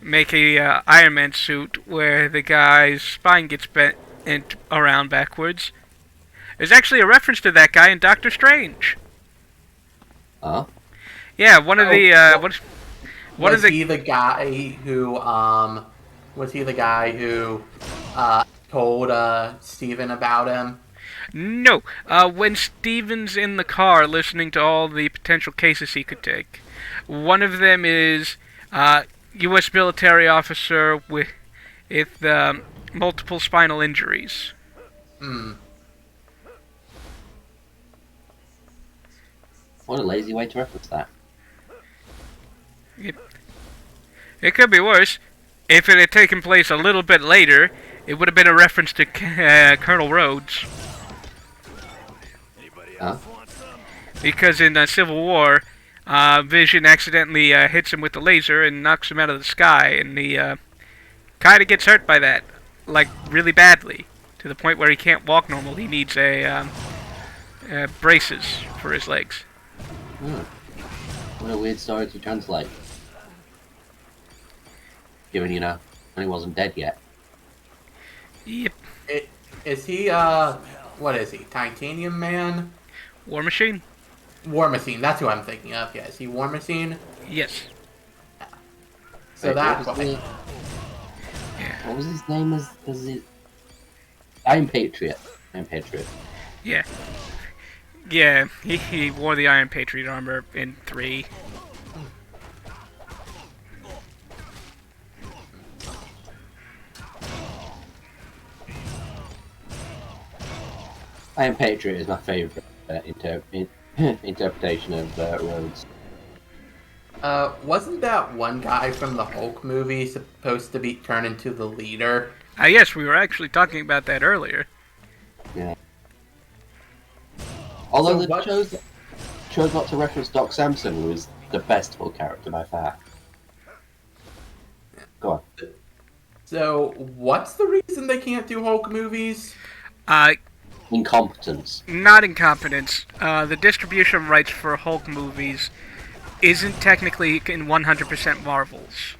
make a Iron Man suit where the guy's spine gets bent around backwards. There's actually a reference to that guy in Doctor Strange. Huh? Yeah, one of the one of was he the guy who was he the guy who told Steven about him? No, when Steven's in the car listening to all the potential cases he could take, one of them is U.S. military officer with multiple spinal injuries. Hmm. What a lazy way to reference that. It could be worse. If it had taken place a little bit later, it would have been a reference to Colonel Rhodes. Huh? Because in Civil War, Vision accidentally hits him with the laser and knocks him out of the sky, and he kind of gets hurt by that, like really badly, to the point where he can't walk normal. He needs braces for his legs. What a weird story to translate. Given, you know, when he wasn't dead yet. Yep. Is he, what is he? Titanium Man? War Machine? War Machine, that's who I'm thinking of, yeah. Is he War Machine? Yes. So that's why. What was his name? Was it Iron Patriot? Iron Patriot. Yeah. Yeah, he wore the Iron Patriot armor in 3. Iron Patriot is my favourite interpretation of Rhodes. Wasn't that one guy from the Hulk movie supposed to be turned into the leader? Yes, we were actually talking about that earlier. Yeah. Although So they chose not to reference Doc Sampson, who was the best Hulk character by far. Go on. So, what's the reason they can't do Hulk movies? Incompetence. Not incompetence. The distribution rights for Hulk movies isn't technically in 100% Marvel's.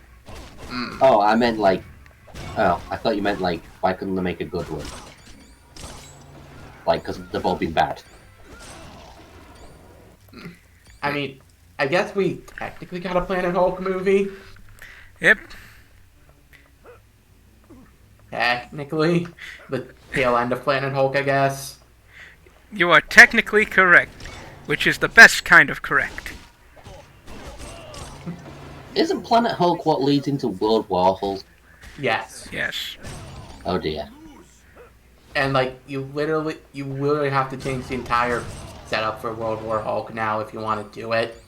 Oh, I meant like... Oh, I thought you meant like, why couldn't they make a good one? Like, because they've all been bad. I mean, I guess we technically got a Planet Hulk movie. Yep. Technically. The tail end of Planet Hulk, I guess. You are technically correct, which is the best kind of correct. Isn't Planet Hulk what leads into World War Hulk? Yes. Yes. Oh dear. And like, you literally have to change the entire setup for World War Hulk now if you want to do it.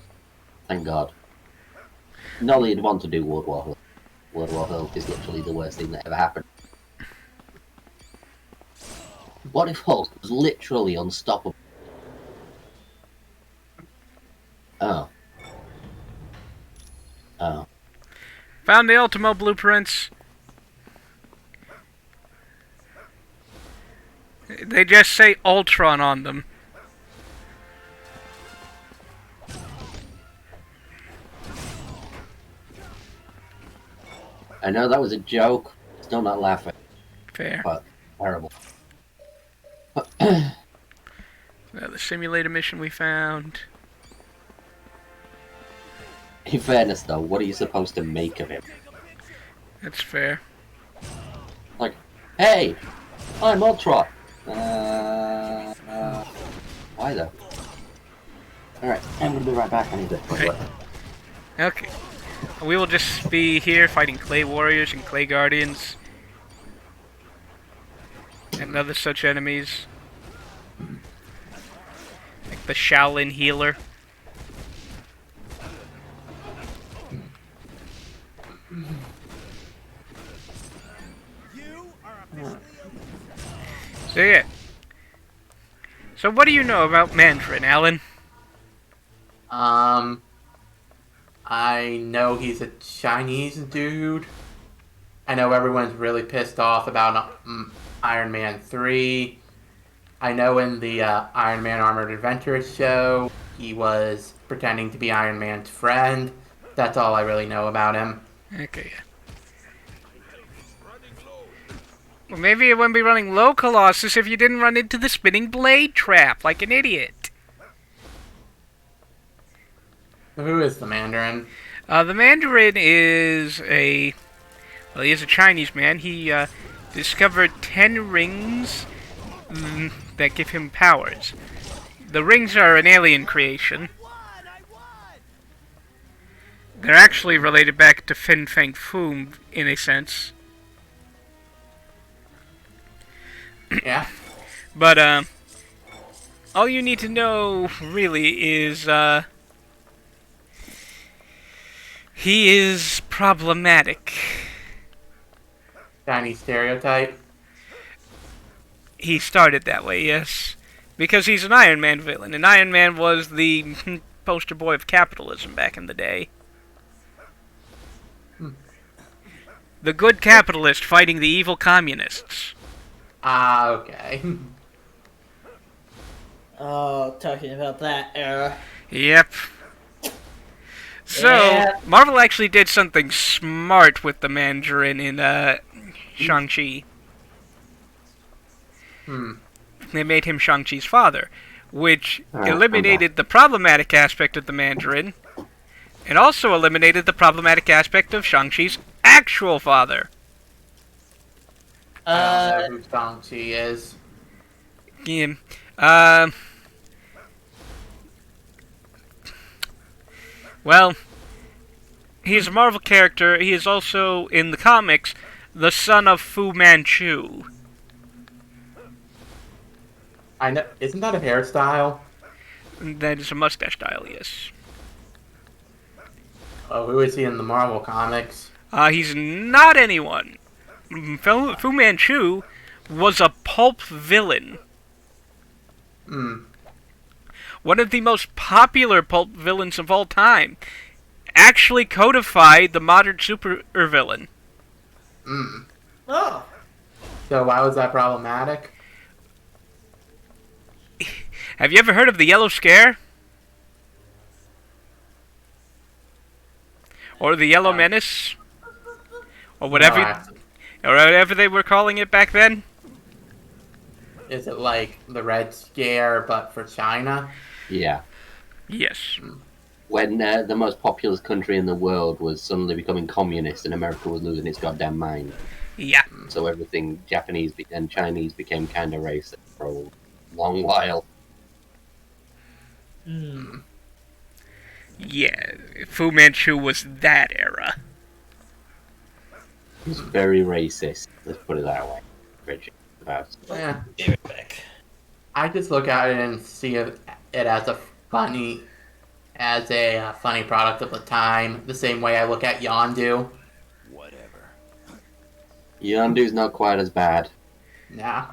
Thank God. Not that you'd want to do World War Hulk. World War Hulk is literally the worst thing that ever happened. What if Hulk was literally unstoppable? Oh. Oh. Found the Ultimo blueprints. They just say Ultron on them. I know that was a joke. Still not laughing. Fair. But terrible. The simulator mission we found. In fairness, though, what are you supposed to make of him? That's fair. Like, hey, I'm Ultron. Why though? Alright, I'm gonna be right back. I need to. Okay. Okay. We will just be here fighting Clay Warriors and Clay Guardians. And other such enemies. Like the Shaolin Healer. So yeah. So what do you know about Mandarin, Alan? I know he's a Chinese dude. I know everyone's really pissed off about Iron Man 3. I know in the Iron Man Armored Adventures show, he was pretending to be Iron Man's friend. That's all I really know about him. Okay. Well, maybe it wouldn't be running low, Colossus, if you didn't run into the spinning blade trap like an idiot. Who is the Mandarin? The Mandarin is he is a Chinese man. He discovered 10 rings that give him powers. The rings are an alien creation. They're actually related back to Fin Fang Foom, in a sense. Yeah. But, all you need to know, really, is, he is problematic. Chinese stereotype. He started that way, yes. Because he's an Iron Man villain, and Iron Man was the poster boy of capitalism back in the day. The good capitalist fighting the evil communists. Ah, okay. Oh, talking about that era. Yep. So, Yeah. Marvel actually did something smart with the Mandarin in Shang-Chi. They made him Shang-Chi's father, which eliminated the problematic aspect of the Mandarin, and also eliminated the problematic aspect of Shang-Chi's actual father. I don't know who Shang-Chi is. Yeah. Well, he's a Marvel character. He is also, in the comics, the son of Fu Manchu. I know. Isn't that a hairstyle? That is a mustache style, yes. Oh, who is he in the Marvel comics? He's not anyone. Fu Manchu was a pulp villain. One of the most popular pulp villains of all time. Actually codified the modern supervillain. Oh. So why was that problematic? Have you ever heard of the Yellow Scare? Or the Yellow Menace? Or whatever, or whatever they were calling it back then? Is it like the Red Scare, but for China? Yeah. Yes. When the most populous country in the world was suddenly becoming communist and America was losing its goddamn mind. Yeah. So everything Japanese and Chinese became kind of racist for a long while. Yeah, Fu Manchu was that era. It was very racist, let's put it that way. Yeah. I just look at it and see it as a funny product of the time, the same way I look at Yondu. Whatever. Yondu's not quite as bad. Nah.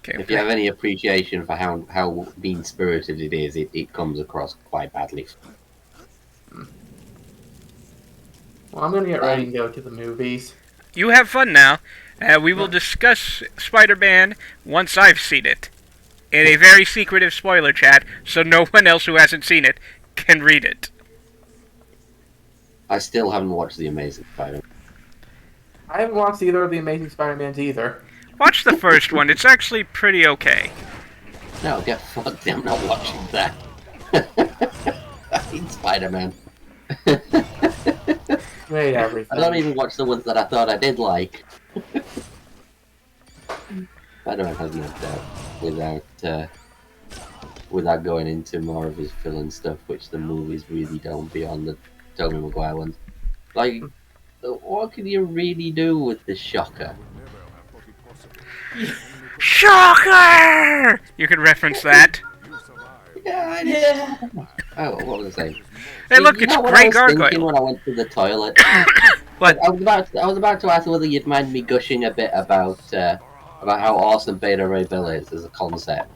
Okay, if you have any appreciation for how mean-spirited it is, it comes across quite badly. Well, I'm gonna get ready to go to the movies. You have fun now. We will discuss Spider-Man once I've seen it. In a very secretive spoiler chat, so no one else who hasn't seen it can read it. I still haven't watched The Amazing Spider-Man. I haven't watched either of the Amazing Spider-Mans either. Watch the first one. It's actually pretty okay. No, get fucked. I'm not watching that. I hate Spider-Man. Wait, everything. I don't even watch the ones that I thought I did like. Spider-Man has no doubt without going into more of his villain stuff, which the movies really don't beyond the Tobey Maguire ones. Like, what can you really do with the Shocker? Shocker! You can reference that. Yeah. Oh, what was I saying? Hey, look, it's Grey Gargoyle. When I went to the toilet, what? I was about to ask whether you'd mind me gushing a bit about how awesome Beta Ray Bill is as a concept,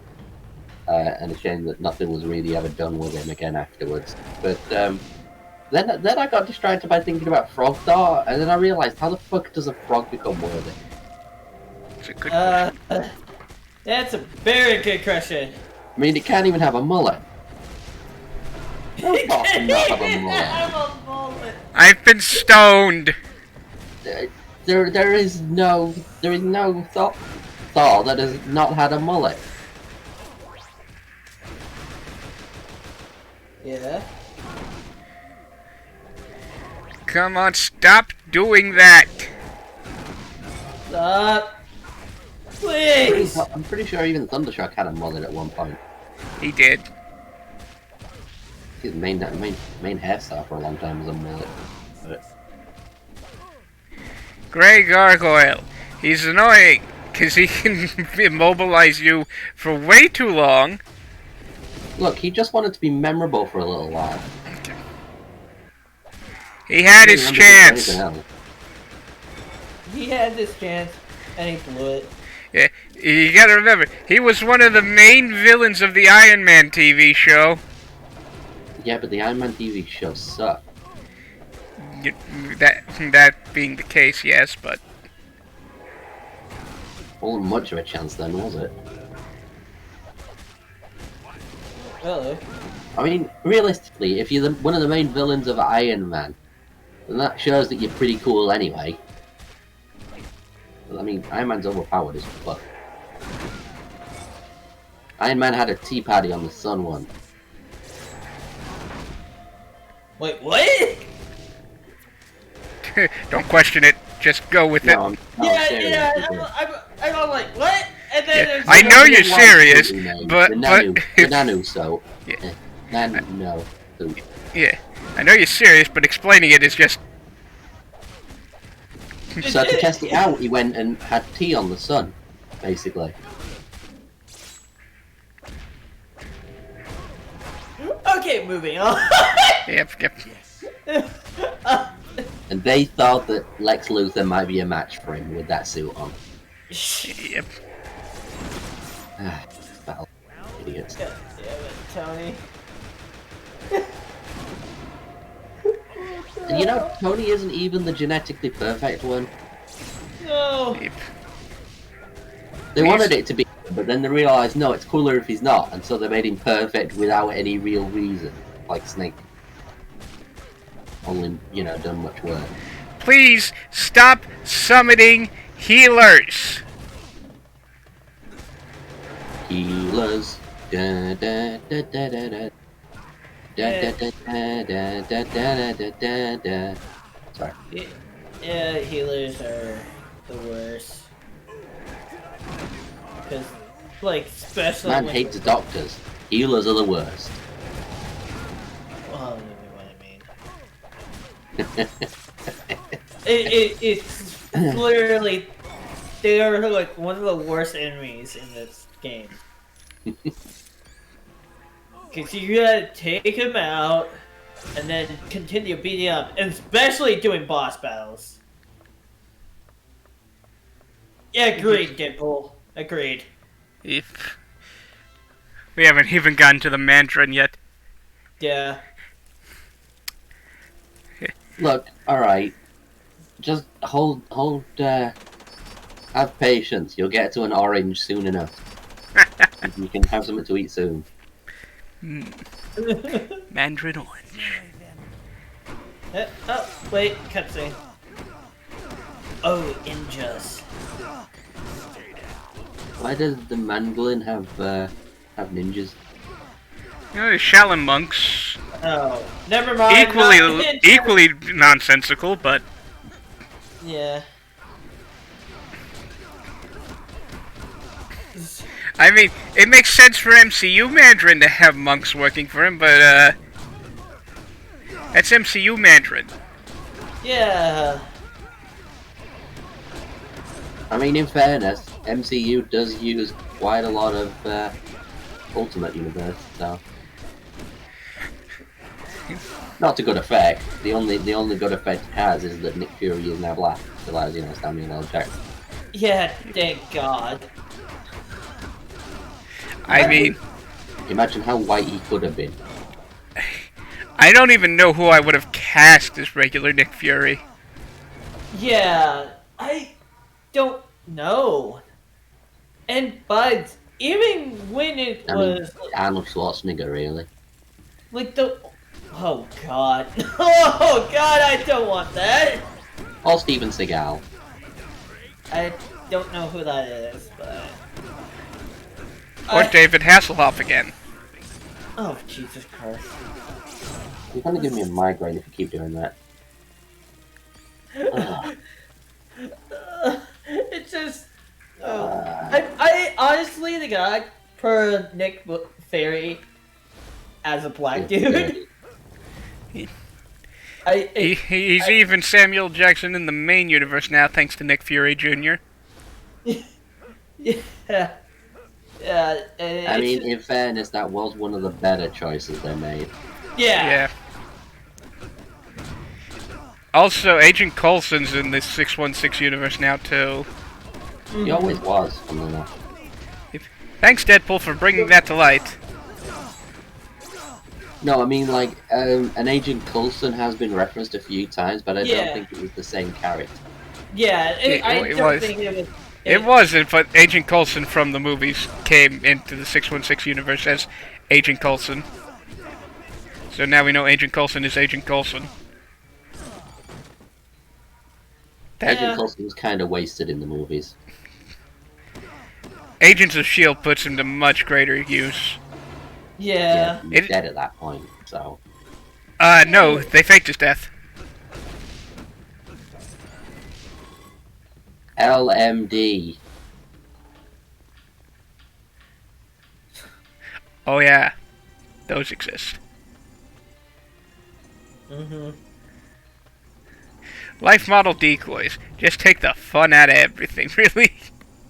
and a shame that nothing was really ever done with him again afterwards. But then I got distracted by thinking about Frog Thor, and then I realised, how the fuck does a frog become worthy? It's a good question. That's a very good question. I mean, it can't even have a mullet. No Thor can not have a mullet. I've been stoned. There is no Thor that has not had a mullet. Yeah. Come on, stop doing that. Stop. Please. I'm pretty sure even Thundershock had a mullet at one point. He did. His main hairstyle for a long time was a mullet. But Grey Gargoyle. He's annoying because he can immobilize you for way too long. look, he just wanted to be memorable for a little while. He had his chance. He had his chance, and he blew it. Yeah, you gotta remember, he was one of the main villains of the Iron Man TV show. Yeah, but the Iron Man TV show sucked. That being the case, yes, but... Wasn't much of a chance then, was it? Really? I mean, realistically, if you're one of the main villains of Iron Man, then that shows that you're pretty cool anyway. I mean, Iron Man's overpowered as fuck. Iron Man had a tea party on the sun once. Wait, what? Don't question it, just go with it. I'm like, what? And then Yeah, I know you're serious, but... The nano soap. Yeah. Nano soap. Yeah, I know you're serious, but explaining it is just... So to test it out, he went and had tea on the sun, basically. Okay, moving on. Yep. And they thought that Lex Luthor might be a match for him with that suit on. Yep. Battle idiots. Yeah, but Tony. And you know, Tony isn't even the genetically perfect one. No. They wanted it to be, but then they realised, no, it's cooler if he's not, and so they made him perfect without any real reason, like Snake. Only, you know, done much work. Please stop summoning healers. Healers. Da, da, da, da, da, da. Da, da, da, da, da, da, da, da, da. Sorry. Yeah, healers are the worst. Because, like, especially Man when... hates doctors. Healers are the worst. Well, you know what I mean. It's literally... They are, like, one of the worst enemies in this game. Because you gotta take him out, and then continue beating up, and especially doing boss battles. Yeah, agreed, Deadpool. Agreed. If we haven't even gotten to the Mandarin yet. Yeah. Look, alright. Just have patience. You'll get to an orange soon enough. You can have something to eat soon. Mandarin orange. Oh, wait, cutscene. Oh, ninjas. Why does the Mandolin have ninjas? You know, the Shaolin monks. Oh, never mind. Equally nonsensical, but yeah. I mean, it makes sense for MCU Mandarin to have monks working for him, but that's MCU Mandarin. Yeah. I mean, in fairness, MCU does use quite a lot of Ultimate Universe stuff. Not to good effect. The only good effect it has is that Nick Fury is now black. It allows, you know, Samuel L. Jackson. Yeah, thank God. I mean... Imagine how white he could have been. I don't even know who I would have cast as regular Nick Fury. Yeah, I don't know. And but even when it was Arnold Schwarzenegger, really. like the oh god. Oh god, I don't want that. Or Steven Seagal. I don't know who that is, but Or David Hasselhoff again. Oh, Jesus Christ. You're gonna give me a migraine if you keep doing that. It's just... I honestly think I prefer Nick Fury as a black dude. He's even Samuel Jackson in the main universe now, thanks to Nick Fury Jr. Yeah. I mean, in fairness, that was one of the better choices they made. Yeah. Also, Agent Coulson's in this 616 universe now, too. He always was, funnily enough. Thanks, Deadpool, for bringing that to light. No, I mean, like, an Agent Coulson has been referenced a few times, but I don't think it was the same character. Yeah, I don't think it was... It wasn't, but Agent Coulson from the movies came into the 616 universe as Agent Coulson. So now we know Agent Coulson is Agent Coulson. Agent Coulson was kind of wasted in the movies. Agents of S.H.I.E.L.D. puts him to much greater use. Yeah. He's dead at that point, so... No, they faked his death. LMD. Oh yeah, those exist. Life model decoys. Just take the fun out of everything, really.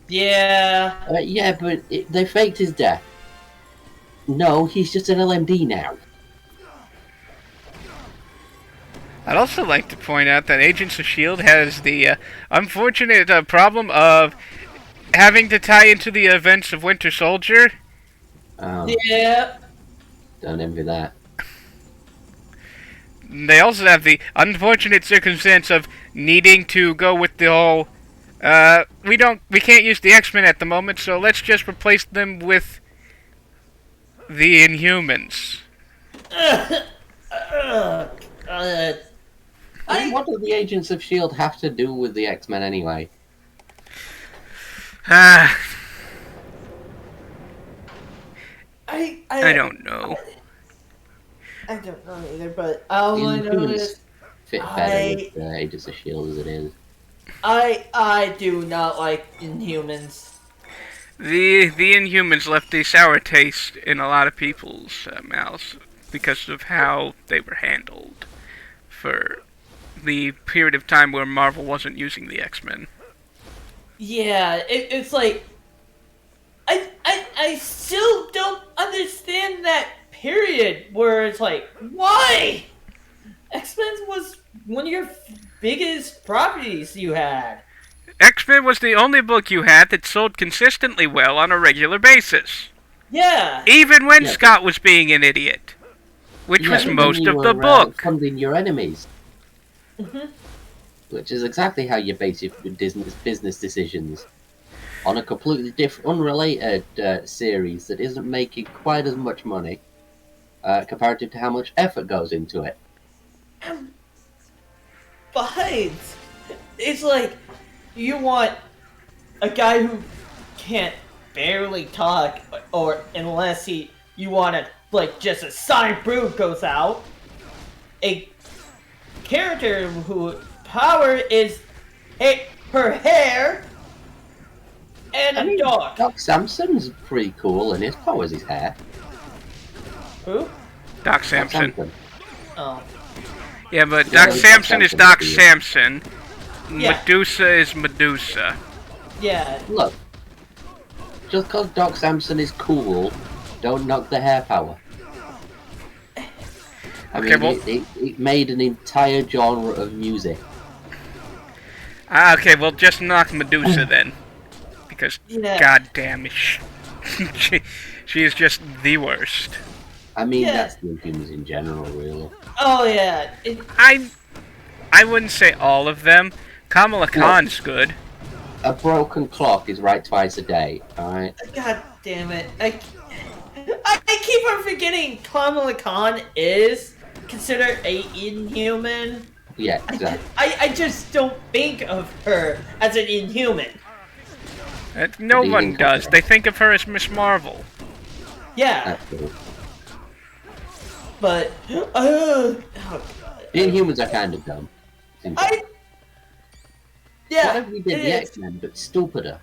Yeah. Yeah, but they faked his death. No, he's just an LMD now. I'd also like to point out that Agents of S.H.I.E.L.D. has the unfortunate problem of having to tie into the events of Winter Soldier. Yeah. Don't envy that. They also have the unfortunate circumstance of needing to go with the whole, we can't use the X-Men at the moment, so let's just replace them with the Inhumans. What do the Agents of S.H.I.E.L.D. have to do with the X-Men anyway? I don't know. I don't know either, but all I know is fit better with Agents of S.H.I.E.L.D. as it is. I do not like Inhumans. The Inhumans left a sour taste in a lot of people's mouths because of how they were handled for the period of time where Marvel wasn't using the X-Men. Yeah, it's like I still don't understand that period where it's like, why? X-Men was one of your biggest properties you had. X-Men was the only book you had that sold consistently well on a regular basis. Yeah. Even when Scott was being an idiot, which was most of the book. Funding your enemies. Which is exactly how you base your business decisions. On a completely different, unrelated series that isn't making quite as much money comparative to how much effort goes into it. But it's like you want a guy who can't barely talk, or unless you want to, like, just a sonic boom goes out, a character who power is her hair and a dog. Doc Sampson's pretty cool, and his power is his hair. Who? Doc Sampson. Oh. Yeah, but Doc Sampson is Doc Sampson. Yeah. Medusa is Medusa. Yeah. Look, just because Doc Sampson is cool, don't knock the hair power. I mean, it made an entire genre of music. Okay, well, just knock Medusa then. Because, goddamn, she is just the worst. I mean, that's the Inhumans in general, really. Oh, yeah. I wouldn't say all of them. Kamala Khan's good. A broken clock is right twice a day, alright? God damn it. I keep on forgetting Kamala Khan is considered a Inhuman. Yeah, exactly. I just don't think of her as an Inhuman. No one does. They think of her as Miss Marvel. Yeah. That's cool. but oh God. Inhumans are kind of dumb. Yeah, what if we did it the is. X-Men, but stupider?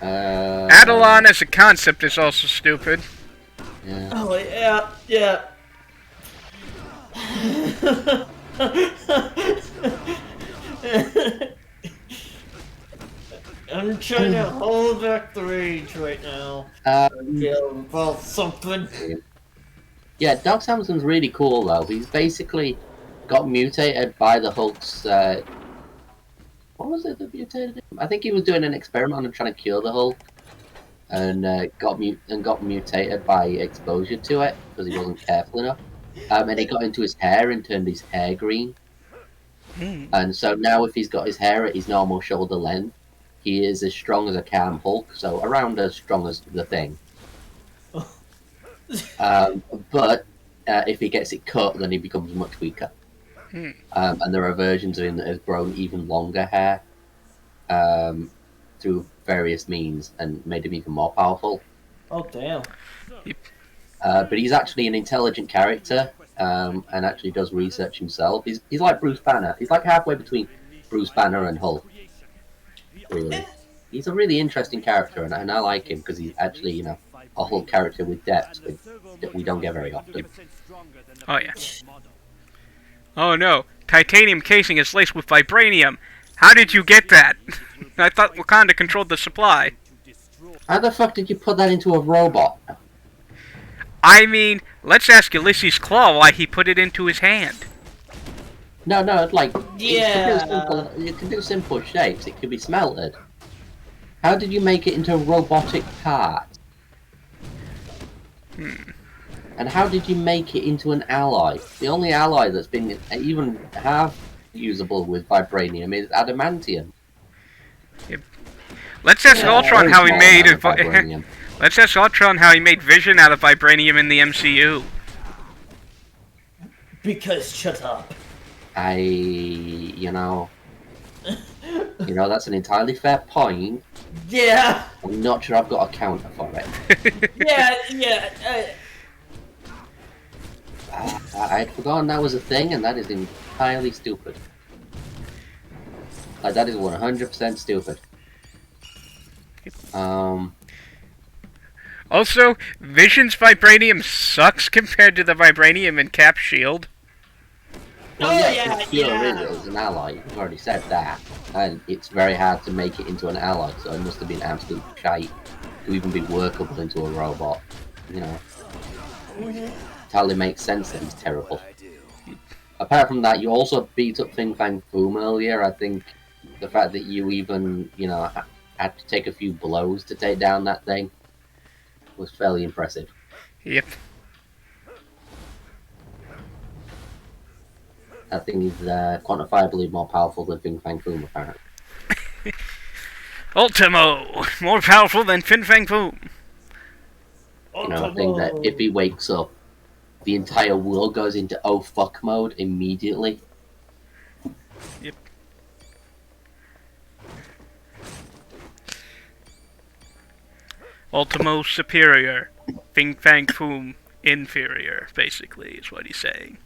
Adelon as a concept is also stupid. Yeah. Oh yeah. I'm trying to hold back the rage right now. Feel about something. Yeah, Doc Samson's really cool though. He's basically got mutated by the Hulk's. What was it that mutated him? I think he was doing an experiment on trying to cure the Hulk, and got mutated by exposure to it because he wasn't careful enough. And it got into his hair and turned his hair green. And so now, if he's got his hair at his normal shoulder length, he is as strong as a Calm Hulk, so around as strong as the Thing. But if he gets it cut, then he becomes much weaker. And there are versions of him that have grown even longer hair through various means and made him even more powerful. Oh damn! But he's actually an intelligent character and actually does research himself. He's like Bruce Banner. He's like halfway between Bruce Banner and Hulk. Really, he's a really interesting character, and I like him because he's actually, you know, a Hulk character with depth that we don't get very often. Oh yeah. Oh no, titanium casing is laced with vibranium. How did you get that? I thought Wakanda controlled the supply. How the fuck did you put that into a robot? I mean, let's ask Ulysses Claw why he put it into his hand. No, like, Yeah. it can do simple shapes. It could be smelted. How did you make it into a robotic part? And how did you make it into an alloy? The only alloy that's been even half usable with vibranium is adamantium. Yep. Let's ask Ultron how he made vibranium. Let's ask Ultron how he made Vision out of vibranium in the MCU. Because shut up. You know, that's an entirely fair point. Yeah. I'm not sure I've got a counter for it. Yeah. I'd forgotten that was a thing, and that is entirely stupid. Like, that is 100% stupid. Also, Vision's vibranium sucks compared to the vibranium in Cap's shield. Well, it is an alloy. You've already said that. And it's very hard to make it into an alloy, so it must have been absolute shite to even be workable into a robot. You know. Entirely makes sense that he's terrible. Apart from that, you also beat up Fin Fang Foom earlier. I think the fact that you even, had to take a few blows to take down that thing was fairly impressive. Yep. That thing is quantifiably more powerful than Fin Fang Foom, apparently. Ultimo! More powerful than Fin Fang Foom! I think that if he wakes up, the entire world goes into oh fuck mode immediately. Yep. Ultimo superior, Fin Fang Foom inferior, basically, is what he's saying.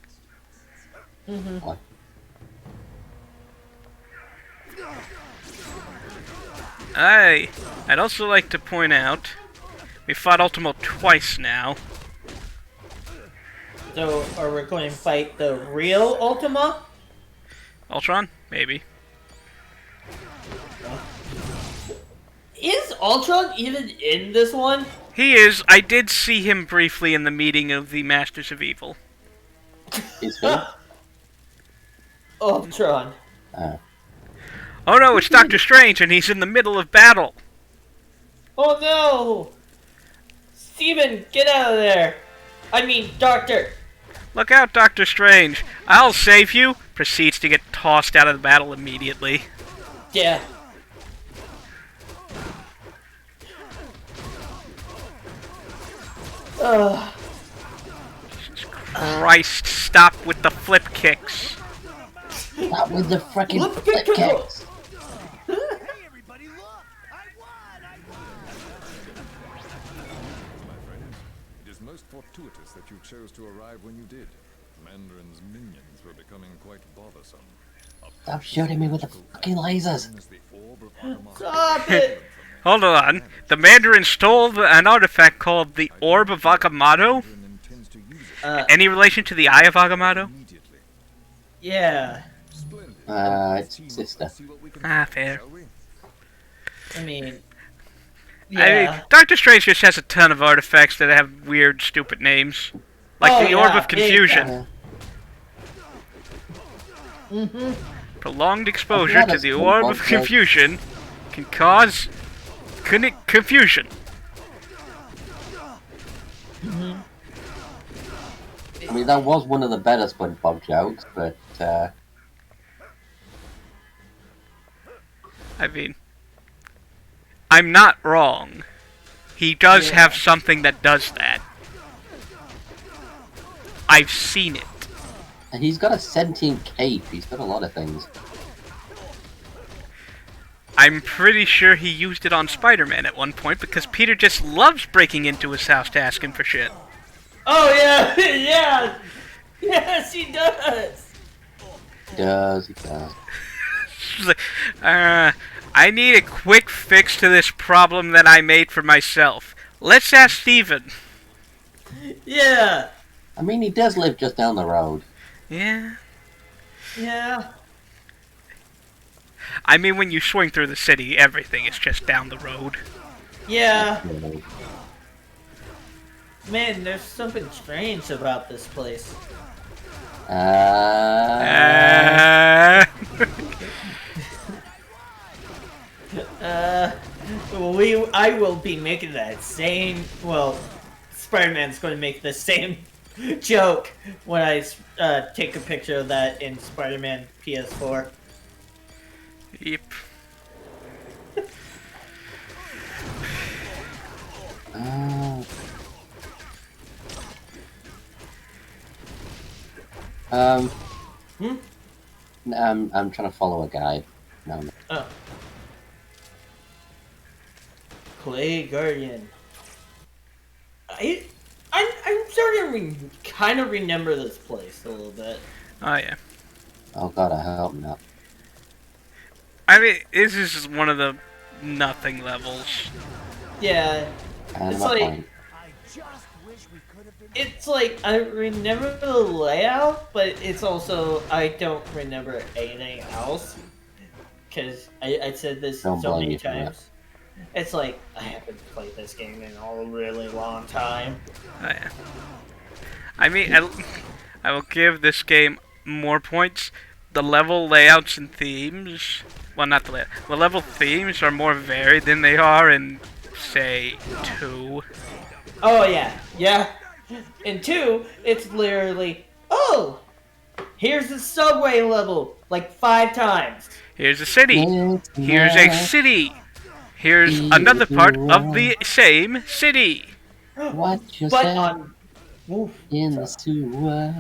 I'd also like to point out, we fought Ultimo twice now. So, are we going to fight the real Ultima? Ultron? Maybe. Is Ultron even in this one? He is. I did see him briefly in the meeting of the Masters of Evil. Is who? Ultron. Oh no, it's Doctor Strange, and he's in the middle of battle. Oh no! Steven, get out of there! I mean, Doctor! Look out, Doctor Strange. I'll save you. Proceeds to get tossed out of the battle immediately. Yeah. Jesus Christ, stop with the flip kicks. Stop with the frickin' flip kicks. most fortuitous that you chose to arrive when you did. Mandarin's minions were becoming quite bothersome. Stop shooting me with the fucking lasers! Stop it! Hold on. The Mandarin stole an artifact called the Orb of Agamotto? Any relation to the Eye of Agamotto? Yeah. It's sister. Ah, fair. I mean, I mean, Doctor Strange just has a ton of artifacts that have weird, stupid names. Like the Orb of Confusion. Prolonged exposure to the Orb of Confusion can cause confusion. I mean, that was one of the better SpongeBob jokes, but, I mean, I'm not wrong. He does have something that does that. I've seen it. And he's got a sentient cape. He's got a lot of things. I'm pretty sure he used it on Spider-Man at one point because Peter just loves breaking into his house to ask him for shit. Oh yeah, yeah, yes he does. He does. I need a quick fix to this problem that I made for myself. Let's ask Steven. Yeah. I mean, he does live just down the road. Yeah. Yeah. I mean, when you swing through the city, everything is just down the road. Yeah. Man, there's something strange about this place. I will be making that same. Well, Spider-Man's going to make the same joke when I take a picture of that in Spider-Man PS4. Yep. I'm trying to follow a guide. No. Oh. Clay Guardian. I'm starting to kind of remember this place a little bit. Oh yeah. Oh god, I hope not. I mean, this is one of the nothing levels. Yeah. And It's like, it's like, I remember the layout, but it's also, I don't remember anything else. Because I said this so many times. It's like, I haven't played this game in a really long time. Oh, yeah. I mean, I will give this game more points. The level layouts and themes, well, not the layout, the level themes are more varied than they are in, say, 2. Oh, yeah. Yeah. In 2, it's literally, oh, here's the subway level, like 5 times. Here's a city. Here's a city. Here's another part of the same city. What you said in the sewer.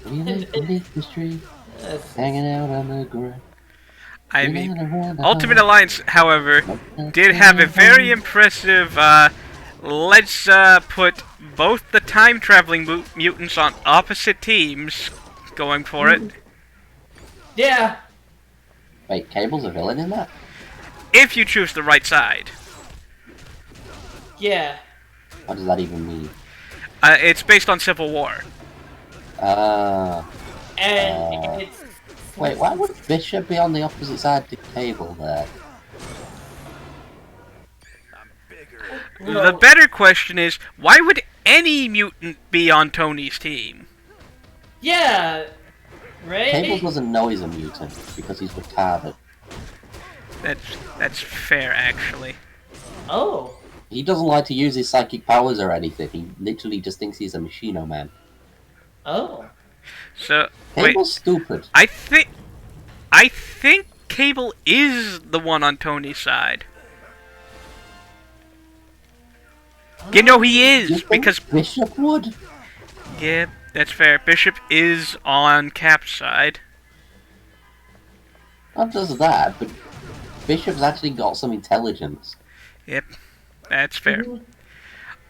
We live the street, hanging out on the ground. I mean, Ultimate Alliance, however, did have a very impressive, let's put both the time-traveling mutants on opposite teams going for it. Yeah. Wait, Cable's a villain in that? If you choose the right side. Yeah. What does that even mean? It's based on Civil War. And it's... Wait, why would Bishop be on the opposite side to Cable there? The better question is, why would any mutant be on Tony's team? Yeah, right? Cable doesn't know he's a mutant because he's retarded. That's fair, actually. Oh. He doesn't like to use his psychic powers or anything. He literally just thinks he's a Machino Man. Oh. So Cable's stupid. I think Cable is the one on Tony's side. You know he is, because Bishop would. Yeah, that's fair. Bishop is on Cap's side. Not just that, but Bishop's actually got some intelligence. Yep. That's fair.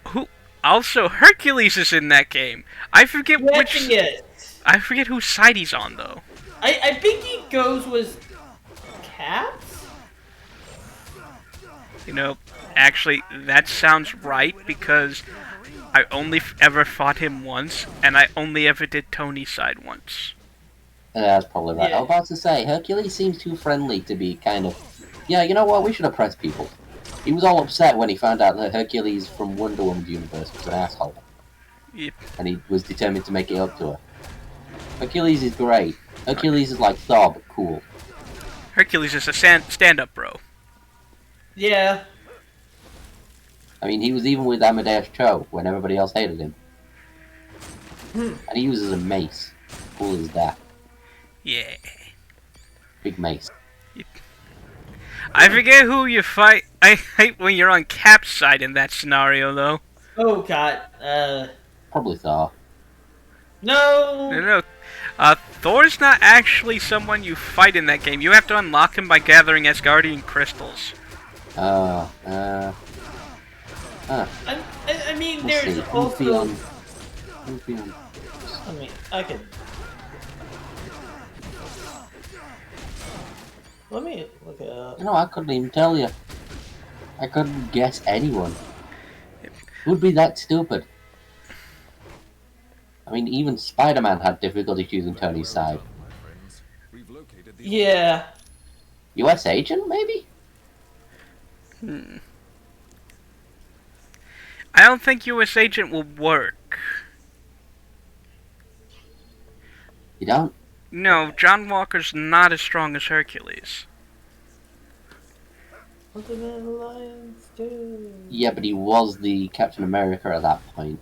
Who also Hercules is in that game. I forget Yes, he is. I forget whose side he's on though. I think he goes with Caps. You know, actually, that sounds right because I only ever fought him once, and I only ever did Tony's side once. That's probably right. Yeah. I was about to say, Hercules seems too friendly to be kind of... Yeah, you know what? We should oppress people. He was all upset when he found out that Hercules from Wonder Woman's universe was an asshole. Yep. And he was determined to make it up to her. Hercules is great. Hercules is like Thor, but cool. Hercules is a stand-up bro. Yeah. I mean, he was even with Amadeus Cho when everybody else hated him. And he uses a mace. Cool as that. Yeah. Big mace. I forget who you fight. I hate when you're on Cap's side in that scenario, though. Oh god. Probably Thor. No. No. Thor's not actually someone you fight in that game. You have to unlock him by gathering Asgardian crystals. Huh. I mean, Let's there's see. also. Who's on? I mean, I can. Let me look it up. You know, I couldn't even tell you. I couldn't guess anyone. Who'd be that stupid? I mean, even Spider-Man had difficulty choosing Tony's side. Yeah. US agent, maybe? I don't think US Agent will work. You don't? No, John Walker's not as strong as Hercules. Ultimate Alliance 2. Yeah, but he was the Captain America at that point.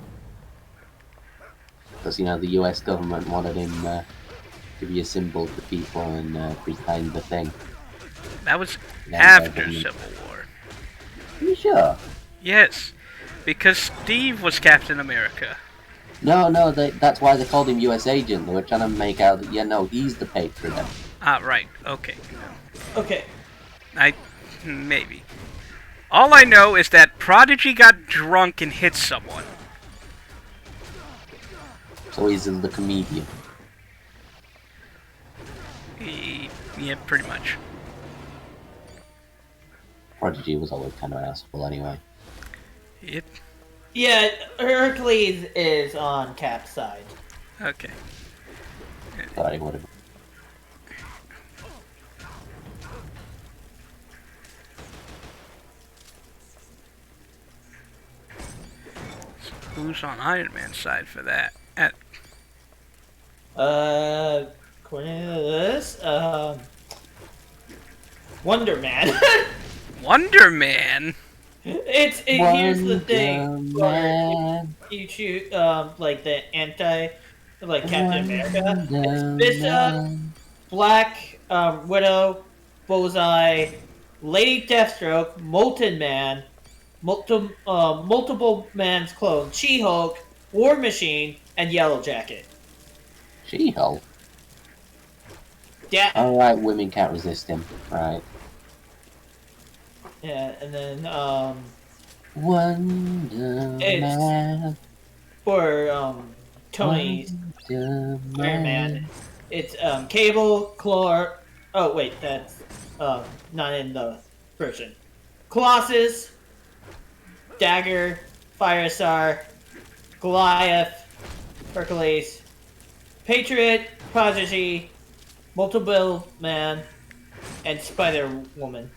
Because, you know, the US government wanted him to be a symbol to people and behind the thing. That was Yeah, after yeah. Civil War. Are you sure? Yes, because Steve was Captain America. No, that's why they called him US agent. They were trying to make out that, yeah, no, he's the patriot. Ah, right. Okay. Okay. Maybe. All I know is that Prodigy got drunk and hit someone. So he's the comedian. Yeah, pretty much. Prodigy was always kind of an asshole anyway. Yep. Yeah, Hercules is on Cap's side. Okay. Thought he would have. Who's on Iron Man's side for that? According to this, Wonder Man. Wonder Man? Here's the thing. You choose, like the like Captain America. It's Bishop, Black Widow, Bullseye, Lady Deathstroke, Molten Man, Multiple Man's Clone, She-Hulk, War Machine, and Yellow Jacket. She-Hulk? Yeah. Alright, women can't resist him. Right. Yeah, and then, Wonder Man. For, Tony's Iron Man, it's, Cable, Clor... Oh, wait, that's, not in the version. Colossus, Dagger, Firestar, Goliath, Hercules, Patriot, Prodigy, Multiple Man, and Spider-Woman.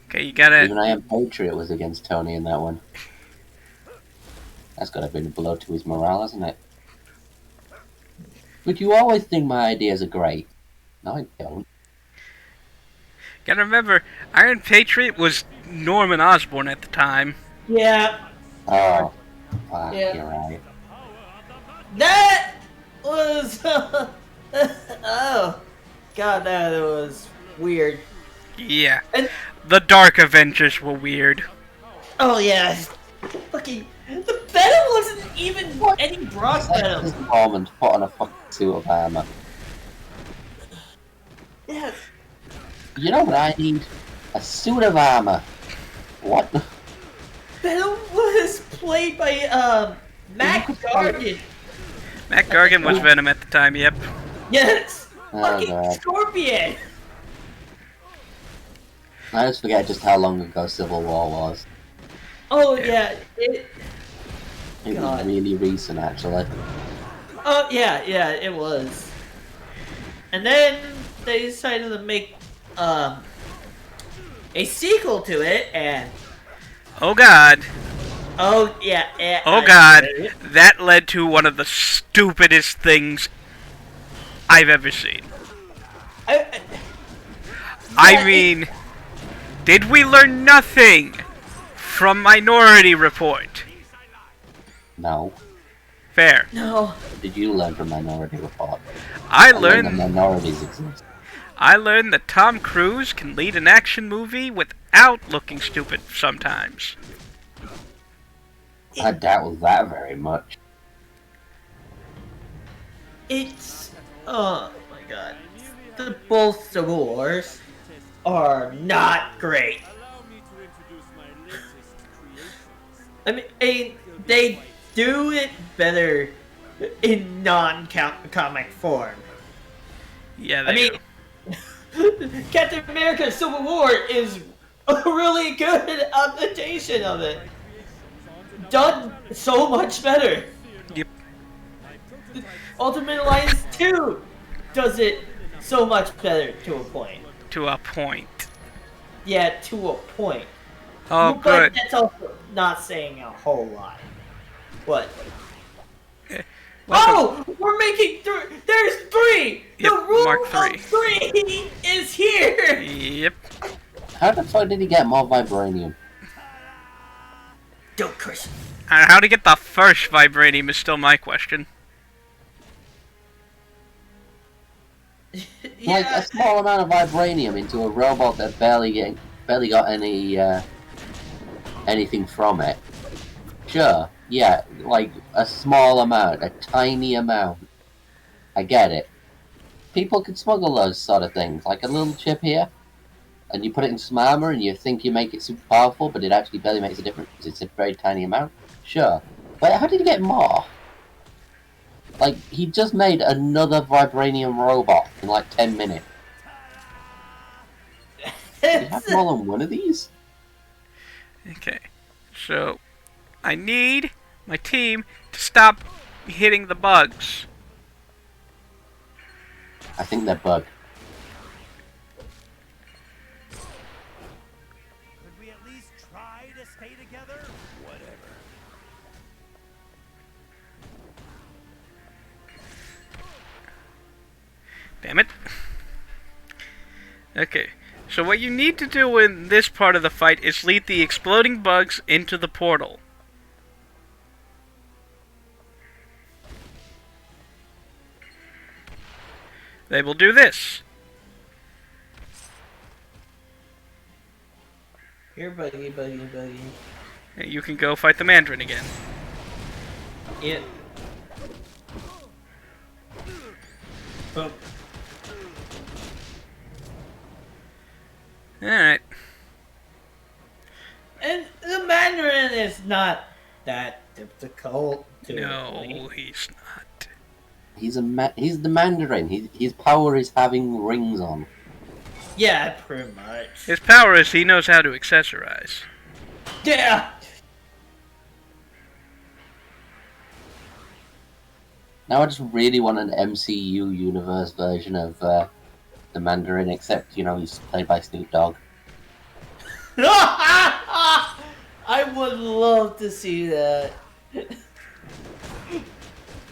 Okay, you gotta... Even I Am Patriot was against Tony in that one. That's gotta have been a blow to his morale, hasn't it? But you always think my ideas are great. No, I don't. Gotta remember, Iron Patriot was Norman Osborn at the time. Yeah. Oh. Fuck, Yeah. you're right. That was... oh. God, that was weird. Yeah. And, the Dark Avengers were weird. oh, yeah. Fucking... The Venom wasn't even any Brock Venom. Norman's put on a fucking suit of armor. Yeah. You know what I need? A suit of armor. What? Venom was played by Mac Gargan. Mac Gargan was Venom at the time, yep. Yes! Oh, Fucking God. Scorpion! I just forget just how long ago Civil War was. Oh, yeah. It was really recent, actually. Oh, yeah, it was. And then they decided to make a sequel to it, and oh god. Oh yeah. Oh god. That led to one of the stupidest things I've ever seen. I mean, did we learn nothing from Minority Report? No. Fair. No. What did you learn from Minority Report? I learned that minorities exist. I learned that Tom Cruise can lead an action movie without looking stupid sometimes. I doubt that very much. It's oh my god. Both Civil Wars are not great. I mean, they do it better in non-comic form. Yeah, they do. Captain America Civil War is a really good adaptation of it. Done so much better. Yep. Ultimate Alliance 2 does it so much better to a point. To a point. Yeah, to a point. Oh, but good. That's also not saying a whole lot. What? Oh, we're making three. There's three. Yep, the rule Mark of three is here. Yep. How the fuck did he get more vibranium? Don't curse. And how to get the first vibranium is still my question. Like a small amount of vibranium into a robot that barely got any anything from it. Sure, yeah, like a small amount, a tiny amount. I get it. People can smuggle those sort of things, like a little chip here, and you put it in some armor and you think you make it super powerful, but it actually barely makes a difference because it's a very tiny amount. Sure, but how did he get more? Like, he just made another vibranium robot in like 10 minutes. Did he have more than one of these? Okay, so I need my team to stop hitting the bugs. I think they're bugged. Could we at least try to stay together? Whatever. Damn it. Okay, so what you need to do in this part of the fight is lead the exploding bugs into the portal. They will do this. Here, buddy. And you can go fight the Mandarin again. Yeah. Oh. Alright. And the Mandarin is not that difficult to No, he's not. He's the Mandarin. His power is having rings on. Yeah, pretty much. His power is he knows how to accessorize. Yeah! Now I just really want an MCU universe version of the Mandarin, except, you know, he's played by Snoop Dogg. I would love to see that.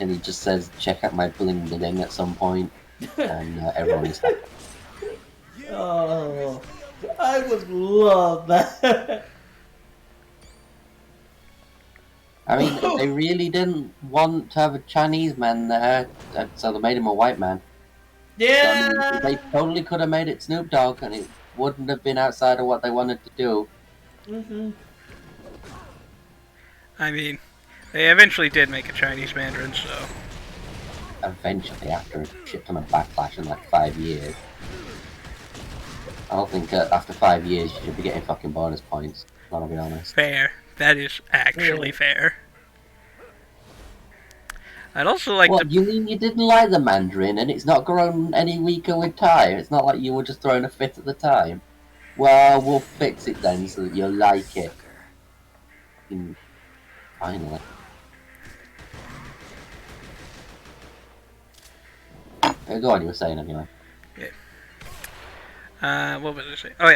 And he just says, check out my bling bling at some point, and everyone is happy. Oh, I would love that. I mean, they really didn't want to have a Chinese man there, so they made him a white man. Yeah! So, I mean, they totally could have made it Snoop Dogg, and it wouldn't have been outside of what they wanted to do. Mm-hmm. I mean, they eventually did make a Chinese Mandarin, so... Eventually, after a shit ton of backlash in like 5 years. I don't think after 5 years you should be getting fucking bonus points. Gotta be honest. Fair. That is actually fair. I'd also like What, to... you mean you didn't like the Mandarin and it's not grown any weaker with time? It's not like you were just throwing a fit at the time? Well, we'll fix it then so that you'll like it. Finally. Go on, you were saying anyway. Yeah. What was I saying? Oh,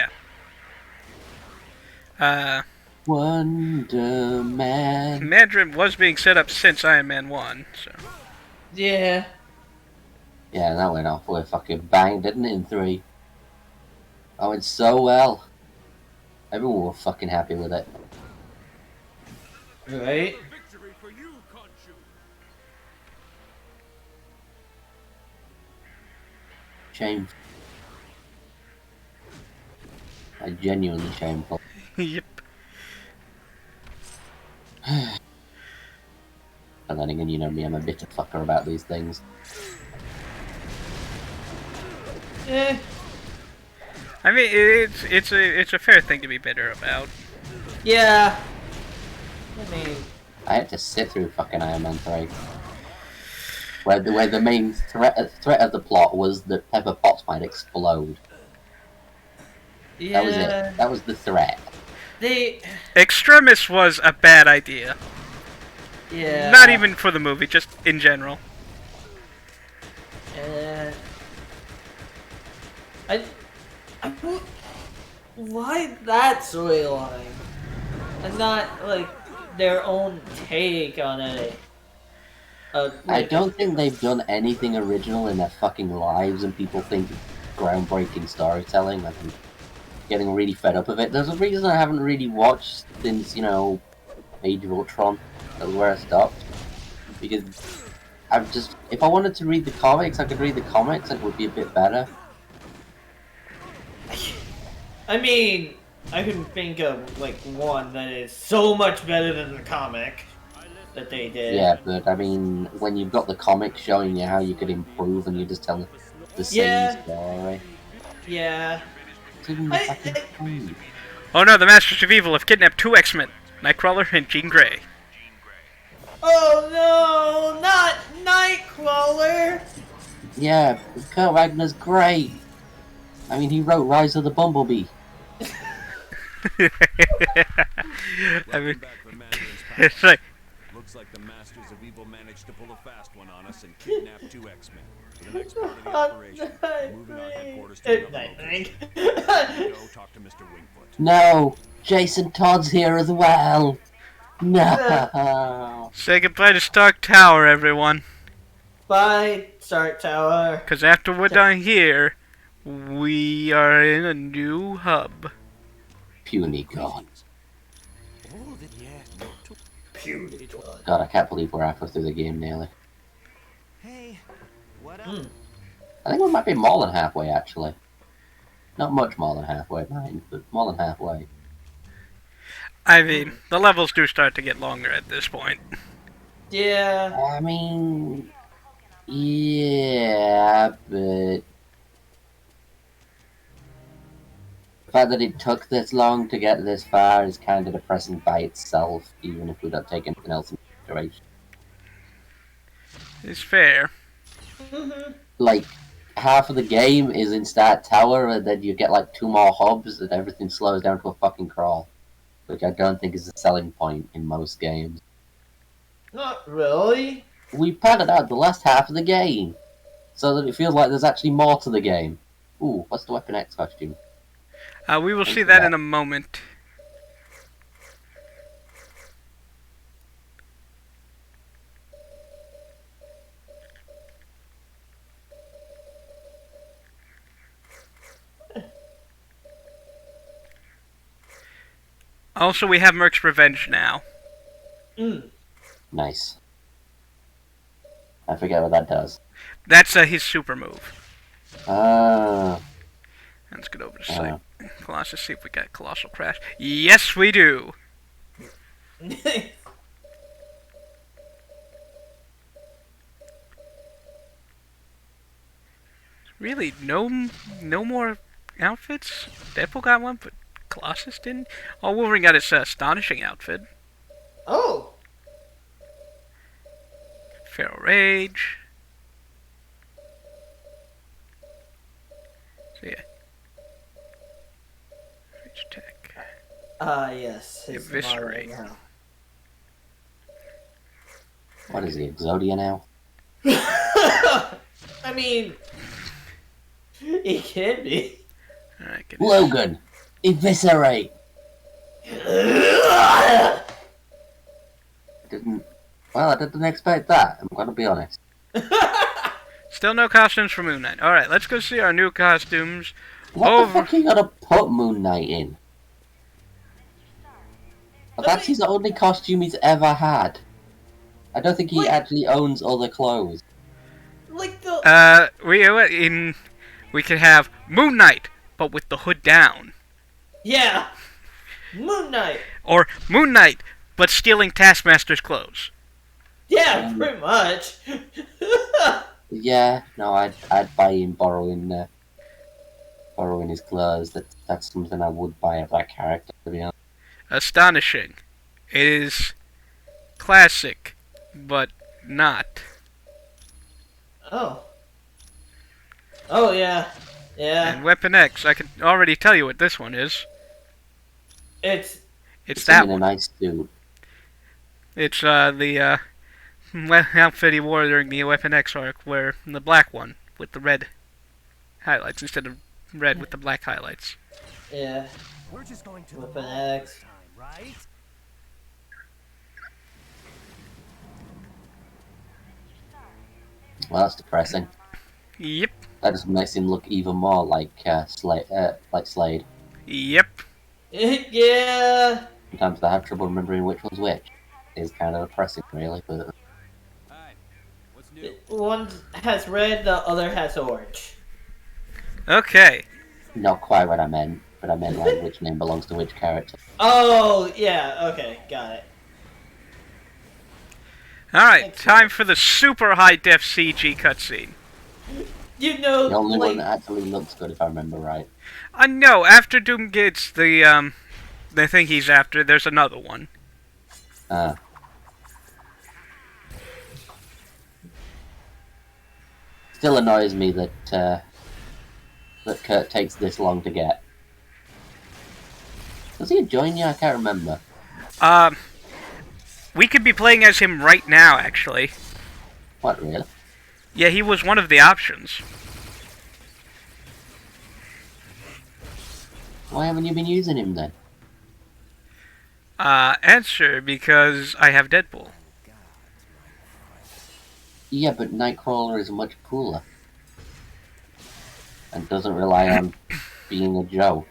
yeah. Wonder Man. Mandarin was being set up since Iron Man 1, so... Yeah. Yeah, that went off with fucking bang, didn't it, in 3? Oh, went so well. Everyone was fucking happy with it. Right? Shame. Genuinely shameful. Yep. And then again, you know me, I'm a bitter fucker about these things. Eh. I mean, it's a fair thing to be bitter about. Yeah. I mean... I had to sit through fucking Iron Man 3. Where the main threat of the plot was that Pepper Potts might explode. Yeah. That was it. That was the threat. Extremis was a bad idea. Yeah. Not even for the movie, just in general. Why that storyline? And not, like, their own take on it. I don't think they've done anything original in their fucking lives, and people think it's groundbreaking storytelling. I'm getting really fed up of it. There's a reason I haven't really watched since, you know, Age of Ultron. That's where I stopped. Because I've just... If I wanted to read the comics, I could read the comics and it would be a bit better. I mean, I can think of, like, one that is so much better than the comic that they did. Yeah, but I mean, when you've got the comics showing you how you could improve and you just tell the same story. Yeah. Oh no, the Masters of Evil have kidnapped 2 X-Men, Nightcrawler and Jean Grey. Oh no, not Nightcrawler! Yeah, Kurt Wagner's great. I mean, he wrote Rise of the Bumblebee. I mean, it's like... Looks like the Masters of Evil managed to pull a fast one on us and kidnap 2 X-Men. For the next part of the operation, we're moving our headquarters to another location. Go talk to Mr. Wingfoot. No! Jason Todd's here as well! No! Say goodbye to Stark Tower, everyone. Bye, Stark Tower. Because after we're done here, we are in a new hub. Puny God. Oh, Puny God. God, I can't believe we're halfway through the game nearly. Hey, what up? I think we might be more than halfway, actually. Not much more than halfway, mind, but more than halfway. I mean, the levels do start to get longer at this point. Yeah. I mean... Yeah, but... The fact that it took this long to get this far is kind of depressing by itself, even if we don't take anything else into consideration. It's fair. Like, half of the game is in Stark Tower, and then you get like 2 more hubs, and everything slows down to a fucking crawl. Which I don't think is a selling point in most games. Not really. We padded out the last half of the game, so that it feels like there's actually more to the game. Ooh, what's the Weapon X costume? We will see that in a moment. Also, we have Merc's Revenge now. Nice. I forget what that does. That's his super move. Ah. Let's get over to site. Colossus, see if we got Colossal Crash. Yes, we do! Really, no more outfits? Deadpool got one, but Colossus didn't? Oh, Wolverine got his astonishing outfit. Oh. Feral Rage. So yeah. Rage Tech. Yes. His Eviscerate. model now. What is he, Exodia now? I mean, he can be. Alright, get Logan, eviscerate. I didn't expect that. I'm gonna be honest. Still no costumes for Moon Knight. Alright, let's go see our new costumes. What the fuck you gotta put Moon Knight in? Well, that's his only costume he's ever had. I don't think he actually owns other clothes. Like the. We could have Moon Knight, but with the hood down. Yeah. Moon Knight. Or Moon Knight, but stealing Taskmaster's clothes. Yeah, pretty much. Yeah, no, I'd buy him borrowing his clothes. That's something I would buy of that character, to be honest. Astonishing. It is classic, but not. Oh. Oh, yeah. Yeah. And Weapon X, I can already tell you what this one is. It's that in one. A nice suit. It's the outfit he wore during the Weapon X arc, where the black one with the red highlights instead of red with the black highlights. Yeah. We're just going to Weapon X. time, right? Well, that's depressing. Yep. That just makes him look even more like Slade. Yep. Yeah. Sometimes I have trouble remembering which one's which. It's kind of depressing, really. But One has red, the other has orange. Okay. not quite what I meant. But I meant like which name belongs to which character. Oh, yeah. Okay, got it. Alright, time for the super high-def CG cutscene. You know, The only one that actually looks good, if I remember right. No, after Doom gets the thing he's after, there's another one. Still annoys me that that Kurt takes this long to get. Does he join you? I can't remember. We could be playing as him right now, actually. What, really? Yeah, he was one of the options. Why haven't you been using him then? Answer, because I have Deadpool. Yeah, but Nightcrawler is much cooler. And doesn't rely on being a Joe.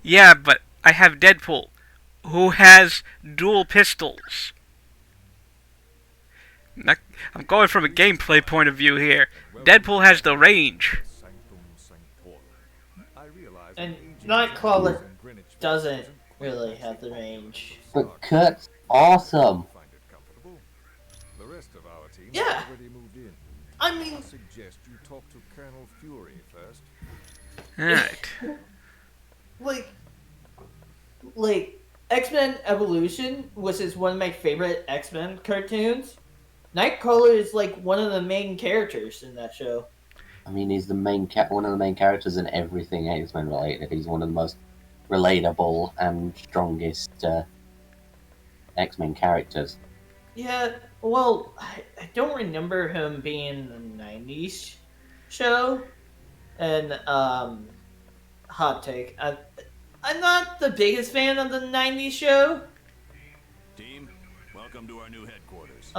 Yeah, but I have Deadpool, who has dual pistols. I'm going from a gameplay point of view here. Deadpool has the range. And Nightcrawler doesn't really have the range. But Kurt's awesome. The rest of our team Yeah. already moved in. I mean, I suggest you talk to Colonel Fury first. Alright. like X-Men Evolution, which is one of my favorite X-Men cartoons. Nightcrawler is like one of the main characters in that show. I mean, he's the one of the main characters in everything X-Men related. He's one of the most relatable and strongest X-Men characters. Yeah, well, I don't remember him being in the 90s show. And, hot take. I'm not the biggest fan of the 90s show. Team, welcome to our new headquarters.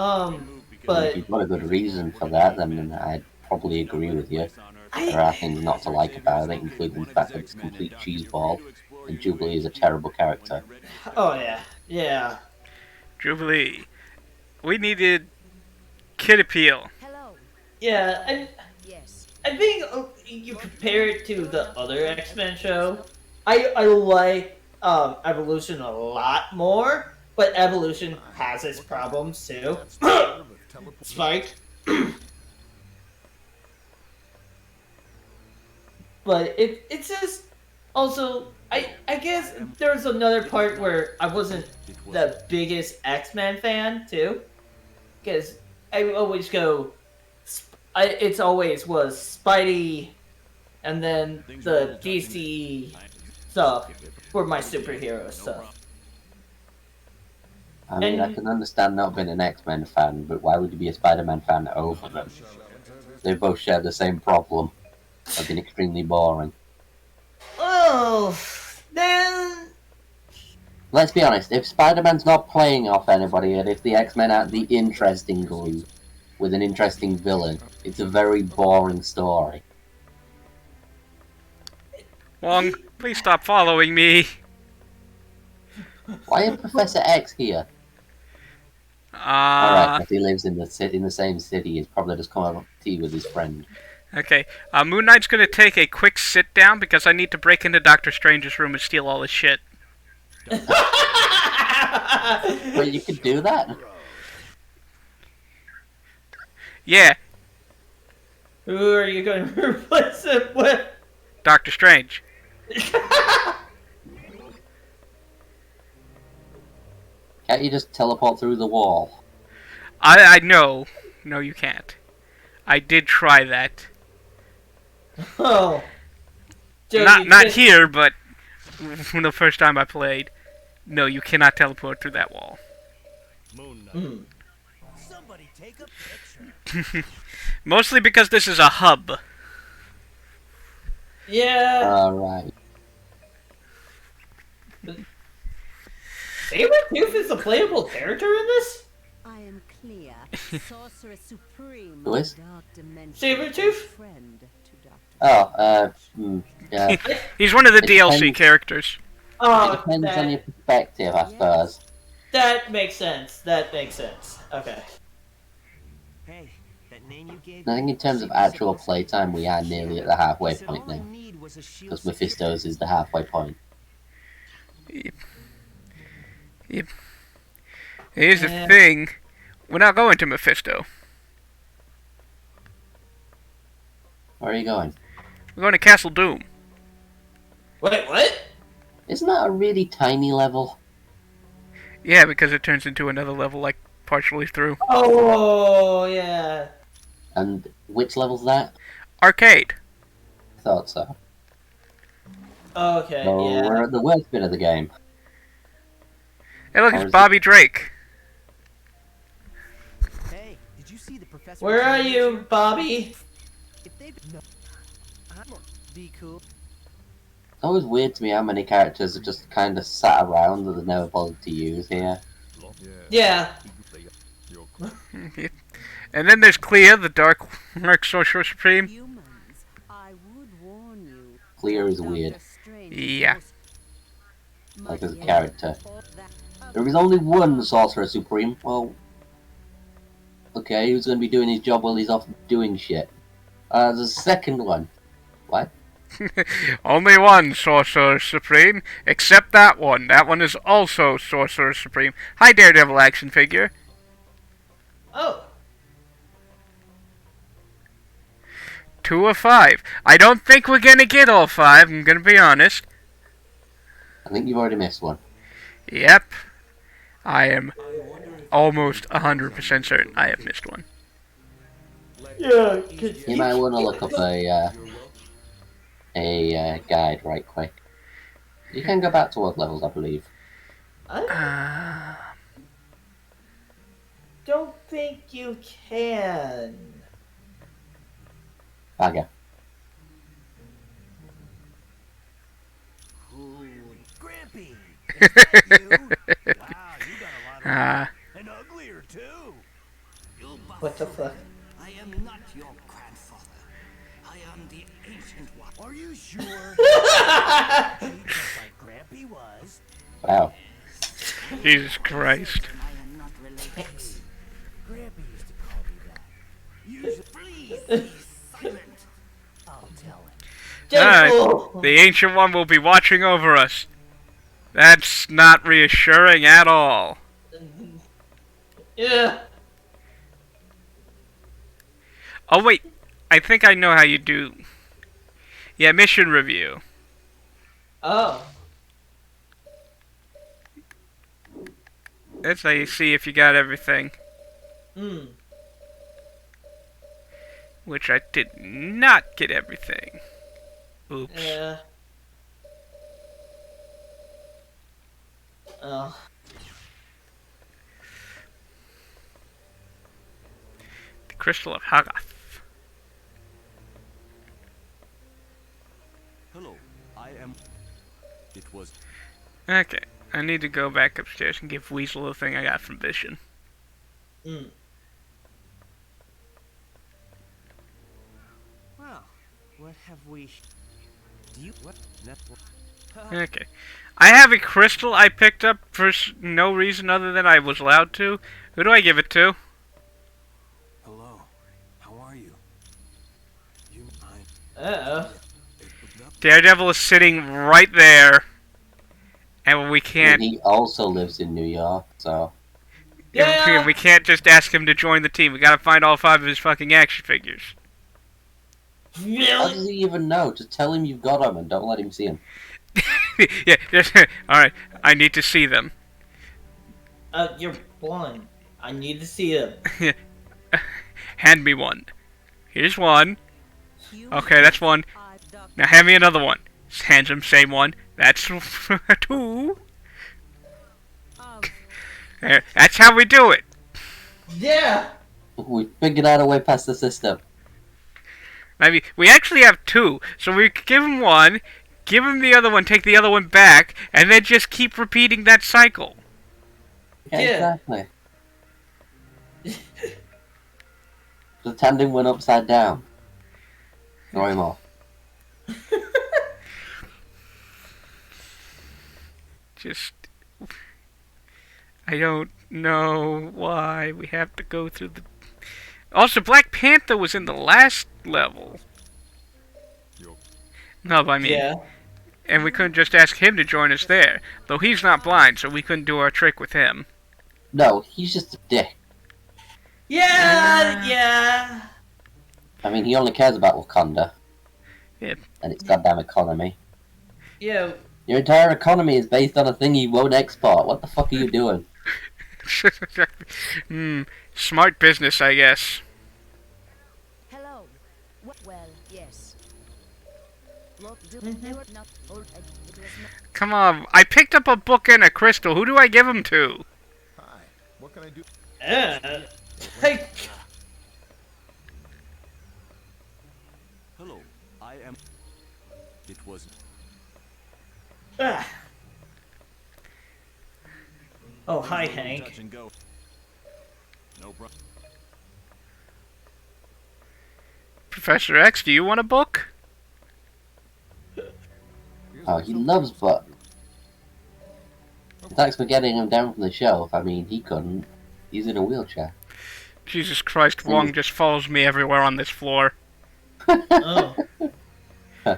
But if you've got a good reason for that, then I'd probably agree with you. There are things not to like about it, including the fact that it's a complete cheeseball, and Jubilee is a terrible character. Oh, yeah. Yeah. Jubilee. We needed Kid Appeal. Yeah, and I think you compare it to the other X-Men show. I like Evolution a lot more, but Evolution has its problems too. Spike. but it's just also I guess there's another part where I wasn't the biggest X-Men fan too, because I always go, it's always was Spidey, and then the DC stuff for my superhero stuff. I mean, I can understand not being an X-Men fan, but why would you be a Spider-Man fan over them? They both share the same problem of being extremely boring. Oh, then... Let's be honest, if Spider-Man's not playing off anybody, and if the X-Men aren't the interesting group with an interesting villain, it's a very boring story. Wong, please stop following me. Why is Professor X here? Alright, if he lives in the same city, he's probably just come over for tea with his friend. Okay, Moon Knight's gonna take a quick sit down because I need to break into Doctor Strange's room and steal all his shit. Well, you could do that. Yeah. Who are you going to replace it with? Doctor Strange. Can't you just teleport through the wall? I know. No, you can't. I did try that. Oh. Not here, but the first time I played. No, you cannot teleport through that wall. Mm. Somebody take a picture. Mostly because this is a hub. Yeah. Alright. Sabretooth is a playable character in this? I am clear. Sorcerer Supreme. Who is? Sabretooth? Oh, yeah. He's one of the It DLC depends. characters. Oh, It depends on your perspective, I suppose. that makes sense. That makes sense. Okay. Hey, that name you gave I think in terms of actual playtime, we are nearly at the halfway point now. Because Mephisto's is the halfway point. Yep. Here's the thing. We're not going to Mephisto. Where are you going? We're going to Castle Doom. Wait, what? Isn't that a really tiny level? Yeah, because it turns into another level, like, partially through. Oh, yeah. And which level's that? Arcade. Thought so. Okay, So yeah. we're at the worst bit of the game. Hey, look, Or it's is Bobby Drake. Hey, did you see the professor? Where are you, Bobby? If they no, be cool. It's always weird to me how many characters are just kind of sat around that they've never bothered to use here. Yeah. And then there's Clea, the Dark Sorcerer Supreme. Clear is weird, Yeah. like as a character. There is only one Sorcerer Supreme. Well, okay, who's going to be doing his job while he's off doing shit? There's a second one. What? Only one Sorcerer Supreme, except that one. That one is also Sorcerer Supreme. Hi, Daredevil action figure. Oh. 2 of 5. I don't think we're gonna get all 5, I'm gonna be honest. I think you've already missed one. Yep. I am almost 100% certain I have missed one. Yeah. You might want to look up a guide right quick. You can go back to world levels, I believe. I don't think you can. Bagger. Grampy. Is that you? Wow, you got a lot of and uglier too. What the fuck? I am not your grandfather. I am the ancient one. Are you sure? Just like Grampy was. Wow. Jesus Christ. I am not related. Grampy used to call me that. Please be silent. I'll tell him. Alright, the Ancient One will be watching over us. That's not reassuring at all. Yeah. Oh wait, I think I know how you do. Yeah, mission review. Oh. That's how you see if you got everything. Hmm. Which I did not get everything. Oops. Yeah. Oh. The Crystal of Hagath. Hello, I am... It was... Okay, I need to go back upstairs and give Weasel the thing I got from Vision. Hmm. Well, what have we... Do you... What? Okay. I have a crystal I picked up for no reason other than I was allowed to. Who do I give it to? Hello, how are you? You... Uh-oh. Daredevil is sitting right there. And we can't... He also lives in New York, so... Yeah! We can't just ask him to join the team. We gotta find all 5 of his fucking action figures. How Really? does he even know? Just tell him you've got them and don't let him see them. Yeah, just... Alright, I need to see them. You're blind. I need to see him. Hand me one. Here's one. Okay, that's one. Now hand me another one. Hands him, same one. That's 2. That's how we do it. Yeah! We figured out a way past the system. I mean, we actually have 2, so we could give him one, give him the other one, take the other one back, and then just keep repeating that cycle. Yeah, Yeah. exactly. Pretend him went upside down. Throw him off. Just... I don't know why we have to go through the... Also, Black Panther was in the last level. No, but I mean... Yeah. And we couldn't just ask him to join us there. Though he's not blind, so we couldn't do our trick with him. No, he's just a dick. Yeah! I mean, he only cares about Wakanda. Yeah. And its goddamn economy. Yeah. Your entire economy is based on a thing you won't export. What the fuck are you doing? Smart business, I guess. Hello. Well, yes. Come on, I picked up a book and a crystal. Who do I give them to? Hi, what can I do? Hey! Hello, I am... It was... Ah. Oh, hi, Touch Hank. and go. No problem. Professor X, do you want a book? Oh, he loves buttons. Thanks for getting him down from the shelf. I mean, he couldn't. He's in a wheelchair. Jesus Christ, Wong just follows me everywhere on this floor. Oh. I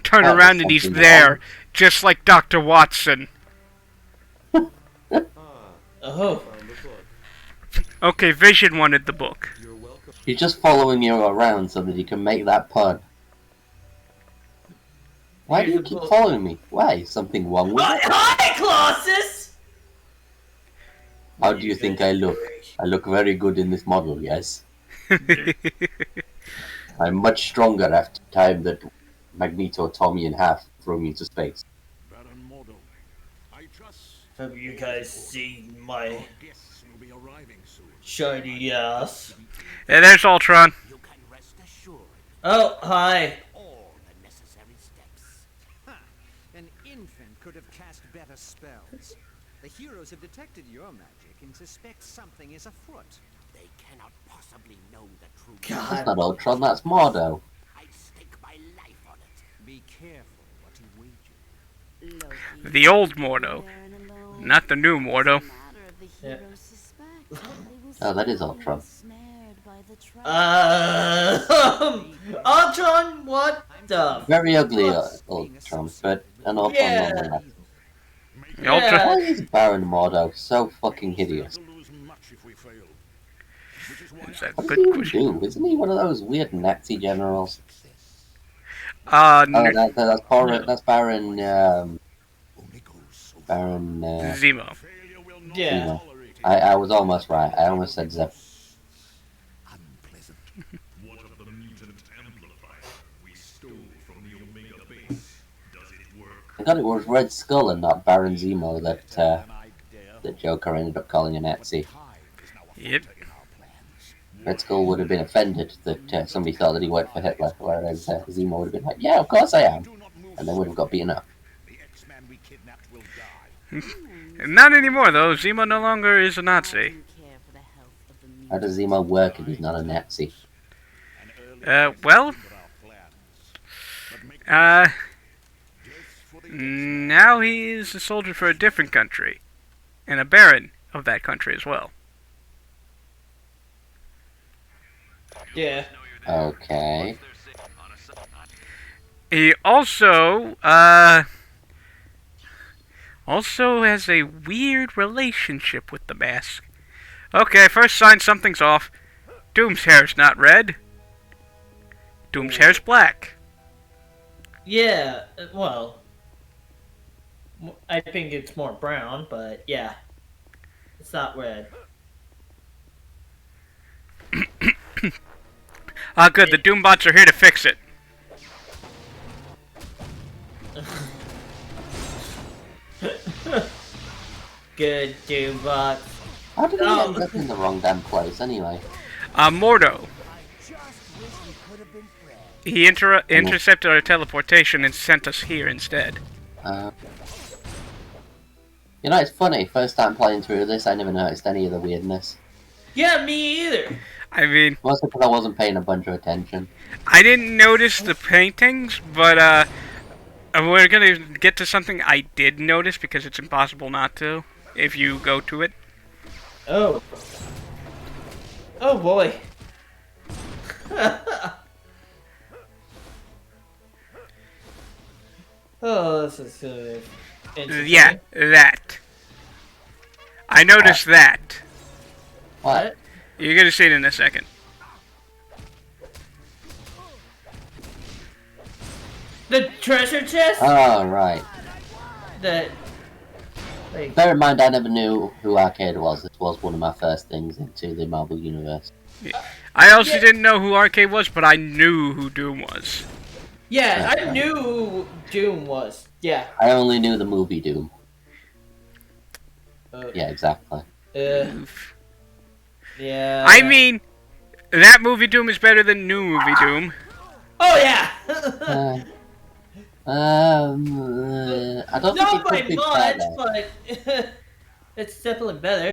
turn around and he's there, just like Dr. Watson. Oh. Okay, Vision wanted the book. He's just following you around so that he can make that pun. Why do you keep following me? Why? Something wrong with it? Hi, Colossus! How do you think I look? I look very good in this model, yes? I'm much stronger after the time that Magneto tore me in half and threw me into space. Have you guys seen my shiny ass? Yeah, there's Ultron. Oh, hi. An infant could have cast better spells. The heroes have detected your magic and suspect something is afoot. They cannot possibly know the truth. That's not Ultron, that's Mordo. I'd stake my life on it. Be careful what you wager. The old Mordo. Not the new Mordo. Yeah. Oh, that is Ultron. Ultron, what the? Very ugly Ultron, but an Ultron Yeah. nonetheless. Ultron. Why is Baron Mordo so fucking hideous? Is that a What good does he question? do? Isn't he one of those weird Nazi generals? Oh, that's Baron. Baron. Zemo. Yeah. Zemo. I was almost right. I almost said Zep. What of the mutant amplifier we stole from the Omega base? Does it work? I thought it was Red Skull and not Baron Zemo that Joker ended up calling a Nazi. Yep. Red Skull would have been offended that somebody thought that he worked for Hitler, whereas Zemo would have been like, yeah, of course I am. And then would have got beaten up. Not anymore, though. Zemo no longer is a Nazi. How does Zemo work if he's not a Nazi? Well... now he is a soldier for a different country. And a baron of that country as well. Yeah. Okay. He also has a weird relationship with the mask. Okay, first sign something's off. Doom's hair's not red. Doom's hair's black. Yeah, well, I think it's more brown, but yeah, it's not red. Good, the Doombots are here to fix it. Good Doombot. How did he end up in the wrong damn place anyway? Mordo. He intercepted our teleportation and sent us here instead. You know, it's funny, first time playing through this, I never noticed any of the weirdness. Yeah, me either. I mean... Mostly because I wasn't paying a bunch of attention. I didn't notice the paintings, but, we're gonna get to something I did notice, because it's impossible not to, if you go to it. Oh. Oh boy. Oh, this is interesting. Yeah, that. I noticed that. What? You're gonna see it in a second. The treasure chest? Oh, right. That... Like... Bear in mind, I never knew who Arcade was. This was one of my first things into the Marvel Universe. I also didn't know who Arcade was, but I knew who Doom was. Yeah, I knew who Doom was. Yeah. I only knew the movie Doom. Yeah, exactly. Yeah. I mean, that movie Doom is better than new movie Doom. Oh yeah. I don't think it could be much, better. but it's definitely better.